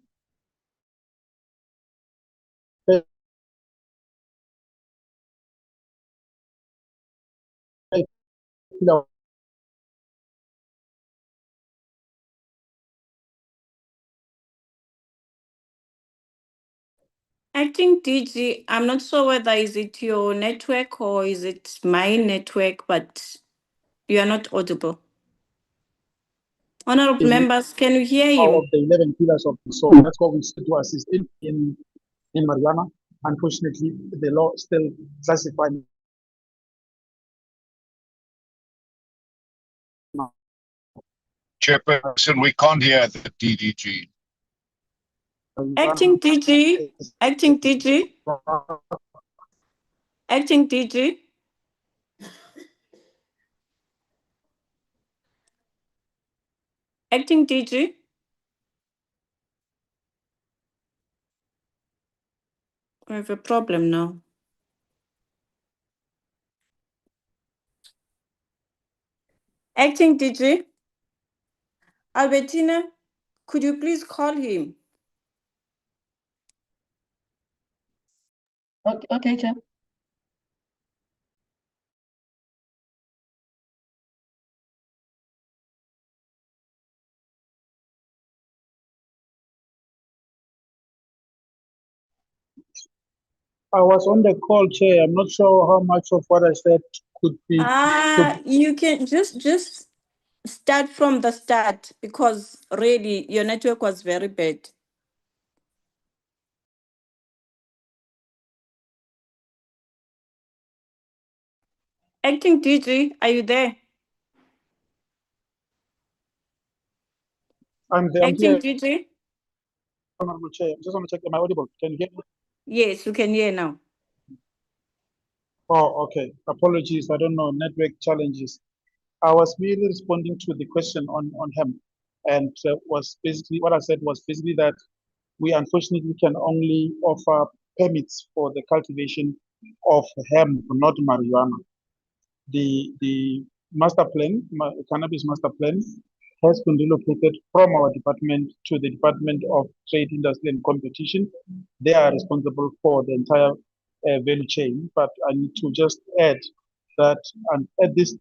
Acting DG, I'm not sure whether is it your network or is it my network, but you are not audible. Honorable members, can you hear you? Of the 11 pillars of the so that's what we still to assist in marijuana. Unfortunately, the law still classifies. Chairperson, we can't hear the DDG. Acting DG, acting DG, acting DG. Acting DG. We have a problem now. Acting DG. Albertina, could you please call him? Okay, Chair. I was on the call, Chair. I'm not sure how much of what I said could be. You can just start from the start, because really your network was very bad. Acting DG, are you there? I'm there. Acting DG? Honorable Chair, I just want to check, am I audible? Can you hear me? Yes, you can hear now. Oh, okay. Apologies. I don't know, network challenges. I was merely responding to the question on hemp, and was basically what I said was basically that we unfortunately can only offer permits for the cultivation of hemp, not marijuana. The master plan, cannabis master plan, has been relocated from our department to the Department of Trade, Industry and Competition. They are responsible for the entire value chain, but I need to just add that at this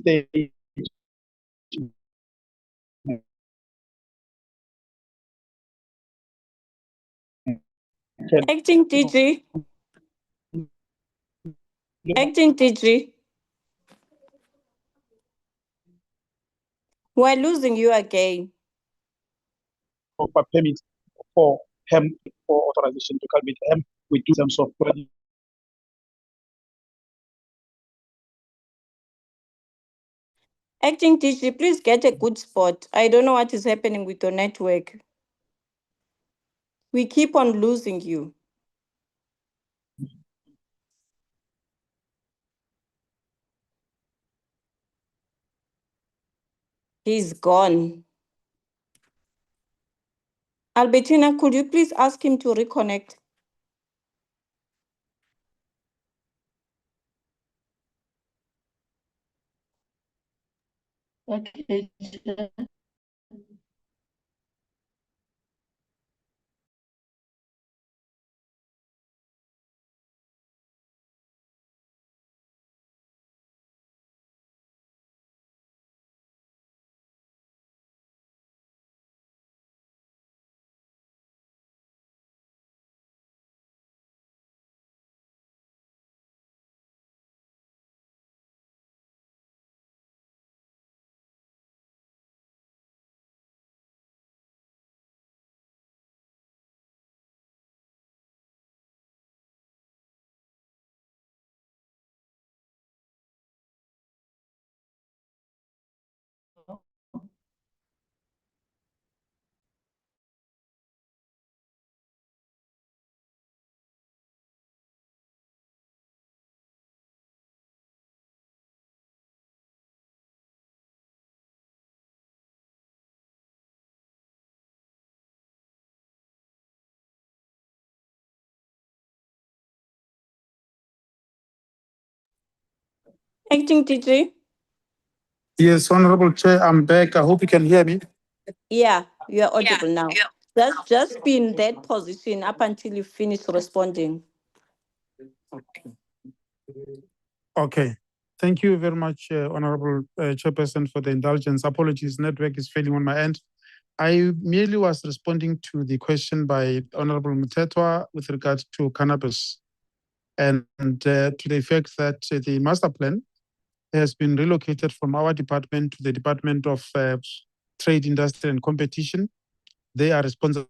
stage, Acting DG. Acting DG. We're losing you again. Of a permit for hemp, for authorization to cultivate hemp, we do terms of Acting DG, please get a good spot. I don't know what is happening with your network. We keep on losing you. He's gone. Albertina, could you please ask him to reconnect? Okay. Acting DG? Yes, Honorable Chair, I'm back. I hope you can hear me. Yeah, you are audible now. Just be in that position up until you finish responding. Okay. Thank you very much, Honorable Chairperson, for the indulgence. Apologies, network is failing on my end. I merely was responding to the question by Honorable Mutetwa with regard to cannabis and to the effect that the master plan has been relocated from our department to the Department of Trade, Industry and Competition. They are responsible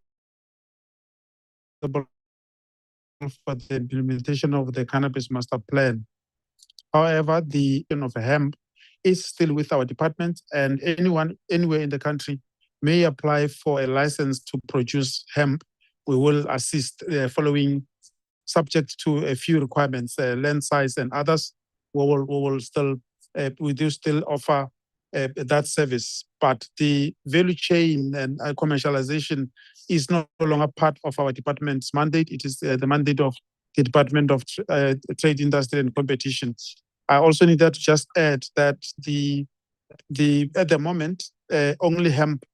for the implementation of the cannabis master plan. However, the of hemp is still with our department, and anyone anywhere in the country may apply for a license to produce hemp. We will assist following subject to a few requirements, land size and others. We do still offer that service, but the value chain and commercialization is no longer part of our department's mandate. It is the mandate of the Department of Trade, Industry and Competition. I also need to just add that at the moment only hemp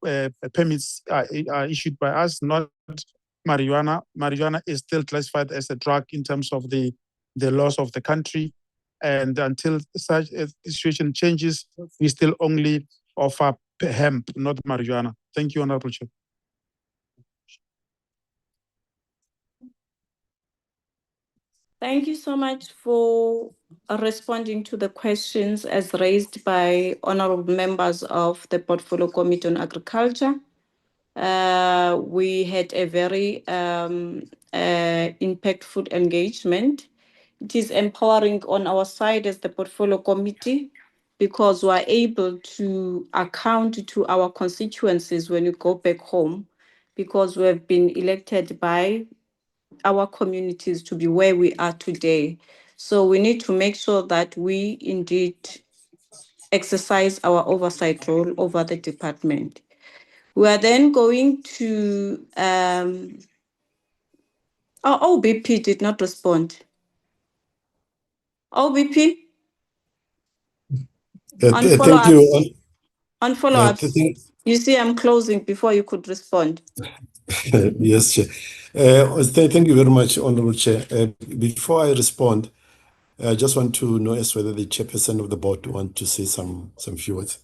permits are issued by us, not marijuana. Marijuana is still classified as a drug in terms of the laws of the country, and until such a situation changes, we still only offer hemp, not marijuana. Thank you, Honorable Chair. Thank you so much for responding to the questions as raised by honorable members of the Portfolio Committee on Agriculture. We had a very impactful engagement. It is empowering on our side as the Portfolio Committee because we are able to account to our constituencies when we go back home, because we have been elected by our communities to be where we are today. So we need to make sure that we indeed exercise our oversight role over the department. We are then going to, OBP did not respond. OBP? On Thank follow-ups. you. On follow-ups. You see, I'm closing before you could respond. Yes, Chair. Thank you very much, Honorable Chair. Before I respond, I just want to know as whether the chairperson of the board want to say some few words,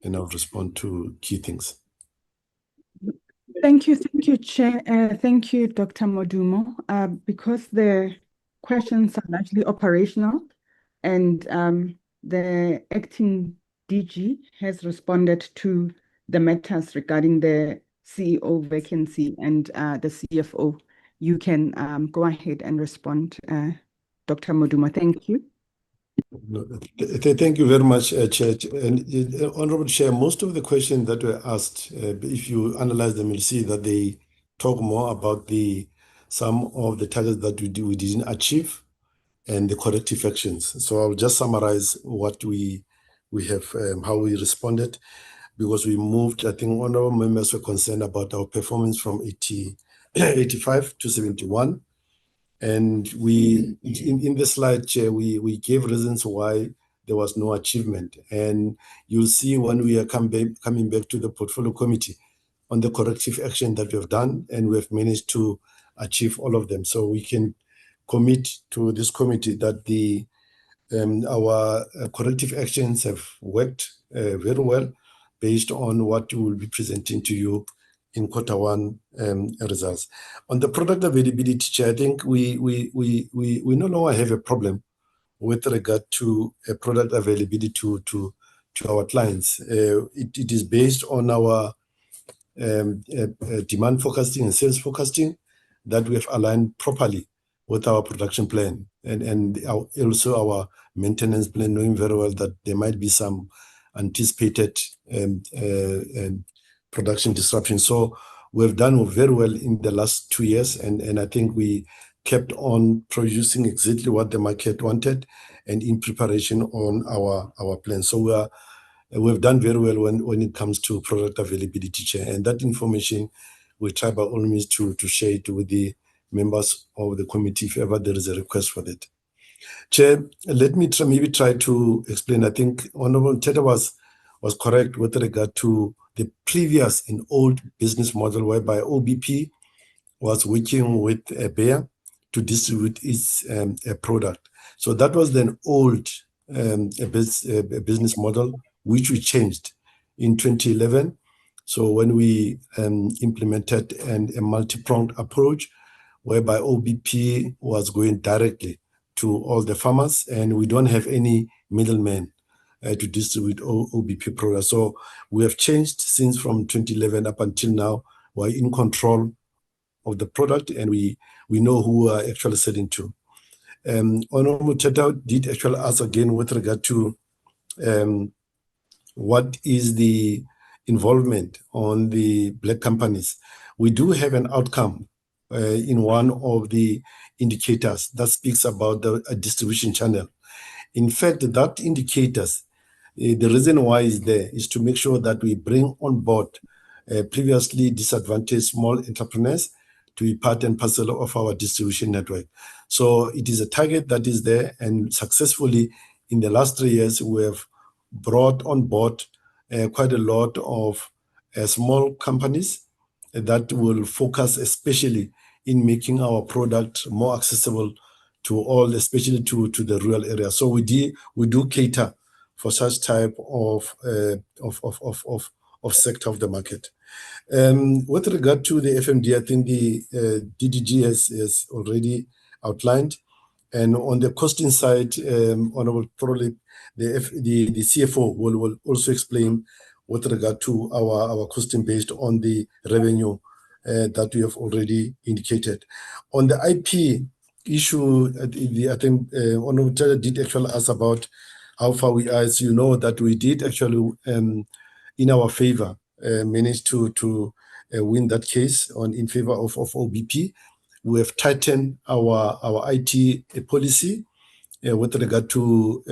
and I'll respond to key things. Thank you, Chair. Thank you, Dr. Modumo. Because the questions are largely operational, and the acting DG has responded to the matters regarding the CEO vacancy and the CFO. You can go ahead and respond, Dr. Moduma. Thank you. No, thank you very much, Chair. And Honorable Chair, most of the questions that were asked, if you analyze them, you'll see that they talk more about some of the targets that we didn't achieve and the corrective actions. So I'll just summarize what we have, how we responded, because we moved. I think honorable members were concerned about our performance from 85 to 71. And we, in the slide, Chair, we gave reasons why there was no achievement. And you'll see when we are coming back to the portfolio committee on the corrective action that we have done, and we have managed to achieve all of them. So we can commit to this committee that our corrective actions have worked very well based on what we will be presenting to you in Q1 results. On the product availability, Chair, I think we no longer have a problem with regard to product availability to our clients. It is based on our demand forecasting and sales forecasting that we have aligned properly with our production plan and also our maintenance plan, knowing very well that there might be some anticipated production disruption. So we've done very well in the last 2 years, and I think we kept on producing exactly what the market wanted and in preparation on our plan. So we've done very well when it comes to product availability, Chair, and that information we try by all means to share it with the members of the committee if ever there is a request for that. Chair, let me maybe try to explain. I think Honorable Teta was correct with regard to the previous and old business model whereby OBP was working with a Bayer to distribute its product. So that was then old business model, which we changed in 2011. So when we implemented a multi-pronged approach whereby OBP was going directly to all the farmers, and we don't have any middlemen to distribute OBP products. So we have changed since from 2011 up until now. We're in control of the product, and we know who we are actually selling to. Honorable Teta did actually ask again with regard to what is the involvement on the black companies. We do have an outcome in one of the indicators that speaks about the distribution channel. In fact, that indicators, the reason why is there is to make sure that we bring on board previously disadvantaged small entrepreneurs to be part and parcel of our distribution network. So it is a target that is there, and successfully in the last 3 years, we have brought on board quite a lot of small companies that will focus especially in making our product more accessible to all, especially to the rural area. So we do cater for such type of sector of the market. With regard to the FMD, I think the DDG has already outlined. And on the costing side, Honorable probably the CFO will also explain with regard to our costing based on the revenue that we have already indicated. On the IP issue, I think Honorable Taylor did actually ask about how far we are. As you know, that we did actually, in our favor, manage to win that case in favor of OBP. We have tightened our IT policy with regard to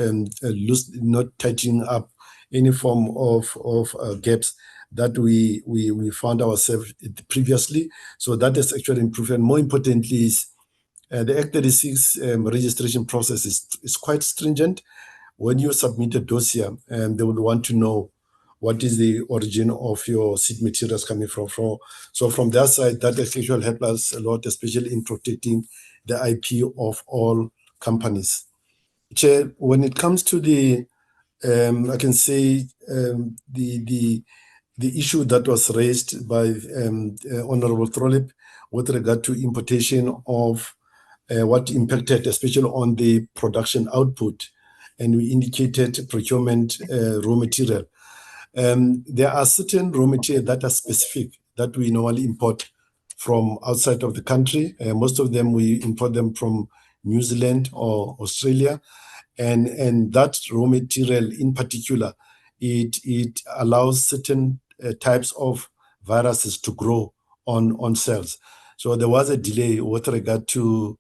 not tightening up any form of gaps that we found ourselves previously. So that has actually improved. And more importantly is the Act 36 registration process is quite stringent. When you submit a dossier, they would want to know what is the origin of your seed materials coming from. So from their side, that actually helped us a lot, especially in protecting the IP of all companies. Chair, when it comes to the, I can say the issue that was raised by Honorable Trolip with regard to importation of what impacted, especially on the production output, and we indicated procurement raw material. There are certain raw material that are specific that we normally import from outside of the country. Most of them we import them from New Zealand or Australia, and that raw material in particular, it allows certain types of viruses to grow on cells. So there was a delay with regard to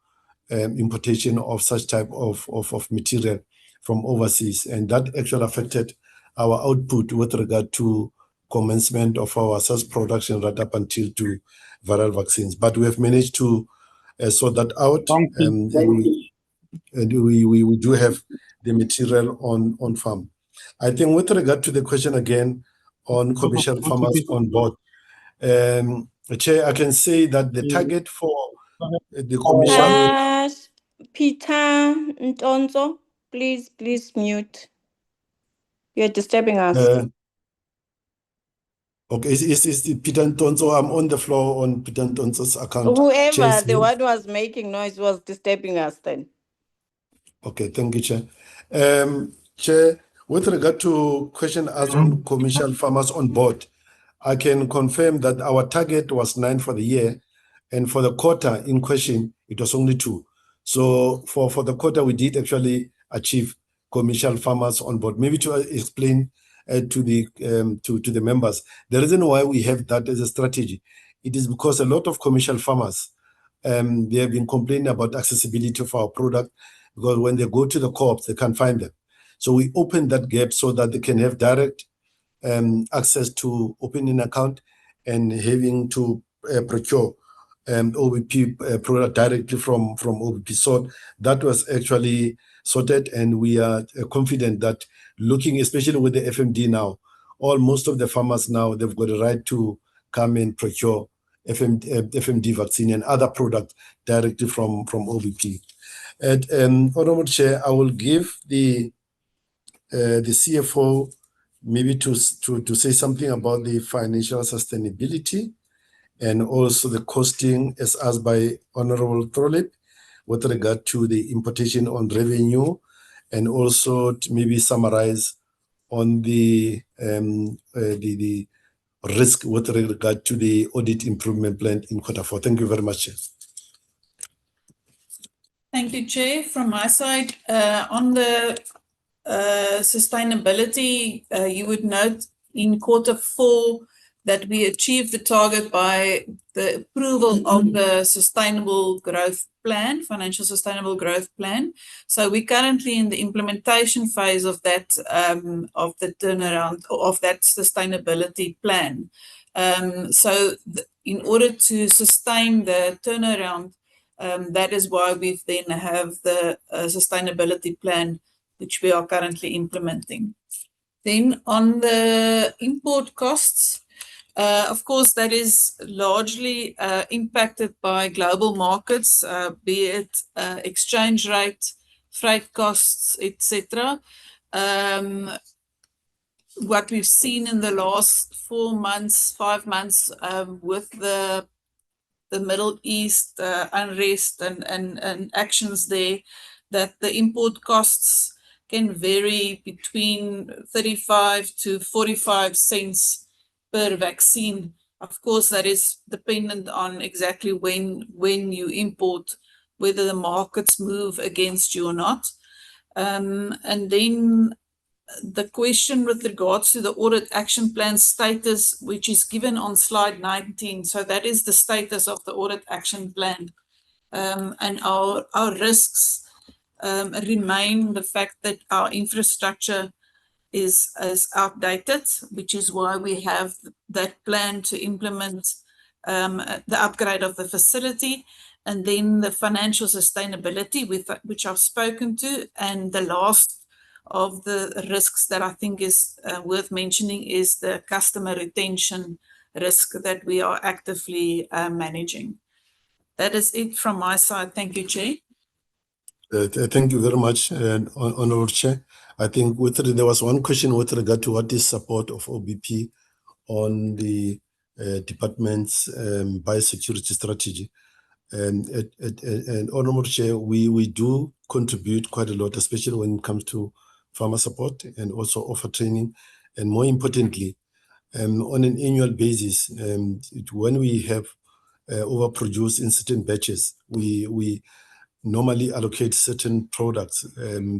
importation of such type of material from overseas, and that actually affected our output with regard to commencement of our SARS production right up until to viral vaccines. But we have managed to sort that out, and we do have the material on farm. I think with regard to the question again on commercial farmers on board, Chair, I can say that the target for the commercial... Peter Ntonso, please mute. You're disturbing us. Okay, is Peter Ntonso? I'm on the floor on Peter Ntonso's account. Whoever, the one who was making noise was disturbing us then. Okay, thank you, Chair. Chair, with regard to question asked on commercial farmers on board, I can confirm that our target was 9 for the year, and for the quarter in question, it was only 2. So for the quarter, we did actually achieve commercial farmers on board. Maybe to explain to the members, the reason why we have that as a strategy, it is because a lot of commercial farmers, they have been complaining about accessibility of our product, because when they go to the co-ops, they can't find them. So we opened that gap so that they can have direct access to opening an account and having to procure OBP product directly from OBP. So that was actually sorted, and we are confident that looking, especially with the FMD now, most of the farmers now, they've got a right to come and procure FMD vaccine and other products directly from OBP. And Honorable Chair, I will give the CFO maybe to say something about the financial sustainability and also the costing as asked by Honorable Trolip with regard to the imputation on revenue, and also to maybe summarize on the risk with regard to the Audit Improvement Plan in Q4. Thank you very much, Chair. Thank you, Chair. From my side, on the sustainability, you would note in Q4 that we achieved the target by the approval of the Sustainable Growth Plan, Financial Sustainable Growth Plan. So we're currently in the implementation phase of that, of the turnaround of that sustainability plan. In order to sustain the turnaround, that is why we then have the sustainability plan, which we are currently implementing. Then on the import costs, of course, that is largely impacted by global markets, be it exchange rate, freight costs, etc. What we've seen in the last 4 months, 5 months, with the Middle East unrest and actions there, that the import costs can vary between 35 to 45 cents per vaccine. Of course, that is dependent on exactly when you import, whether the markets move against you or not. And then the question with regards to the audit action plan status, which is given on slide 19. So that is the status of the audit action plan. And our risks remain the fact that our infrastructure is outdated, which is why we have that plan to implement the upgrade of the facility, and then the financial sustainability, which I've spoken to. And the last of the risks that I think is worth mentioning is the customer retention risk that we are actively managing. That is it from my side. Thank you, Chair. Thank you very much, Honourable Chair. I think there was one question with regard to what is support of OBP on the department's biosecurity strategy. And Honorable Chair, we do contribute quite a lot, especially when it comes to farmer support and also offer training. And more importantly, on an annual basis, when we have overproduced in certain batches, we normally allocate certain products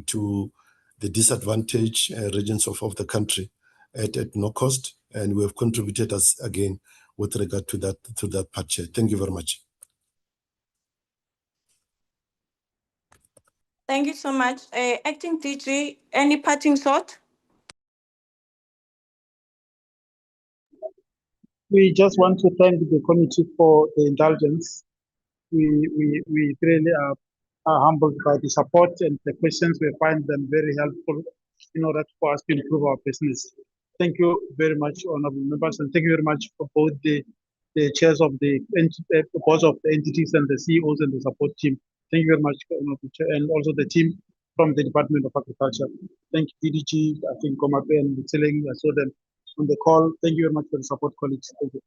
to the disadvantaged regions of the country at no cost, and we have contributed as again with regard to that part, Chair. Thank you very much. Thank you so much. Acting DG, any parting shot? We just want to thank the committee for the indulgence. We really are humbled by the support and the questions. We find them very helpful in order for us to improve our business. Thank you very much, honorable members, and thank you very much for both the chairs of the boards of the entities and the CEOs and the support team. Thank you very much, honorable chair, and also the team from the Department of Agriculture. Thank you, DDG, I think Komape and Mutseleng, I saw them on the call. Thank you very much for the support, colleagues. Thank you.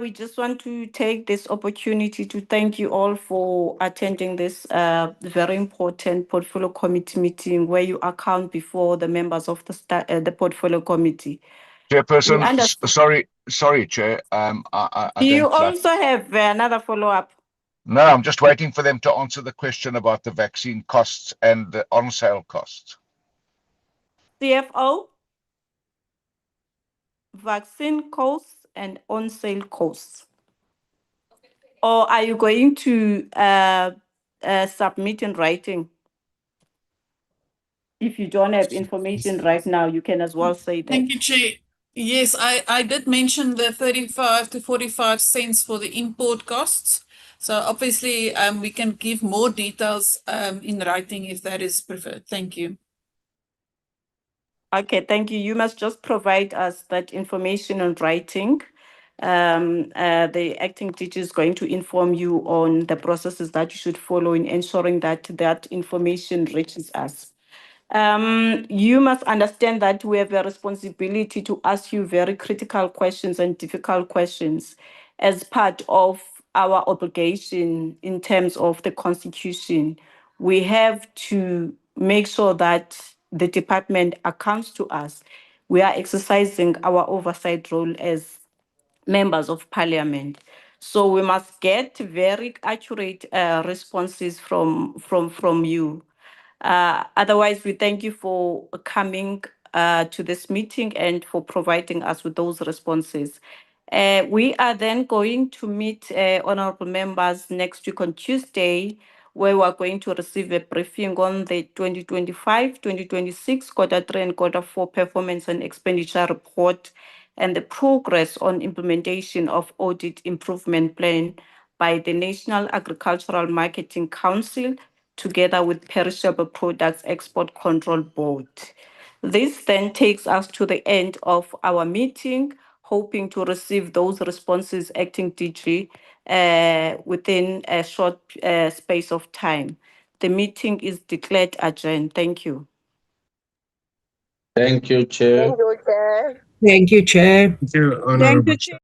We just want to take this opportunity to thank you all for attending this very important portfolio committee meeting where you account before the members of the portfolio committee. Chairperson, sorry, Chair. Do you also have another follow-up? No, I'm just waiting for them to answer the question about the vaccine costs and the on-sale costs. CFO, vaccine costs and on-sale costs. Or are you going to submit in writing? If you don't have information right now, you can as well say that. Thank you, Chair. Yes, I did mention the 35 to 45 cents for the import costs. So obviously we can give more details in writing if that is preferred. Thank you. Okay, thank you. You must just provide us that information in writing. The acting teacher is going to inform you on the processes that you should follow in ensuring that that information reaches us. You must understand that we have a responsibility to ask you very critical questions and difficult questions as part of our obligation in terms of the Constitution. We have to make sure that the department accounts to us. We are exercising our oversight role as members of parliament. So we must get very accurate responses from you. Otherwise, we thank you for coming to this meeting and for providing us with those responses. We are then going to meet honorable members next week on Tuesday, where we are going to receive a briefing on the 2025-2026 quarter 3 and quarter 4 performance and expenditure report and the progress on implementation of Audit Improvement Plan by the National Agricultural Marketing Council, together with Perishable Products Export Control Board. This then takes us to the end of our meeting, hoping to receive those responses, acting DG, within a short space of time. The meeting is declared adjourned. Thank you. Thank you, Chair. Thank you, Chair. Thank you, Chair. Thank you, Honorable Chair.